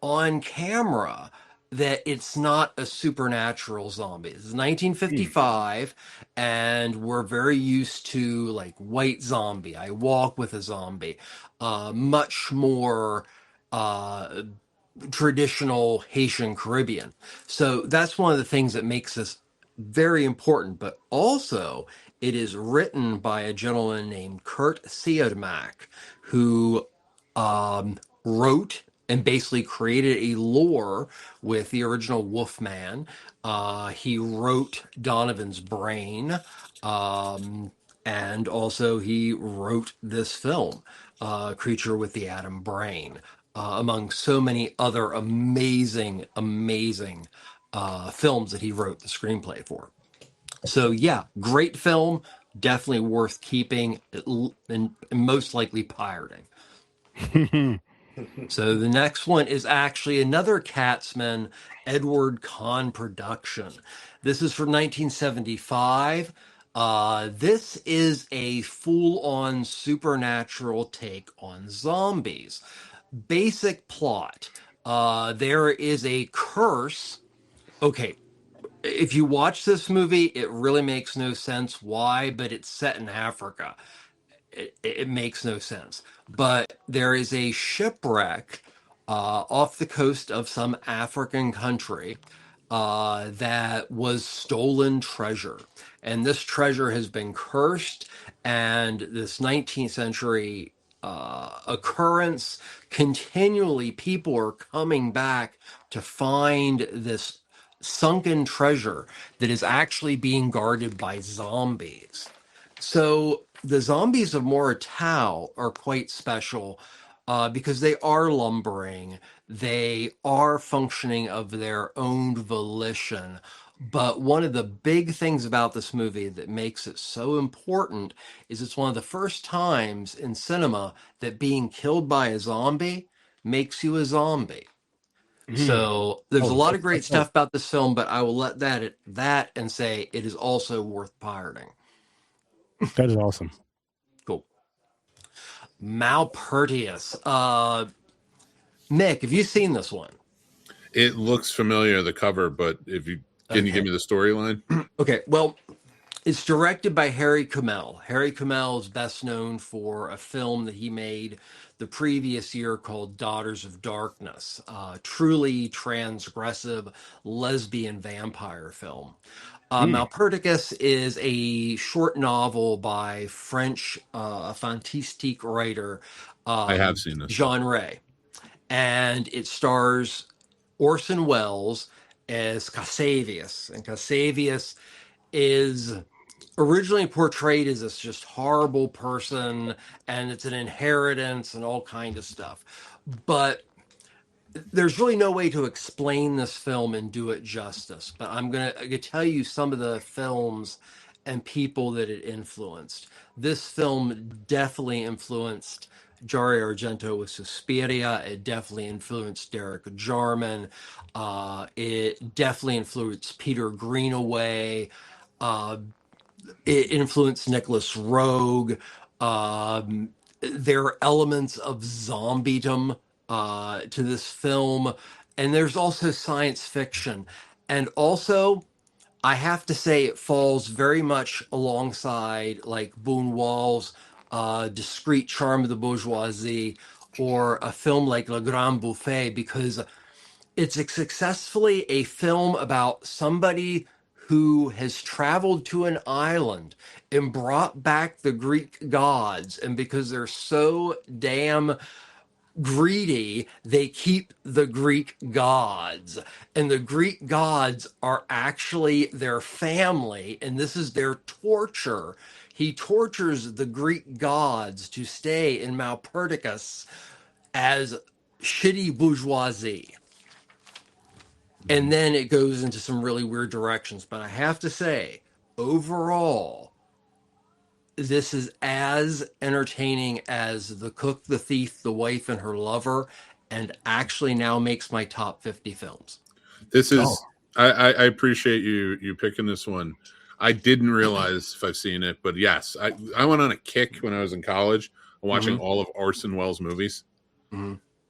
Speaker 4: on camera that it's not a supernatural zombie. This is 1955, and we're very used to like White Zombie, I Walk with a Zombie, much more traditional Haitian Caribbean. So that's one of the things that makes this very important, but also it is written by a gentleman named Kurt Siodmak, who wrote and basically created a lore with the original Wolfman. He wrote Donovan's Brain. And also he wrote this film, Creature with the Atom Brain, among so many other amazing, amazing films that he wrote the screenplay for. So yeah, great film, definitely worth keeping, and most likely pirating. So the next one is actually another Katzman Edward Kahn production. This is from 1975. This is a full-on supernatural take on zombies. Basic plot. There is a curse. Okay, if you watch this movie, it really makes no sense why, but it's set in Africa. It makes no sense. But there is a shipwreck off the coast of some African country that was stolen treasure. And this treasure has been cursed, and this 19th century occurrence, continually people are coming back to find this sunken treasure that is actually being guarded by zombies. So the zombies of Moritao are quite special because they are lumbering. They are functioning of their own volition. But one of the big things about this movie that makes it so important is it's one of the first times in cinema that being killed by a zombie makes you a zombie. So there's a lot of great stuff about this film, but I will let that at that and say it is also worth pirating.
Speaker 2: That is awesome.
Speaker 4: Cool. Malpertius. Mick, have you seen this one?
Speaker 1: It looks familiar, the cover, but if you can you give me the storyline?
Speaker 4: Okay, well, it's directed by Harry Kumel. Harry Kumel is best known for a film that he made the previous year called Daughters of Darkness, truly transgressive lesbian vampire film. Malperticus is a short novel by French fantastique writer
Speaker 1: I have seen this.
Speaker 4: Jean Ray, and it stars Orson Welles as Casavius, and Casavius is originally portrayed as this just horrible person, and it's an inheritance and all kind of stuff. But there's really no way to explain this film and do it justice. But I'm gonna tell you some of the films and people that it influenced. This film definitely influenced Dario Argento with Suspiria. It definitely influenced Derek Jarman. It definitely influenced Peter Greenaway. It influenced Nicholas Roeg. There are elements of zombiedom to this film, and there's also science fiction. And also, I have to say, it falls very much alongside like Boone Wall's Discreet Charm of the Bourgeoisie, or a film like Le Grand Buffet, because it's successfully a film about somebody who has traveled to an island and brought back the Greek gods. And because they're so damn greedy, they keep the Greek gods. And the Greek gods are actually their family, and this is their torture. He tortures the Greek gods to stay in Malperticus as shitty bourgeoisie. And then it goes into some really weird directions. But I have to say, overall, this is as entertaining as The Cook, the Thief, the Wife, and her Lover, and actually now makes my top 50 films.
Speaker 1: This is I appreciate you picking this one. I didn't realize if I've seen it, but yes, I went on a kick when I was in college watching all of Orson Welles movies.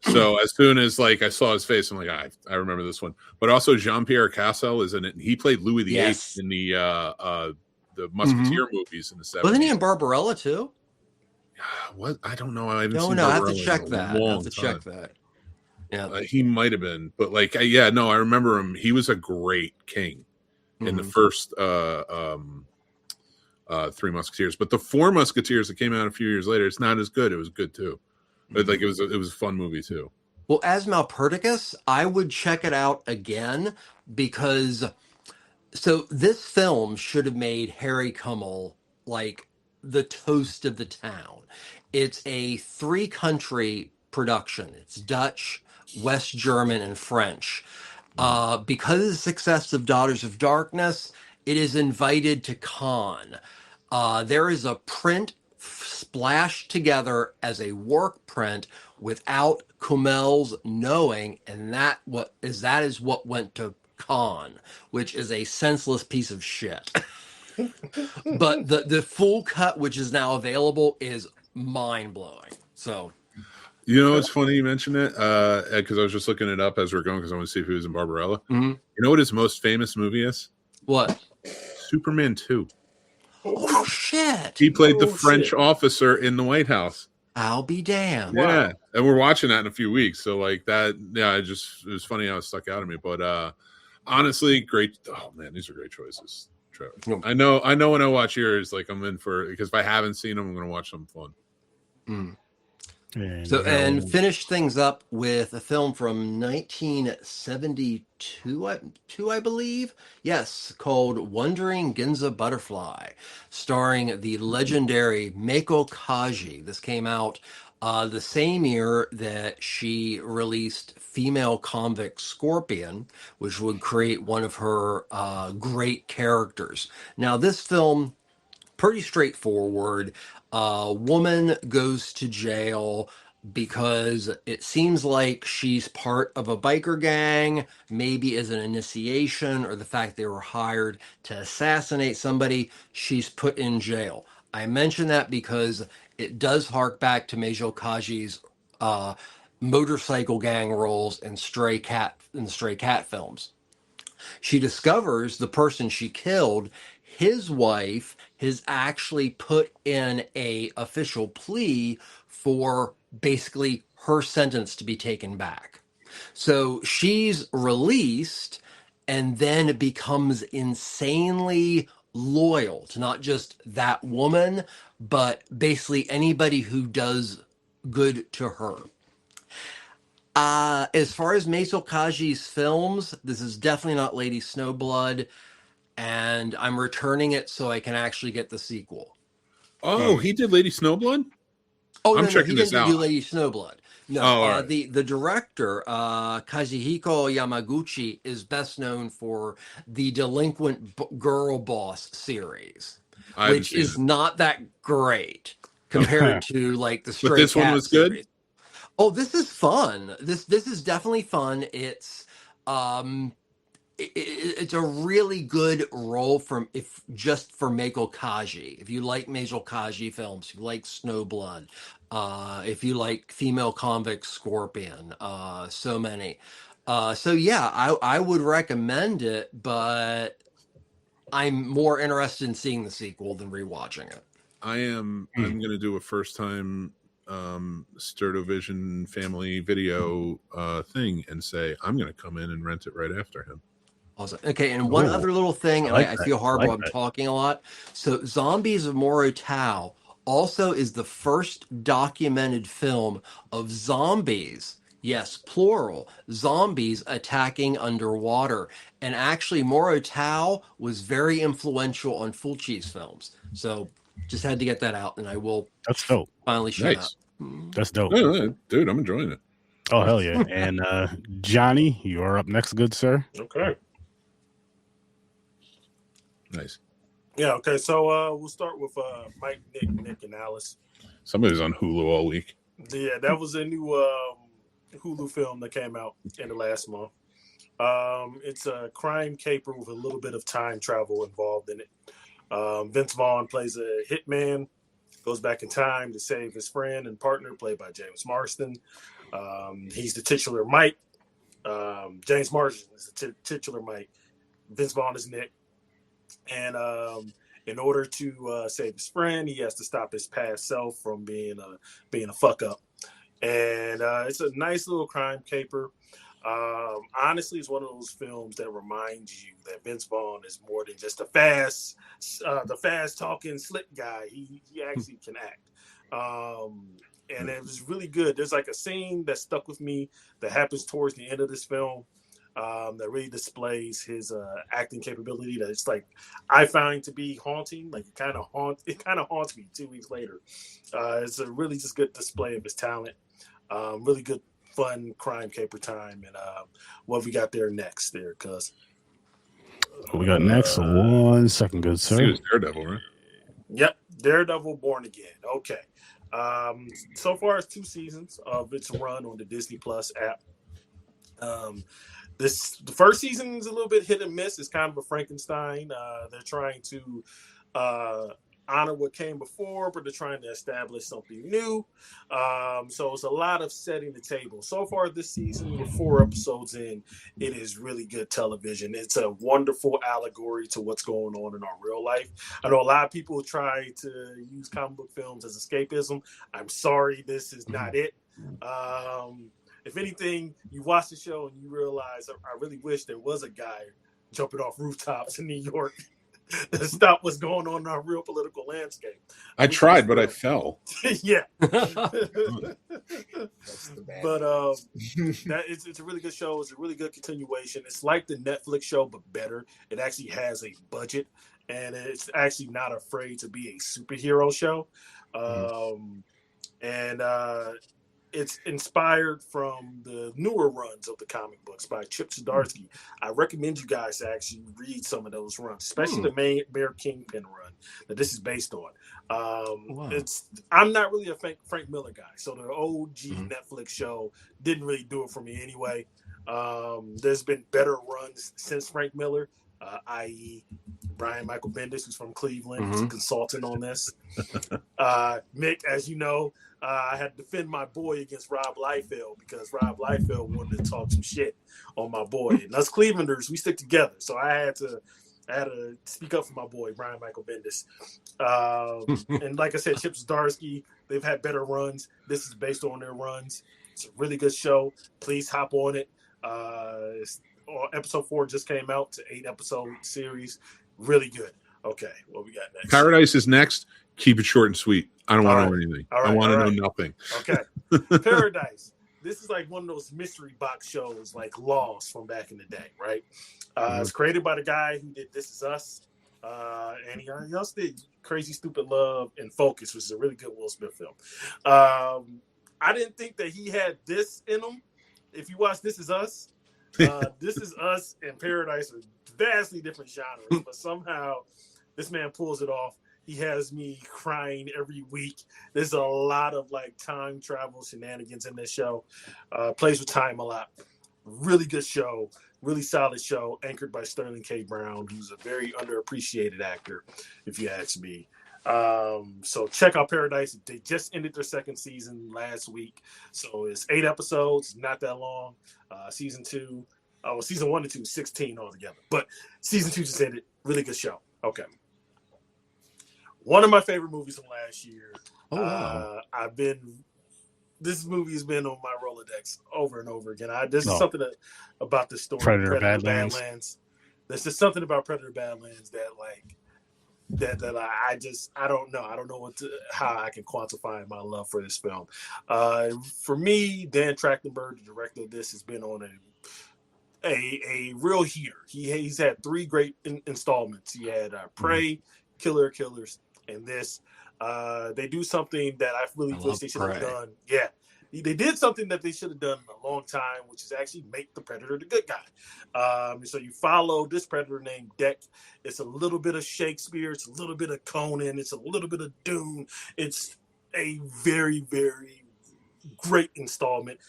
Speaker 1: So as soon as like I saw his face, I'm like, I remember this one. But also Jean-Pierre Cassel is in it. He played Louis VIII in the Musketeer movies in the 70s.
Speaker 4: Wasn't he in Barbarella too?
Speaker 1: What? I don't know. I haven't seen
Speaker 4: I have
Speaker 1: Barbarella
Speaker 4: to check
Speaker 1: in a
Speaker 4: that. I
Speaker 1: long
Speaker 4: have to check
Speaker 1: time.
Speaker 4: that. Yeah,
Speaker 1: he might have been, but like, I remember him. He was a great king in the first Three Musketeers. But the Four Musketeers that came out a few years later, it's not as good. It was good too. But like it was a fun movie too.
Speaker 4: Well, as Malperticus, I would check it out again because so this film should have made Harry Kummel like the toast of the town. It's a 3-country production. It's Dutch, West German, and French. Because of the success of Daughters of Darkness, it is invited to Cannes. There is a print splashed together as a work print without Kumel's knowing, and that is what went to Cannes, which is a senseless piece of shit. But the full cut, which is now available, is mind blowing. So,
Speaker 1: you know, it's funny you mentioned it because I was just looking it up as we're going because I want to see if he was in Barbarella.
Speaker 4: mm-hmm.
Speaker 1: You know what his most famous movie is?
Speaker 4: What?
Speaker 1: Superman 2.
Speaker 4: Oh shit!
Speaker 1: He played the French officer in the White House.
Speaker 4: I'll be damned.
Speaker 1: Yeah, and we're watching that in a few weeks. So like that, yeah, it was funny how it stuck out of me. But honestly, great. Oh man, these are great choices, Trevor. I know when I watch yours, like I'm in for, because if I haven't seen them, I'm going to watch something fun.
Speaker 4: Mm. And finish things up with a film from 1972, I believe. Yes, called Wandering Ginza Butterfly, starring the legendary Meiko Kaji. This came out the same year that she released Female Convict Scorpion, which would create one of her great characters. Now, this film, pretty straightforward. Woman goes to jail because it seems like she's part of a biker gang, maybe as an initiation, or the fact they were hired to assassinate somebody. She's put in jail. I mention that because it does hark back to Meijo Kaji's motorcycle gang roles in the Stray Cat films. She discovers the person she killed, his wife, has actually put in a official plea for basically her sentence to be taken back. So she's released and then becomes insanely loyal to not just that woman, but basically anybody who does good to her. As far as Meiso Kaji's films, this is definitely not Lady Snowblood, and I'm returning it so I can actually get the sequel.
Speaker 1: Oh, he did Lady Snowblood?
Speaker 4: Oh,
Speaker 1: I'm
Speaker 4: no,
Speaker 1: checking
Speaker 4: he
Speaker 1: this
Speaker 4: didn't
Speaker 1: out.
Speaker 4: do Lady Snowblood. No,
Speaker 1: right.
Speaker 4: the director, Kazuhiko Yamaguchi, is best known for the Delinquent Girl Boss series, which is not that great compared to like the Stray
Speaker 1: But this
Speaker 4: Cat
Speaker 1: one was
Speaker 4: series.
Speaker 1: good?
Speaker 4: Oh, this is fun. This is definitely fun. It's it's a really good role just for Meiko Kaji. If you like Meijo Kaji films, if you like Snowblood, if you like Female Convict Scorpion, so many. So yeah, I would recommend it, but I'm more interested in seeing the sequel than rewatching it.
Speaker 1: I'm going to do a first time Sturdovision family video thing and say I'm going to come in and rent it right after him.
Speaker 4: Awesome. Okay, and one other little thing, and I feel horrible, I'm talking a lot. So Zombies of Moro Tau also is the first documented film of zombies, yes, plural, zombies attacking underwater. And actually, Moro Tau was very influential on Fulci's films. So just had to get that out, and I will
Speaker 2: That's dope.
Speaker 4: Finally shut up.
Speaker 2: That's dope.
Speaker 1: Oh, dude, I'm enjoying it.
Speaker 2: Oh, hell yeah. And Johnny, you are up next, good sir.
Speaker 3: Okay.
Speaker 1: Nice.
Speaker 3: Yeah, okay. So we'll start with Mike, Nick, and Alice.
Speaker 1: Somebody's on Hulu all week.
Speaker 3: Yeah, that was a new Hulu film that came out in the last month. It's a crime caper with a little bit of time travel involved in it. Vince Vaughn plays a hitman, goes back in time to save his friend and partner, played by James Marsden. He's the titular Mike. James Marsden is the titular Mike. Vince Vaughn is Nick. And in order to save his friend, he has to stop his past self from being a fuck up. And it's a nice little crime caper. Honestly, it's one of those films that reminds you that Vince Vaughn is more than just the fast talking slick guy. He actually can act. And it was really good. There's like a scene that stuck with me that happens towards the end of this film. that really displays his acting capability. That it's like I find to be haunting. Like it kind of haunts me 2 weeks later. It's a really just good display of his talent. Really good, fun crime caper time. And what we got there next, there, cuz.
Speaker 2: What we got next? 1 second, good
Speaker 1: He
Speaker 2: sir.
Speaker 1: was Daredevil, right?
Speaker 3: Yep, Daredevil Born Again. Okay. So far it's 2 seasons of its run on the Disney Plus app. The first season is a little bit hit and miss. It's kind of a Frankenstein. They're trying to honor what came before, but they're trying to establish something new. So it's a lot of setting the table. So far this season, we're 4 episodes in. It is really good television. It's a wonderful allegory to what's going on in our real life. I know a lot of people try to use comic book films as escapism. I'm sorry, this is not it. If anything, you watch the show and you realize I really wish there was a guy jumping off rooftops in New York to stop what's going on in our real political landscape.
Speaker 1: I tried, but I fell.
Speaker 3: Yeah.
Speaker 5: That's the bad
Speaker 3: But it's a really good show. It's a really good continuation. It's like the Netflix show, but better. It actually has a budget, and it's actually not afraid to be a superhero show. It's inspired from the newer runs of the comic books by Chip Zdarsky. I recommend you guys to actually read some of those runs, especially the Bear Kingpin run that this is based on. I'm not really a Frank Miller guy, so the OG Netflix show didn't really do it for me anyway. There's been better runs since Frank Miller, i.e. Brian Michael Bendis, who's from Cleveland, who's a consultant on this. Mick, as you know, I had to defend my boy against Rob Liefeld because Rob Liefeld wanted to talk some shit on my boy. And us Clevelanders, we stick together. So I had to speak up for my boy, Brian Michael Bendis. And like I said, Chip Zdarsky, they've had better runs. This is based on their runs. It's a really good show. Please hop on it. Episode 4 just came out. It's an 8-episode series. Really good. Okay, what we got next?
Speaker 1: Paradise is next. Keep it short and sweet. I don't want to know anything. I want to know nothing.
Speaker 3: Okay. Paradise. This is like one of those mystery box shows like Lost from back in the day, right? It's created by the guy who did This Is Us. And he also did Crazy Stupid Love and Focus, which is a really good Will Smith film. I didn't think that he had this in him. If you watch This Is Us, This Is Us and Paradise are vastly different genres, but somehow this man pulls it off. He has me crying every week. There's a lot of like time travel shenanigans in this show. Plays with time a lot. Really good show. Really solid show. Anchored by Sterling K. Brown, who's a very underappreciated actor, if you ask me. So check out Paradise. They just ended their 2nd season last week. So it's 8 episodes, not that long. Season 1 and 2, 16 altogether. But season 2 just ended. Really good show. Okay. One of my favorite movies from last year. Oh, wow. This movie has been on my Rolodex over and over again. There's something about the story.
Speaker 2: Predator Badlands.
Speaker 3: There's just something about Predator Badlands that I don't know. I don't know how I can quantify my love for this film. For me, Dan Trachtenberg, the director of this, has been on a real heater. He's had 3 great installments. He had Prey, Killer Killers, and this. They do something that I really wish they should have done. Yeah. They did something that they should have done in a long time, which is actually make the Predator the good guy. So you follow this Predator named Deck. It's a little bit of Shakespeare. It's a little bit of Conan. It's a little bit of Dune. It's a very, very great installment.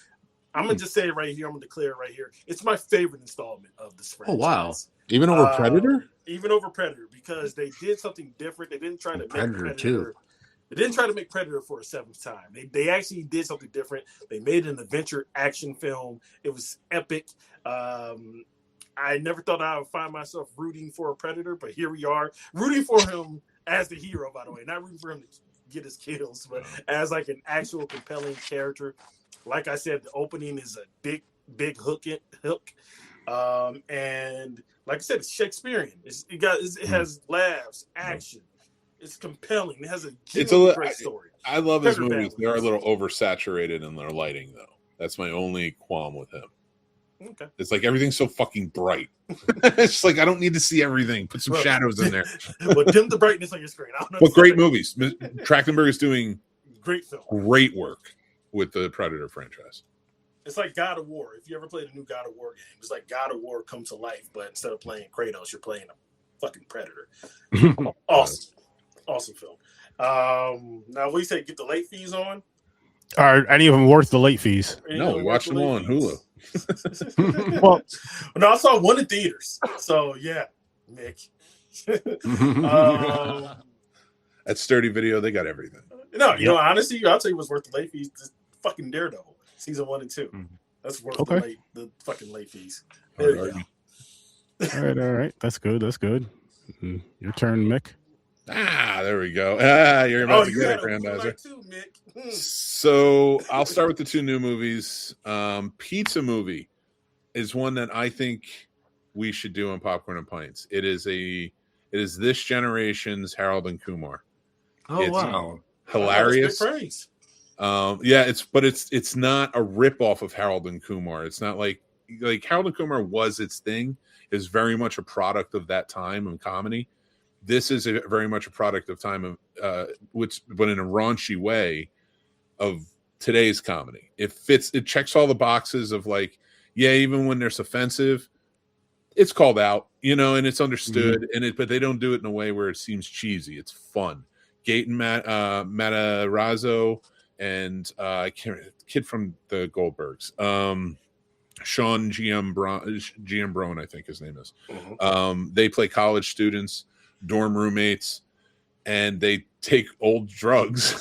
Speaker 3: I'm going to just say it right here. I'm going to declare it right here. It's my favorite installment of this franchise.
Speaker 4: Oh, wow.
Speaker 1: Even over Predator?
Speaker 3: Even over Predator, because they did something different. They didn't try to make
Speaker 4: Predator too.
Speaker 3: They didn't try to make Predator for a 7th time. They actually did something different. They made an adventure action film. It was epic. I never thought I would find myself rooting for a Predator, but here we are, rooting for him as the hero, by the way. Not rooting for him to get his kills, but as like an actual compelling character. Like I said, the opening is a big hook. And like I said, it's Shakespearean. It has laughs, action. It's compelling. It has a great story.
Speaker 1: I love his movies. They're a little oversaturated in their lighting, though. That's my only qualm with him.
Speaker 3: Okay.
Speaker 1: It's like everything's so fucking bright. It's just like I don't need to see everything. Put some shadows in there.
Speaker 3: But dim the brightness on your screen.
Speaker 1: But great movies. Trachtenberg is doing
Speaker 3: great film.
Speaker 1: Great work with the Predator franchise.
Speaker 3: It's like God of War. If you ever played a new God of War game, it's like God of War come to life, but instead of playing Kratos, you're playing a fucking Predator. Awesome film. Now, what do you say? Get the late fees on?
Speaker 2: Are any of them worth the late fees?
Speaker 1: No, we watched them all on Hulu.
Speaker 2: Well,
Speaker 3: no, I saw one in theaters. So yeah, Nick.
Speaker 1: At Sturdy Video, they got everything.
Speaker 3: No, you know, honestly, I'll tell you what's worth the late fees. Just fucking Daredevil, season 1 and 2. That's worth the fucking late fees. There you
Speaker 2: go. All right. That's good. Your turn, Mick.
Speaker 1: There we go. You're about to get it, Grandizer. So I'll start with the two new movies. Pizza Movie is one that I think we should do on Popcorn and Pints. It is this generation's Harold and Kumar.
Speaker 4: Oh, wow.
Speaker 1: Hilarious.
Speaker 3: Good praise.
Speaker 1: It's not a ripoff of Harold and Kumar. It's not like Harold and Kumar was its thing. Is very much a product of that time in comedy. This is very much a product of time of but in a raunchy way of today's comedy. It checks all the boxes of like, yeah, even when there's offensive, it's called out, and it's understood, but they don't do it in a way where it seems cheesy. It's fun. Gaten Matarazzo and kid from the Goldbergs. Sean Giambrone, I think his name is. They play college students, dorm roommates, and they take old drugs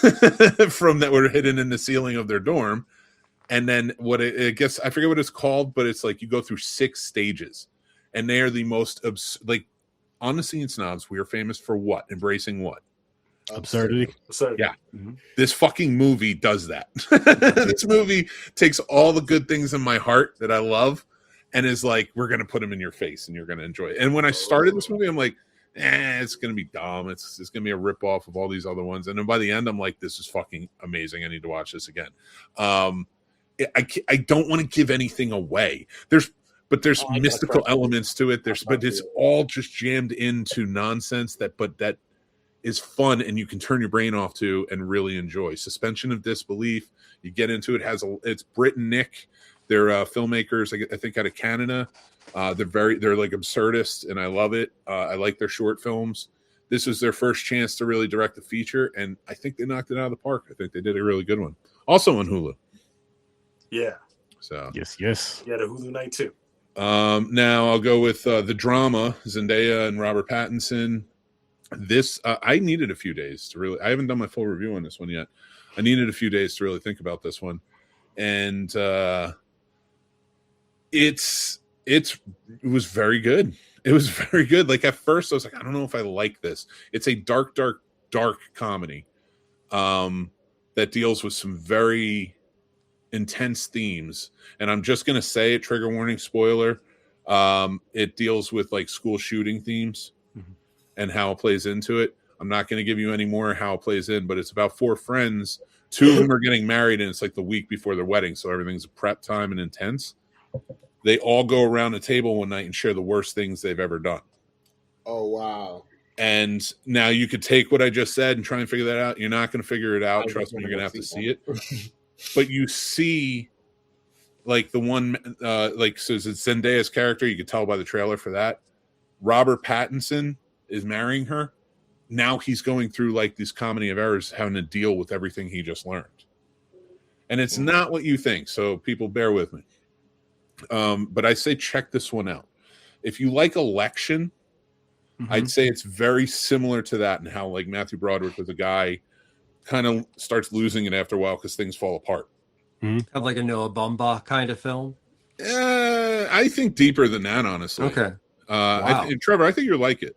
Speaker 1: from that were hidden in the ceiling of their dorm. And then I forget what it's called, but it's like you go through 6 stages, and they are the most on the scene snobs. We are famous for what? Embracing what?
Speaker 2: Absurdity.
Speaker 1: Yeah. This fucking movie does that. This movie takes all the good things in my heart that I love and is like, we're going to put them in your face and you're going to enjoy it. And when I started this movie, I'm like, it's going to be dumb. It's going to be a ripoff of all these other ones. And then by the end, I'm like, this is fucking amazing. I need to watch this again. I don't want to give anything away. There's mystical elements to it. But it's all just jammed into nonsense that is fun and you can turn your brain off to and really enjoy. Suspension of disbelief. You get into it. It's Britt and Nick. They're filmmakers, I think, out of Canada. They're like absurdists, and I love it. I like their short films. This was their first chance to really direct a feature, and I think they knocked it out of the park. I think they did a really good one. Also on Hulu.
Speaker 3: Yeah.
Speaker 2: So yes.
Speaker 3: Yeah, the Hulu night too.
Speaker 1: Now I'll go with the drama, Zendaya and Robert Pattinson. This I needed a few days to really. I haven't done my full review on this one yet. I needed a few days to really think about this one, and it was very good. It was very good. Like at first, I was like, I don't know if I like this. It's a dark comedy that deals with some very intense themes, and I'm just gonna say it. Trigger warning, spoiler. It deals with like school shooting themes. And how it plays into it. I'm not going to give you any more how it plays in, but it's about 4 friends. 2 of them are getting married, and it's like the week before their wedding, so everything's a prep time and intense. They all go around a table one night and share the worst things they've ever done.
Speaker 5: Oh, wow.
Speaker 1: And now you could take what I just said and try and figure that out. You're not going to figure it out. Trust me, you're going to have to see it. But you see, like the one, so it's Zendaya's character. You could tell by the trailer for that. Robert Pattinson is marrying her. Now he's going through like these comedy of errors, having to deal with everything he just learned. And it's not what you think. So people bear with me. But I say, check this one out. If you like Election, I'd say it's very similar to that and how like Matthew Broderick with a guy kind of starts losing it after a while because things fall apart.
Speaker 4: Kind of like a Noah Baumbach kind of film.
Speaker 1: I think deeper than that, honestly.
Speaker 4: Okay.
Speaker 1: Wow. Trevor, I think you'll like it.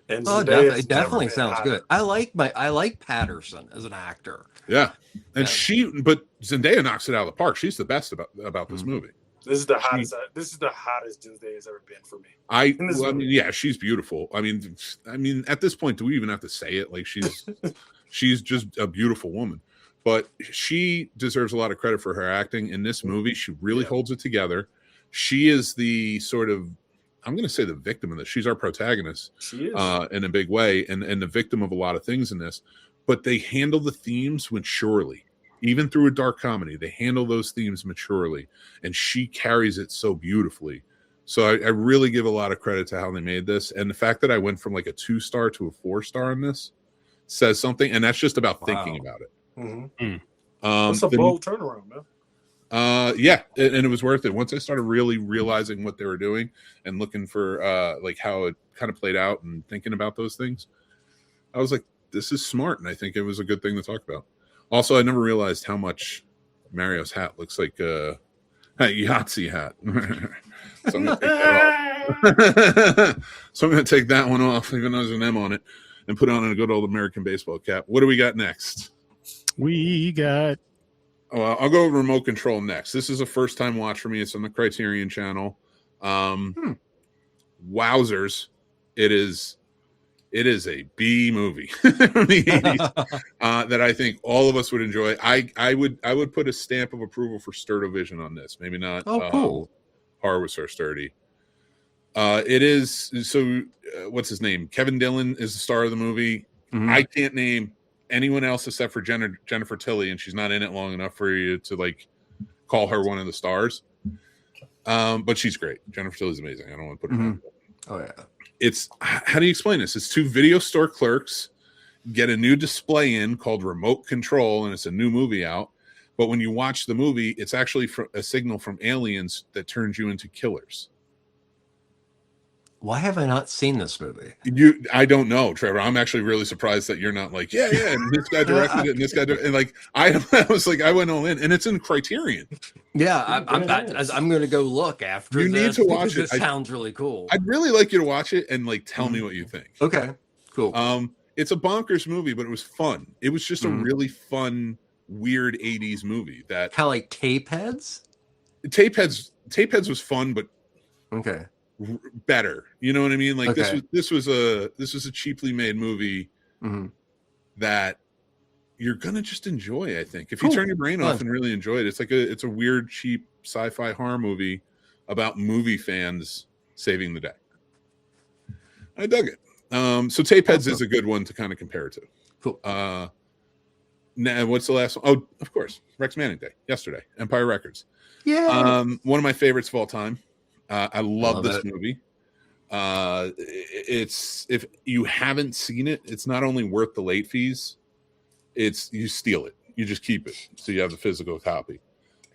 Speaker 3: And
Speaker 4: it definitely sounds good. I like Patterson as an actor.
Speaker 1: Yeah, and but Zendaya knocks it out of the park. She's the best about this movie.
Speaker 3: This is the hottest. This is the hottest Zendaya has ever been for me.
Speaker 1: I mean, yeah, she's beautiful. I mean, at this point, do we even have to say it? Like she's just a beautiful woman. But she deserves a lot of credit for her acting in this movie. She really holds it together. she is the sort of, I'm going to say the victim of this. She's our protagonist.
Speaker 3: She is.
Speaker 1: In a big way, and the victim of a lot of things in this. But they handle the themes maturely. Even through a dark comedy, they handle those themes maturely, and she carries it so beautifully. So I really give a lot of credit to how they made this, and the fact that I went from like a 2-star to a 4-star in this says something, and that's just about thinking about it.
Speaker 3: Mm-hmm. That's a bold turnaround, man.
Speaker 1: Yeah, and it was worth it. Once I started really realizing what they were doing and looking for like how it kind of played out and thinking about those things, I was like, this is smart, and I think it was a good thing to talk about. Also, I never realized how much Mario's hat looks like a Yahtzee hat. So I'm going to take that off. So I'm going to take that one off, even though there's an M on it, and put on a good old American baseball cap. What do we got next?
Speaker 2: We got...
Speaker 1: I'll go with Remote Control next. This is a first-time watch for me. It's on the Criterion channel. Wowzers. It is a B movie from the 80s that I think all of us would enjoy. I would put a stamp of approval for Sturdovision on this. Maybe not.
Speaker 4: Oh, cool.
Speaker 1: Horror was so sturdy. It is. So what's his name? Kevin Dillon is the star of the movie.
Speaker 4: Mm-hmm.
Speaker 1: I can't name anyone else except for Jennifer Tilly, and she's not in it long enough for you to like call her one of the stars. But she's great. Jennifer Tilly's amazing. I don't want to put her down.
Speaker 4: Oh yeah.
Speaker 1: It's, how do you explain this? It's 2 video store clerks get a new display in called Remote Control, and it's a new movie out. But when you watch the movie, it's actually a signal from aliens that turns you into killers.
Speaker 4: Why have I not seen this movie?
Speaker 1: I don't know, Trevor. I'm actually really surprised that you're not like, yeah. And this guy directed it, and this guy and like I was like, I went all in, and it's in Criterion.
Speaker 4: Yeah, I'm going to go look after.
Speaker 1: You need to watch it.
Speaker 4: It sounds really cool.
Speaker 1: I'd really like you to watch it and like tell me what you think.
Speaker 4: Okay, cool.
Speaker 1: It's a bonkers movie, but it was fun. It was just a really fun, weird 80s movie that
Speaker 4: kind of like Tapeheads.
Speaker 1: Tapeheads was fun, but
Speaker 4: okay.
Speaker 1: Better, you know what I mean? Like
Speaker 4: okay.
Speaker 1: this was a cheaply made movie that you're gonna just enjoy. I think if you turn your brain off and really enjoy it, it's a weird, cheap sci-fi horror movie about movie fans saving the day. I dug it. So Tapeheads is a good one to kind of compare it to.
Speaker 4: Cool.
Speaker 1: Now, what's the last one? Oh, of course, Rex Manning Day yesterday. Empire Records.
Speaker 4: Yeah.
Speaker 1: One of my favorites of all time. I love this movie. It's, if you haven't seen it, it's not only worth the late fees, it's you steal it. You just keep it so you have the physical copy.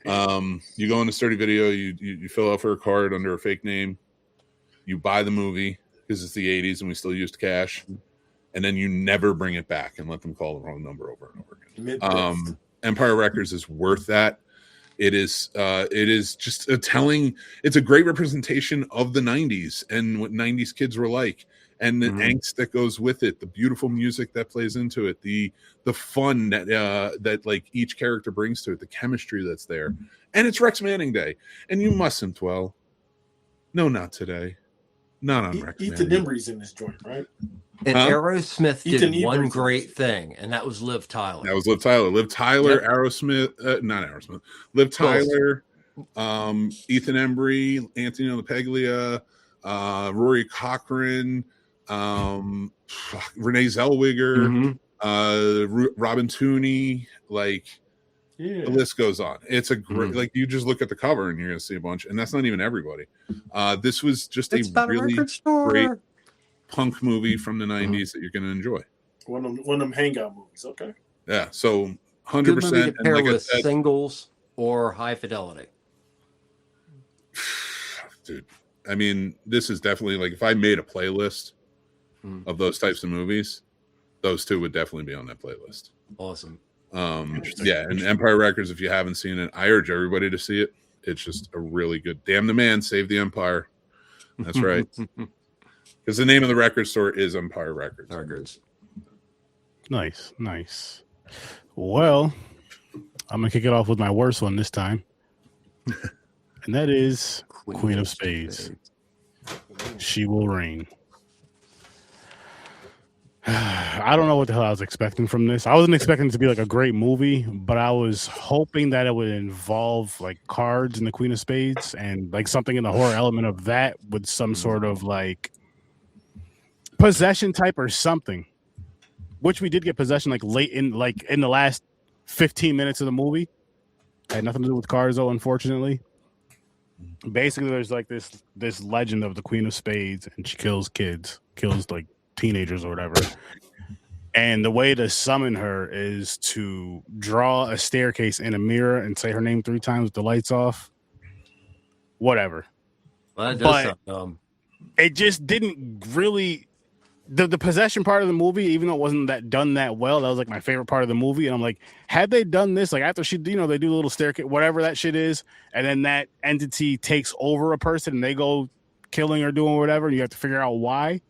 Speaker 1: You go into Sturdy Video, you fill out for a card under a fake name, you buy the movie because it's the 80s and we still used cash, and then you never bring it back and let them call the wrong number over and over again. Empire Records is worth that. It is just it's a great representation of the 90s and what 90s kids were like, and the angst that goes with it, the beautiful music that plays into it, the fun that like each character brings to it, the chemistry that's there. And it's Rex Manning Day, and you mustn't dwell. No, not today. Not on Rex Manning.
Speaker 3: Ethan Embry's in this joint, right?
Speaker 4: And Aerosmith
Speaker 3: Ethan
Speaker 4: did one
Speaker 3: Evers.
Speaker 4: Great thing, and that was Liv Tyler.
Speaker 1: That was Liv Tyler. Liv Tyler,
Speaker 4: Yep.
Speaker 1: Aerosmith, not Aerosmith. Liv Tyler, Ethan Embry, Anthony LaPaglia, Rory Cochrane, Renee Zellweger, Robin Tooney, like the list goes on. It's a great, like you just look at the cover and you're gonna see a bunch, and that's not even everybody. This was just a really great punk movie from the 90s that you're going to enjoy.
Speaker 3: One of them hangout movies. Okay.
Speaker 1: Yeah. So 100%.
Speaker 4: Good movie to pair
Speaker 1: like
Speaker 4: with Singles or High Fidelity.
Speaker 1: Dude, I mean, this is definitely like if I made a playlist of those types of movies, those two would definitely be on that playlist.
Speaker 4: Awesome.
Speaker 1: Yeah, and Empire Records, if you haven't seen it, I urge everybody to see it. It's just a really good. Damn the man, save the empire. That's right. Because the name of the record store is Empire Records.
Speaker 2: Nice. Well, I'm going to kick it off with my worst one this time. And that is Queen of Spades. She Will Reign. I don't know what the hell I was expecting from this. I wasn't expecting it to be like a great movie, but I was hoping that it would involve like cards and the Queen of Spades and like something in the horror element of that with some sort of like possession type or something. Which we did get possession like late in the last 15 minutes of the movie. Had nothing to do with cards though, unfortunately. Basically, there's like this legend of the Queen of Spades, and she kills kids, kills like teenagers or whatever. And the way to summon her is to draw a staircase in a mirror and say her name 3 times with the lights off. Whatever.
Speaker 4: Well, that does sound dumb.
Speaker 2: It just didn't really. The possession part of the movie, even though it wasn't done that well, that was like my favorite part of the movie. And I'm like, had they done this, like after she, they do a little staircase, whatever that shit is, and then that entity takes over a person and they go killing or doing whatever, and you have to figure out why.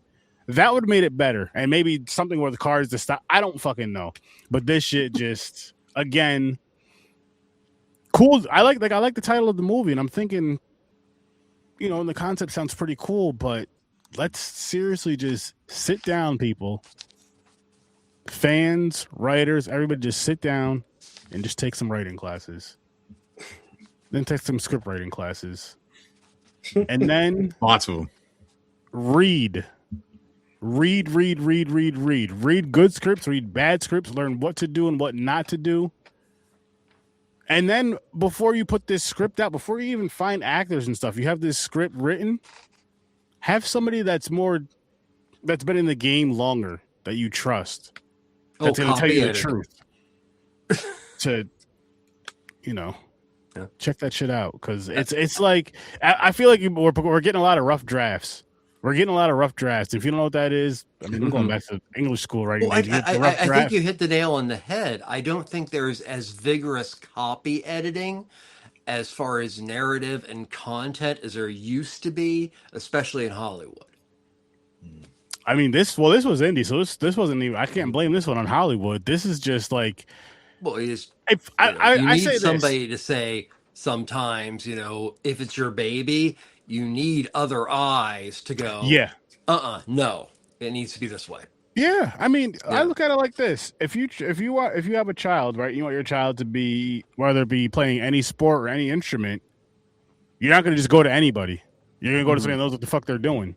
Speaker 2: That would have made it better. And maybe something where the cards to stop. I don't fucking know. But this shit just, again, cool. I like the title of the movie, and I'm thinking, and the concept sounds pretty cool, but let's seriously just sit down, people. Fans, writers, everybody just sit down and just take some writing classes. Then take some script writing classes. And then
Speaker 1: lots of them.
Speaker 2: Read good scripts, read bad scripts, learn what to do and what not to do. And then before you put this script out, before you even find actors and stuff, you have this script written. Have somebody that's been in the game longer that you trust. That's going to tell you the truth. To, check that shit out, because it's like I feel like we're getting a lot of rough drafts. We're getting a lot of rough drafts. If you don't know what that is, I mean, I'm going back to English school right now.
Speaker 4: I think you hit the nail on the head. I don't think there's as vigorous copy editing as far as narrative and content as there used to be, especially in Hollywood.
Speaker 2: I mean, this was indie, so this wasn't even. I can't blame this one on Hollywood. This is just like,
Speaker 4: well, you
Speaker 2: I
Speaker 4: need
Speaker 2: say
Speaker 4: somebody to say sometimes, if it's your baby, you need other eyes to go.
Speaker 2: Yeah.
Speaker 4: No, it needs to be this way.
Speaker 2: Yeah, I mean, I look at it like this: if you have a child, right, you want your child to be, whether it be playing any sport or any instrument, you're not going to just go to anybody. You're going to go to somebody that knows what the fuck they're doing.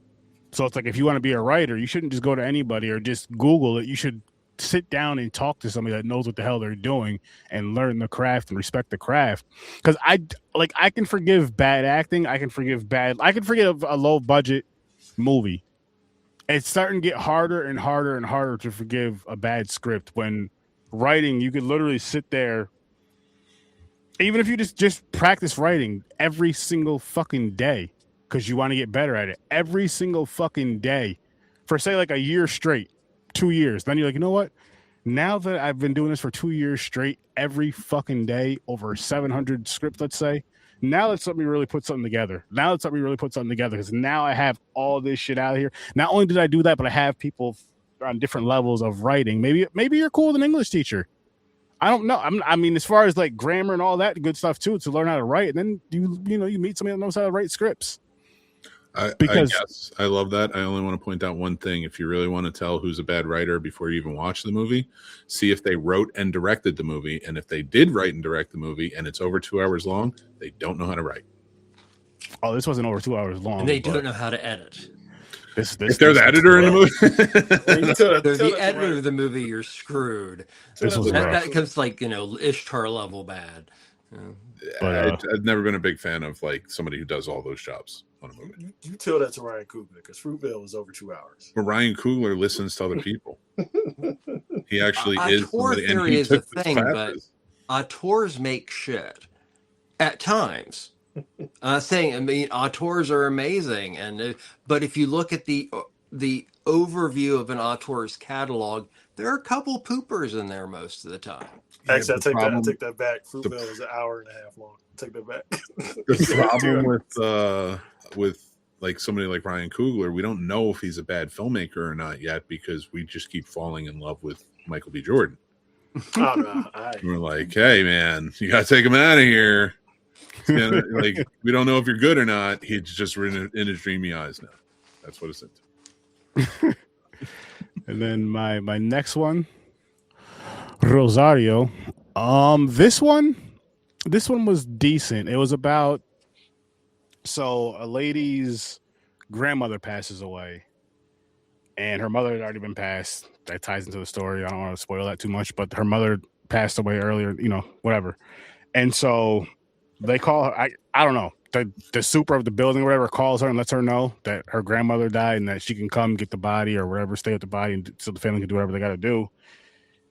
Speaker 2: So it's like, if you want to be a writer, you shouldn't just go to anybody or just Google it. You should sit down and talk to somebody that knows what the hell they're doing and learn the craft and respect the craft. Because I can forgive bad acting. I can forgive a low budget movie. It's starting to get harder and harder and harder to forgive a bad script. When writing, you could literally sit there, even if you just practice writing every single fucking day, because you want to get better at it every single fucking day for, say, like a year straight, 2 years. Then you're like, you know what? Now that I've been doing this for 2 years straight, every fucking day, over 700 scripts, let's say, now let's let me really put something together. Because now I have all this shit out here. Not only did I do that, but I have people on different levels of writing. Maybe you're cool with an English teacher. I don't know. I mean, as far as like grammar and all that good stuff too, to learn how to write. And then you meet somebody that knows how to write scripts.
Speaker 1: Yes, I love that. I only want to point out one thing. If you really want to tell who's a bad writer before you even watch the movie, see if they wrote and directed the movie. And if they did write and direct the movie and it's over 2 hours long, they don't know how to write.
Speaker 2: Oh, this wasn't over 2 hours long.
Speaker 4: And they don't know how to edit.
Speaker 1: If they're the editor in the movie,
Speaker 4: they're the editor of the movie, you're screwed. That comes like, Ishtar level bad.
Speaker 1: I've never been a big fan of like somebody who does all those jobs on a movie.
Speaker 3: You tell that to Ryan Coogler, because Fruitvale was over 2 hours.
Speaker 1: But Ryan Coogler listens to other people. He actually is.
Speaker 4: Auteur theory is a thing, but auteurs make shit at times. Auteurs are amazing, but if you look at the overview of an auteur's catalog, there are a couple poopers in there most of the time.
Speaker 3: Actually, I take that back. Fruitvale was an hour and a half long. Take that back.
Speaker 1: The problem with like somebody like Ryan Coogler, we don't know if he's a bad filmmaker or not yet, because we just keep falling in love with Michael B. Jordan. We're like, hey man, you gotta take him out of here. Like, we don't know if you're good or not. He's just in his dreamy eyes now. That's what it's into.
Speaker 2: And then my next one, Rosario. This one was decent. It was about a lady's grandmother passes away, and her mother had already been passed. That ties into the story. I don't want to spoil that too much, but her mother passed away earlier. Whatever. And so they call her. I don't know. The super of the building or whatever calls her and lets her know that her grandmother died and that she can come get the body or whatever, stay with the body, and so the family can do whatever they got to do.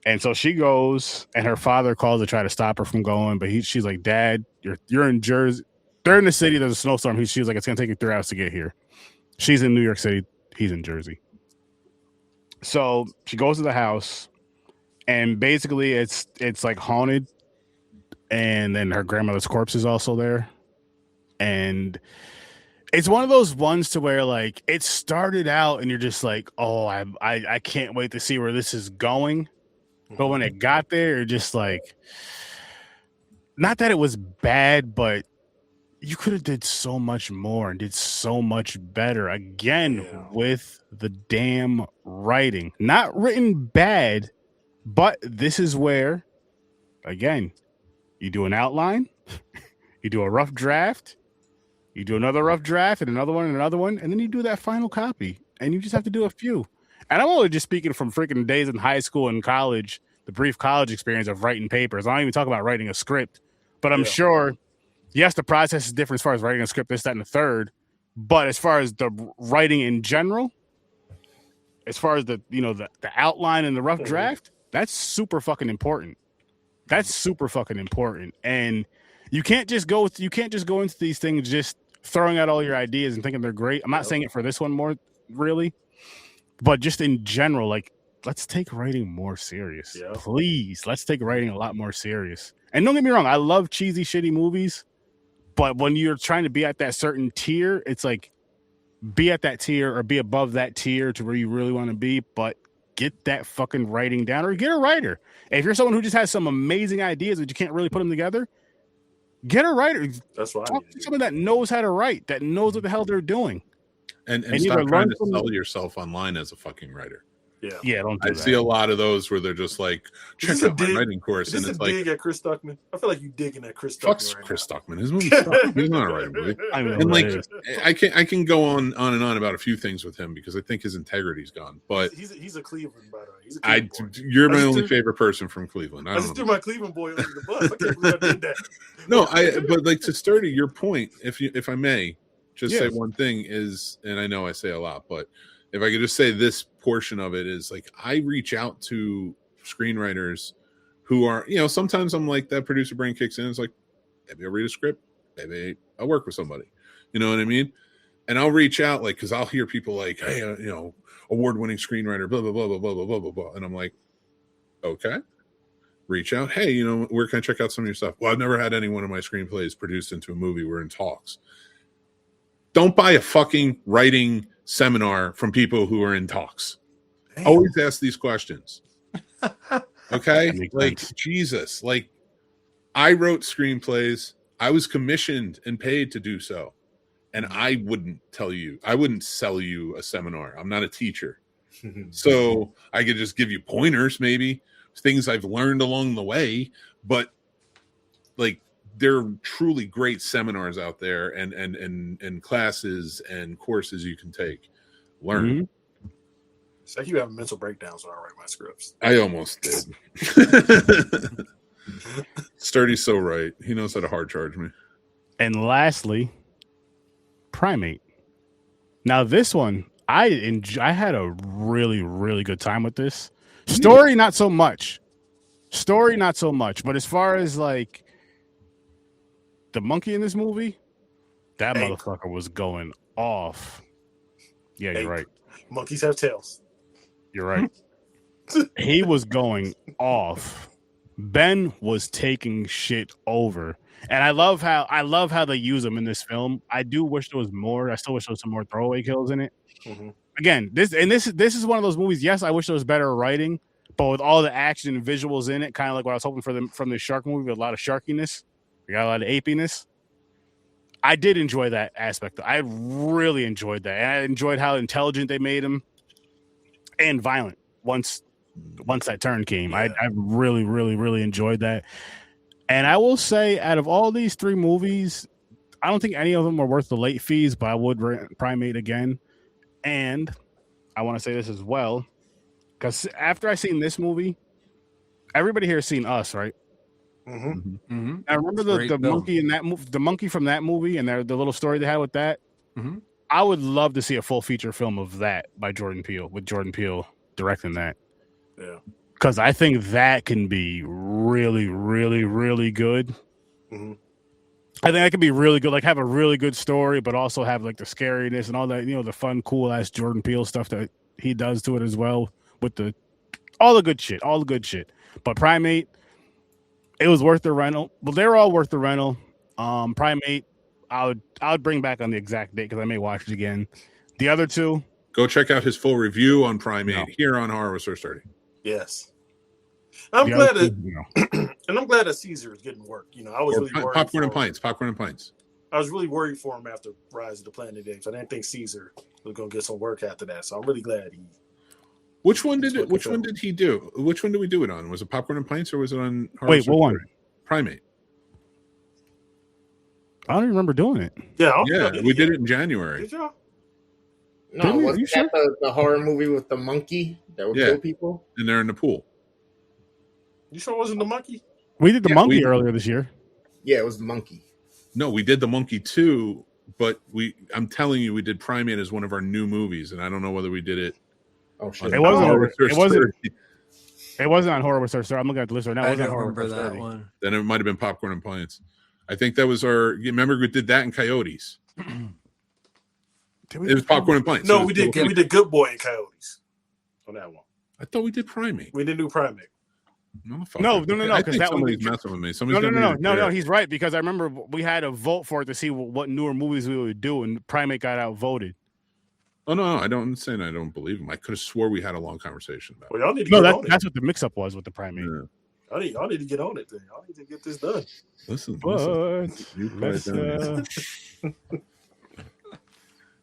Speaker 2: And so she goes, and her father calls to try to stop her from going, but she's like, "Dad, you're in Jersey. They're in the city. There's a snowstorm." She's like, "It's gonna take you 3 hours to get here." She's in New York City. He's in Jersey. So she goes to the house, and basically it's like haunted, and then her grandmother's corpse is also there. And it's one of those ones to where like it started out and you're just like, oh, I can't wait to see where this is going. But when it got there, you're just like, not that it was bad, but you could have did so much more and did so much better again with the damn writing. Not written bad, but this is where, again, you do an outline, you do a rough draft, you do another rough draft and another one, and then you do that final copy, and you just have to do a few. And I'm only just speaking from freaking days in high school and college, the brief college experience of writing papers. I don't even talk about writing a script, but I'm sure, yes, the process is different as far as writing a script, this, that, and the third. But as far as the writing in general, as far as the outline and the rough draft, that's super fucking important. And you can't just go into these things just throwing out all your ideas and thinking they're great. I'm not saying it for this one more really, but just in general, like, let's take writing more serious. Please, let's take writing a lot more serious. And don't get me wrong, I love cheesy, shitty movies, but when you're trying to be at that certain tier, it's like, be at that tier or be above that tier to where you really want to be, but get that fucking writing down or get a writer. If you're someone who just has some amazing ideas but you can't really put them together, get a writer.
Speaker 3: That's right.
Speaker 2: Talk to someone that knows how to write, that knows what the hell they're doing.
Speaker 1: And stop trying to sell yourself online as a fucking writer.
Speaker 2: Yeah, don't do
Speaker 1: I
Speaker 2: that.
Speaker 1: see a lot of those where they're just like, check out my writing course.
Speaker 3: Is this
Speaker 1: and it's
Speaker 3: a dig
Speaker 1: like,
Speaker 3: at Chris Stuckman? I feel like you digging at Chris Stuckman.
Speaker 1: Fuck
Speaker 3: right
Speaker 1: Chris
Speaker 3: now.
Speaker 1: Stuckman. His movie sucks. He's not a writing movie. And like, I can go on and on about a few things with him because I think his integrity's gone. But
Speaker 3: he's a Cleveland, by the way. He's a Cleveland boy.
Speaker 1: You're my only favorite person from Cleveland. I
Speaker 3: just threw my Cleveland boy under the bus. I can't believe I did that.
Speaker 1: No, but like to sturdy your point, if I may, just say one thing is, and I know I say a lot, but if I could just say this portion of it is like, I reach out to screenwriters who are, sometimes I'm like, that producer brain kicks in. It's like, maybe I'll read a script. Maybe I'll work with somebody. You know what I mean? And I'll reach out, like, because I'll hear people like, hey, award-winning screenwriter, blah, blah, blah, blah, blah, blah, blah, blah. And I'm like, okay. Reach out. Hey, where can I check out some of your stuff? Well, I've never had any one of my screenplays produced into a movie. We're in talks. Don't buy a fucking writing seminar from people who are in talks. Damn. Always ask these questions. Okay? Like, Jesus. Like, I wrote screenplays. I was commissioned and paid to do so. And I wouldn't sell you a seminar. I'm not a teacher. So I could just give you pointers, maybe things I've learned along the way. But like, there are truly great seminars out there and classes and courses you can take. Learn.
Speaker 3: Mm-hmm. It's like you have mental breakdowns when I write my scripts.
Speaker 1: I almost did. Sturdy's so right. He knows how to hard charge me.
Speaker 2: And lastly, Primate. Now this one, I had a really, really good time with this. Story, not so much. But as far as like the monkey in this movie, that motherfucker was going off. Yeah, you're right.
Speaker 3: Monkeys have tails.
Speaker 2: You're right. He was going off. Ben was taking shit over. And I love how they use him in this film. I do wish there was more. I still wish there was some more throwaway kills in it. Mm-hmm. Again, this is one of those movies. Yes, I wish there was better writing, but with all the action and visuals in it, kind of like what I was hoping for them from the shark movie, with a lot of sharkiness, we got a lot of apiness. I did enjoy that aspect. I really enjoyed that. And I enjoyed how intelligent they made him and violent. once that turn came. I really, really, really enjoyed that. And I will say, out of all these 3 movies, I don't think any of them are worth the late fees, but I would rent Primate again. And I want to say this as well, because after I seen this movie, everybody here has seen Us, right?
Speaker 3: Mm-hmm.
Speaker 4: Mm-hmm.
Speaker 2: I remember the monkey in that movie, the monkey from that movie, and the little story they had with that.
Speaker 4: Mm-hmm.
Speaker 2: I would love to see a full feature film of that by Jordan Peele, with Jordan Peele directing that.
Speaker 3: Yeah.
Speaker 2: Because I think that can be really, really, really good.
Speaker 3: Mm-hmm.
Speaker 2: I think that could be really good. Like, have a really good story, but also have like the scariness and all that, the fun, cool ass Jordan Peele stuff that he does to it as well, with all the good shit. But Primate, it was worth the rental. Well, they're all worth the rental. Primate, I would bring back on the exact date because I may watch it again. The other 2,
Speaker 1: go check out his full review on Primate here on Horror with Sir Sturdy.
Speaker 3: Yes. I'm glad that Caesar is getting work. I was really worried.
Speaker 1: Popcorn and pints.
Speaker 3: I was really worried for him after Rise of the Planet of the Apes. I didn't think Caesar was going to get some work after that, so I'm really glad he.
Speaker 1: Which one did he do? Which one did we do it on? Was it Popcorn and Pints or was it on?
Speaker 2: Wait, what one?
Speaker 1: Primate.
Speaker 2: I don't even remember doing it.
Speaker 3: Yeah,
Speaker 1: we did it in January.
Speaker 3: Did y'all?
Speaker 5: No, wasn't that the horror movie with the monkey that would kill people?
Speaker 1: And they're in the pool.
Speaker 3: You sure it wasn't the monkey?
Speaker 2: We did the monkey earlier this year.
Speaker 5: Yeah, it was the monkey.
Speaker 1: No, we did the monkey too, but I'm telling you, we did Primate as one of our new movies, and I don't know whether we did it.
Speaker 5: Oh shit!
Speaker 2: It wasn't on Horror with Sir Sturdy. I'm looking at the list right now.
Speaker 4: I don't remember that one.
Speaker 1: Then it might have been Popcorn and Pints. I think that was our. You remember we did that in Coyotes. It was Popcorn and Pints.
Speaker 3: No, we did Good Boy and Coyotes on that one.
Speaker 1: I thought we did Primate.
Speaker 3: We didn't do Primate.
Speaker 2: No, because that
Speaker 1: somebody's messing with me.
Speaker 2: No, he's right, because I remember we had a vote for it to see what newer movies we would do, and Primate got outvoted.
Speaker 1: Oh no, I don't say I don't believe him. I could have swore we had a long conversation about it.
Speaker 3: Well, y'all need to get on it.
Speaker 2: That's what the mix-up was with the Primate.
Speaker 3: Yeah. Y'all need to get on it then. Y'all need to get this done.
Speaker 1: Listen.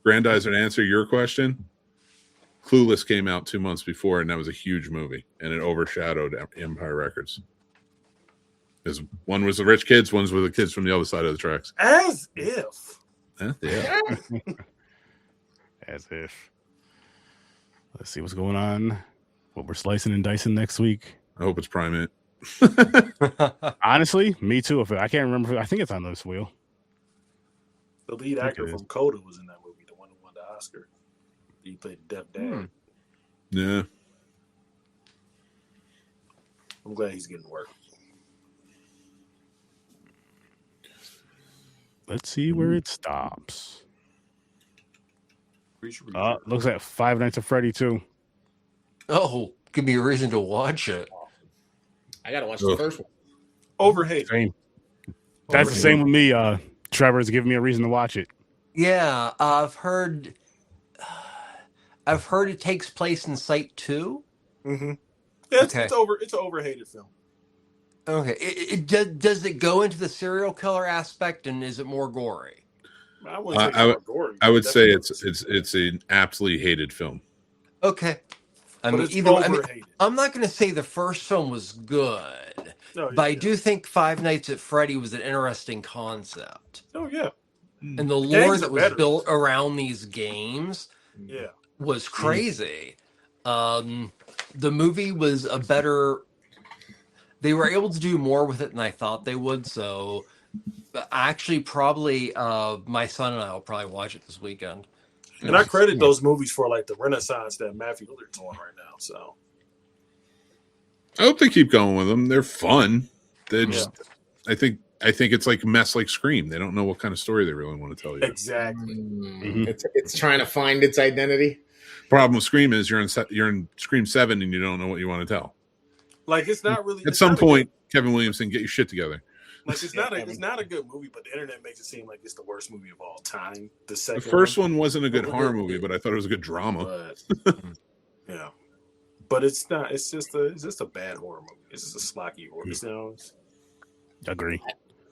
Speaker 1: Grandizer, to answer your question, Clueless came out 2 months before, and that was a huge movie, and it overshadowed Empire Records. Because one was the rich kids, one's with the kids from the other side of the tracks.
Speaker 3: As if.
Speaker 1: Yeah.
Speaker 2: As if. Let's see what's going on. What we're slicing and dicing next week.
Speaker 1: I hope it's Primate.
Speaker 2: Honestly, me too. I can't remember. I think it's on this wheel.
Speaker 3: The lead actor from Coda was in that movie, the one who won the Oscar. He played Deaf Dad.
Speaker 1: Yeah.
Speaker 3: I'm glad he's getting work.
Speaker 2: Let's see where it stops. Looks like Five Nights at Freddy too.
Speaker 4: Oh, give me a reason to watch it.
Speaker 5: I gotta watch the first one.
Speaker 3: Overhated.
Speaker 2: Same. That's the same with me. Trevor's giving me a reason to watch it.
Speaker 4: Yeah, I've heard it takes place in Site 2.
Speaker 3: Mm-hmm. Yeah, it's an overhated film.
Speaker 4: Okay. Does it go into the serial killer aspect, and is it more gory?
Speaker 1: I would say it's an absolutely hated film.
Speaker 4: Okay. I'm not going to say the first film was good, but I do think Five Nights at Freddy was an interesting concept.
Speaker 3: Oh yeah,
Speaker 4: and the lore that was built around these games, was crazy. The movie was a better. They were able to do more with it than I thought they would. So, actually, probably my son and I will probably watch it this weekend.
Speaker 3: And I credit those movies for like the renaissance that Matthew Lillard's on right now. So
Speaker 1: I hope they keep going with them. They're fun. They just, I think it's like a mess like Scream. They don't know what kind of story they really want to tell you.
Speaker 3: Exactly.
Speaker 5: Mm-hmm. It's trying to find its identity.
Speaker 1: Problem with Scream is you're in Scream 7 and you don't know what you want to tell.
Speaker 3: Like it's not really.
Speaker 1: At some point, Kevin Williamson, get your shit together.
Speaker 3: Like it's not a good movie, but the internet makes it seem like it's the worst movie of all time. The
Speaker 1: first one wasn't a good horror movie, but I thought it was a good drama.
Speaker 3: But, yeah, but it's not. It's just a bad horror movie. It's just a slocky horror. You know?
Speaker 2: Agree.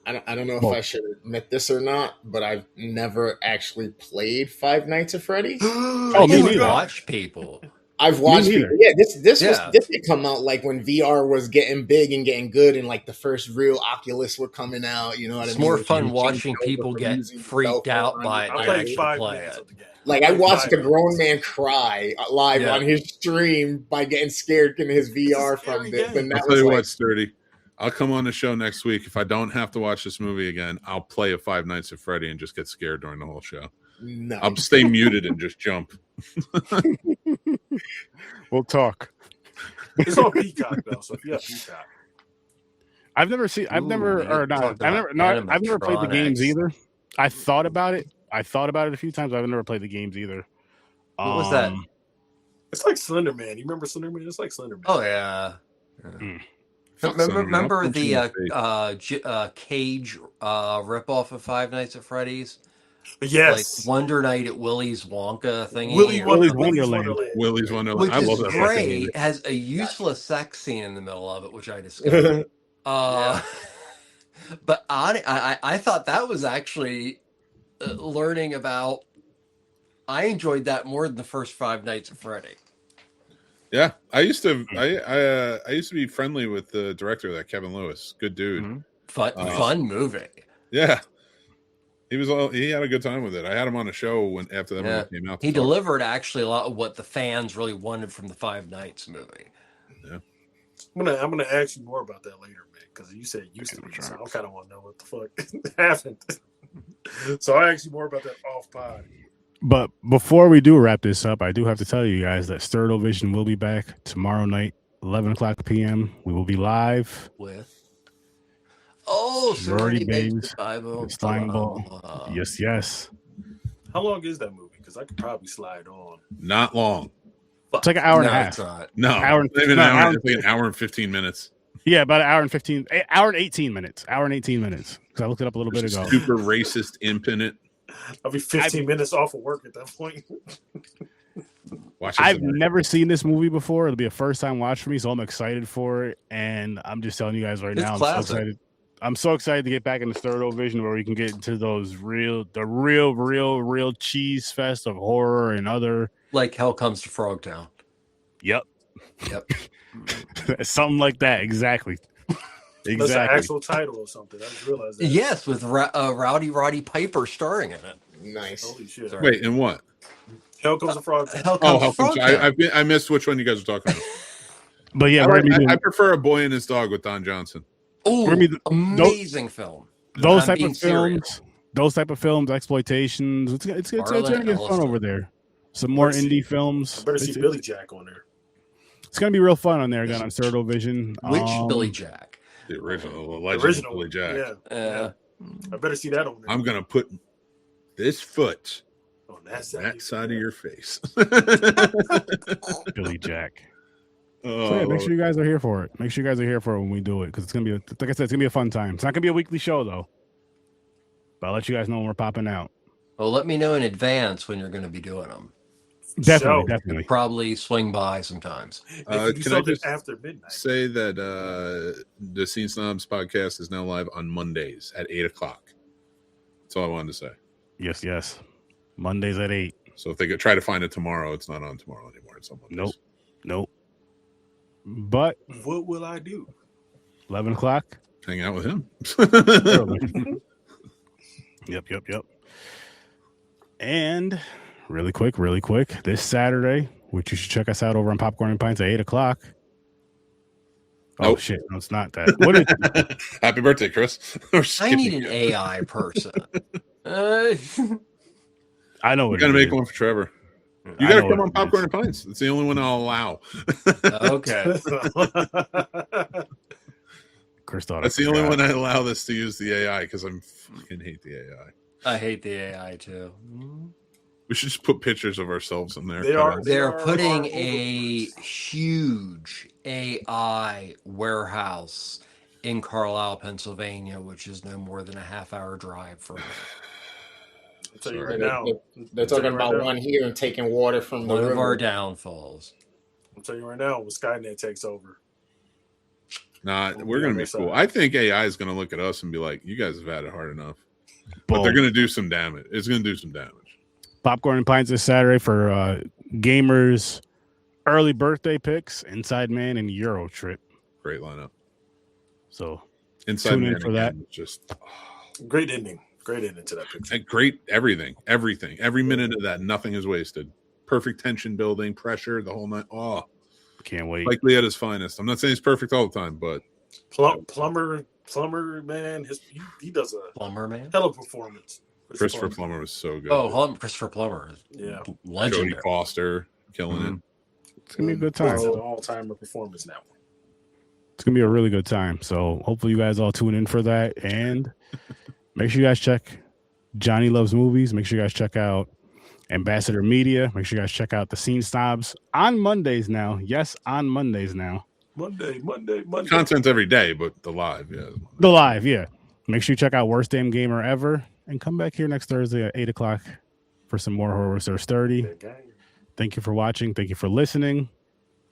Speaker 5: I don't know if I should admit this or not, but I've never actually played Five Nights at Freddy's.
Speaker 4: You watch people.
Speaker 5: I've watched
Speaker 2: neither.
Speaker 5: people. Yeah, this
Speaker 4: Yeah.
Speaker 5: had come out like when VR was getting big and getting good, and like the first real Oculus were coming out. You know what
Speaker 4: It's
Speaker 5: I mean?
Speaker 4: more
Speaker 5: Which
Speaker 4: fun
Speaker 5: changed
Speaker 4: watching
Speaker 5: over
Speaker 4: people
Speaker 5: from
Speaker 4: get
Speaker 5: using the
Speaker 4: freaked
Speaker 5: cell
Speaker 4: out
Speaker 5: phone
Speaker 4: by it
Speaker 5: on
Speaker 3: I
Speaker 4: than
Speaker 5: your
Speaker 3: played
Speaker 4: actually
Speaker 3: 5
Speaker 4: play
Speaker 3: minutes
Speaker 4: it.
Speaker 3: of the game.
Speaker 5: Like I
Speaker 3: played
Speaker 5: watched
Speaker 3: 5
Speaker 5: a grown
Speaker 3: minutes.
Speaker 5: man cry live
Speaker 4: Yeah.
Speaker 5: on his stream by getting scared in his VR from
Speaker 3: scary
Speaker 5: this,
Speaker 3: game.
Speaker 5: and
Speaker 1: I'll
Speaker 5: that
Speaker 1: tell
Speaker 5: was
Speaker 1: you
Speaker 5: like,
Speaker 1: what, Sturdy. I'll come on the show next week. If I don't have to watch this movie again, I'll play a Five Nights at Freddy and just get scared during the whole show.
Speaker 5: nice.
Speaker 1: I'll stay muted and just jump.
Speaker 2: We'll talk.
Speaker 3: It's on Peacock though, so if you have Peacock,
Speaker 2: I've never seen. I've
Speaker 4: Ooh,
Speaker 2: never,
Speaker 4: you
Speaker 2: or not.
Speaker 4: talked
Speaker 2: I've
Speaker 4: about
Speaker 2: never. No, I've never played the games
Speaker 4: animatronics.
Speaker 2: either. I thought about it. I thought about it a few times. I've never played the games either.
Speaker 4: What was that?
Speaker 3: it's like Slender Man. You remember Slender Man? It's like Slender Man.
Speaker 4: Oh yeah.
Speaker 1: Fuck Slender Man.
Speaker 4: Remember
Speaker 1: I'll punch you in
Speaker 4: the
Speaker 1: face.
Speaker 4: Cage ripoff of Five Nights at Freddy's?
Speaker 3: Yes,
Speaker 4: Like Wonder Night at Willy's Wonka thingy.
Speaker 3: Willy's
Speaker 4: or something.
Speaker 2: Wonderland.
Speaker 1: Willie's Wonderland.
Speaker 4: Which
Speaker 1: I love
Speaker 4: is
Speaker 1: that fucking
Speaker 4: great.
Speaker 1: movie.
Speaker 4: It has a useless sex scene in the middle of it, which I discovered. But I thought that was actually learning about. I enjoyed that more than the first Five Nights at Freddy.
Speaker 1: Yeah, I used to. I used to be friendly with the director of that, Kevin Lewis. Good dude.
Speaker 4: Fun movie.
Speaker 1: Yeah, he had a good time with it. I had him on a show after that movie came out.
Speaker 4: He delivered actually a lot of what the fans really wanted from the Five Nights movie.
Speaker 1: Yeah,
Speaker 3: I'm gonna ask you more about that later, man, because you said used to be, so I kind of want to know what the fuck happened. So I ask you more about that off pod.
Speaker 2: But before we do wrap this up, I do have to tell you guys that Sturdo Vision will be back tomorrow night, 11 o'clock p.m. We will be live
Speaker 4: With
Speaker 2: Sorority Babes,
Speaker 4: Bible.
Speaker 2: Slime Ball. Yes.
Speaker 3: How long is that movie? Because I could probably slide on.
Speaker 1: not long.
Speaker 2: It's like an hour and a half.
Speaker 4: It's not.
Speaker 1: No,
Speaker 2: Hour and-
Speaker 1: maybe an
Speaker 2: no,
Speaker 1: hour.
Speaker 2: hour-
Speaker 1: It's like an hour and 15 minutes.
Speaker 2: Yeah, about an hour and 15, hour and 18 minutes. Hour and 18 minutes. Because I looked it up a little bit ago.
Speaker 1: Super racist imp in it.
Speaker 3: I'll be 15 minutes off of work at that point.
Speaker 1: Watch it
Speaker 2: I've
Speaker 1: tonight.
Speaker 2: never seen this movie before. It'll be a first time watch for me, so I'm excited for it. And I'm just telling you guys right
Speaker 4: It's
Speaker 2: now, I'm
Speaker 4: classic.
Speaker 2: so excited. I'm so excited to get back in the Sturdo Vision where we can get into those real cheese fest of horror and other.
Speaker 4: Like Hell Comes to Frogtown.
Speaker 2: Yep.
Speaker 4: Yep.
Speaker 2: Something like that. Exactly.
Speaker 3: That's an actual title or something. I just realized that.
Speaker 4: Yes, with Rowdy Roddy Piper starring in it.
Speaker 5: nice.
Speaker 3: Holy shit.
Speaker 4: Sorry.
Speaker 1: Wait, and what?
Speaker 3: Hell Comes a Frog.
Speaker 4: Hell
Speaker 1: Oh,
Speaker 4: Comes to
Speaker 1: how come?
Speaker 4: Frogtown.
Speaker 1: I missed which one you guys were talking about.
Speaker 2: But yeah,
Speaker 1: I prefer A Boy and His Dog with Don Johnson.
Speaker 4: Oh,
Speaker 2: We're gonna be-
Speaker 4: amazing film.
Speaker 2: those
Speaker 4: I'm
Speaker 2: type
Speaker 4: being
Speaker 2: of
Speaker 4: serious.
Speaker 2: films, exploitations. It's
Speaker 4: Marlon
Speaker 2: gonna get fun
Speaker 4: Elliston.
Speaker 2: over there. Some more
Speaker 3: Let's see.
Speaker 2: indie films.
Speaker 3: I better see Billy Jack on there.
Speaker 2: It's gonna be real fun on there again on Sturdo Vision.
Speaker 4: Which Billy Jack?
Speaker 1: The original, the
Speaker 3: The
Speaker 1: legend
Speaker 3: original
Speaker 1: of Billy Jack.
Speaker 3: Yeah. I better see that on there.
Speaker 1: I'm gonna put this foot
Speaker 3: on that
Speaker 1: side of your face.
Speaker 2: Billy Jack.
Speaker 1: Oh,
Speaker 2: So yeah, make sure you guys are here for it. Make sure you guys are here for it when we do it because it's gonna be, like I said, it's gonna be a fun time. It's not gonna be a weekly show though, but I'll let you guys know when we're popping out.
Speaker 4: Well, let me know in advance when you're going to be doing them.
Speaker 2: Definitely,
Speaker 3: So,
Speaker 2: definitely.
Speaker 4: Probably swing by sometimes.
Speaker 3: If you do
Speaker 1: can I
Speaker 3: something
Speaker 1: just
Speaker 3: after midnight.
Speaker 1: say that the Scene Snobs podcast is now live on Mondays at 8:00. That's all I wanted to say.
Speaker 2: Yes. Mondays at 8.
Speaker 1: So if they could try to find it tomorrow, it's not on tomorrow anymore. It's on Mondays.
Speaker 2: Nope. But
Speaker 3: What will I do?
Speaker 2: 11 o'clock.
Speaker 1: Hang out with him.
Speaker 2: Yep. And really quick, this Saturday, which you should check us out over on Popcorn and Pints at 8 o'clock. Oh,
Speaker 1: Nope.
Speaker 2: shit. No, it's not that. What is
Speaker 1: Happy birthday, Chris.
Speaker 4: I need an AI person.
Speaker 2: I know
Speaker 1: We
Speaker 2: what
Speaker 1: got to
Speaker 2: it
Speaker 1: make
Speaker 2: is.
Speaker 1: one for Trevor. You
Speaker 2: I
Speaker 1: got to
Speaker 2: know
Speaker 1: come
Speaker 2: what
Speaker 1: on
Speaker 2: it
Speaker 1: Popcorn
Speaker 2: is.
Speaker 1: and Pints. It's the only one I'll allow.
Speaker 4: Okay.
Speaker 2: Chris thought
Speaker 1: That's
Speaker 2: I
Speaker 1: the only
Speaker 2: forgot.
Speaker 1: one I allow this to use the AI because I fucking hate the AI.
Speaker 4: I hate the AI too.
Speaker 1: We should just put pictures of ourselves in there.
Speaker 3: They are-
Speaker 4: They're
Speaker 3: They
Speaker 4: putting
Speaker 3: are
Speaker 4: a huge AI warehouse in Carlisle, Pennsylvania, which is no more than a half-hour drive from
Speaker 3: I'll tell you
Speaker 1: Sorry.
Speaker 3: right now.
Speaker 5: They're talking about one here and taking water from the
Speaker 4: one of our
Speaker 5: river.
Speaker 4: downfalls.
Speaker 3: I'll tell you right now when Skynet takes over.
Speaker 1: Nah,
Speaker 3: We'll
Speaker 1: we're
Speaker 3: be
Speaker 1: going
Speaker 3: on
Speaker 1: to be
Speaker 3: their
Speaker 1: cool.
Speaker 3: side.
Speaker 1: I think AI is going to look at us and be like, you guys have had it hard enough. But
Speaker 2: Boom.
Speaker 1: they're going to do some damage. It's going to do some damage.
Speaker 2: Popcorn and Pints this Saturday for gamers, early birthday picks, Inside Man and Euro Trip.
Speaker 1: Great lineup.
Speaker 2: So
Speaker 1: Inside
Speaker 2: tune in
Speaker 1: Man
Speaker 2: for that.
Speaker 1: again, just
Speaker 3: Great ending. Great ending to that picture.
Speaker 1: great everything. Every minute of that, nothing is wasted. Perfect tension building, pressure, the whole night. Oh,
Speaker 2: can't wait.
Speaker 1: Likely at his finest. I'm not saying he's perfect all the time, but
Speaker 3: Plumber, man, he does a
Speaker 4: Plumber Man.
Speaker 3: hell of a performance.
Speaker 1: Christopher Plummer was so good.
Speaker 4: Oh, Christopher Plummer.
Speaker 3: Yeah.
Speaker 4: Legendary.
Speaker 1: Jodie Foster killing it.
Speaker 2: It's gonna be a good time.
Speaker 3: It's an all-timer performance now.
Speaker 2: It's gonna be a really good time. So hopefully you guys all tune in for that, and make sure you guys check Johnny Loves Movies. Make sure you guys check out Ambassador Media. Make sure you guys check out the Scene Snobs on Mondays now. Yes, on Mondays now.
Speaker 3: Monday.
Speaker 1: Content every day, but the live, yeah.
Speaker 2: The live, yeah. Make sure you check out Worst Damn Gamer Ever, and come back here next Thursday at 8 o'clock for some more Horror Source 30. Thank you for watching. Thank you for listening.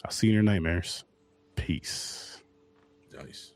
Speaker 2: I'll see you in your nightmares. Peace.
Speaker 1: Nice.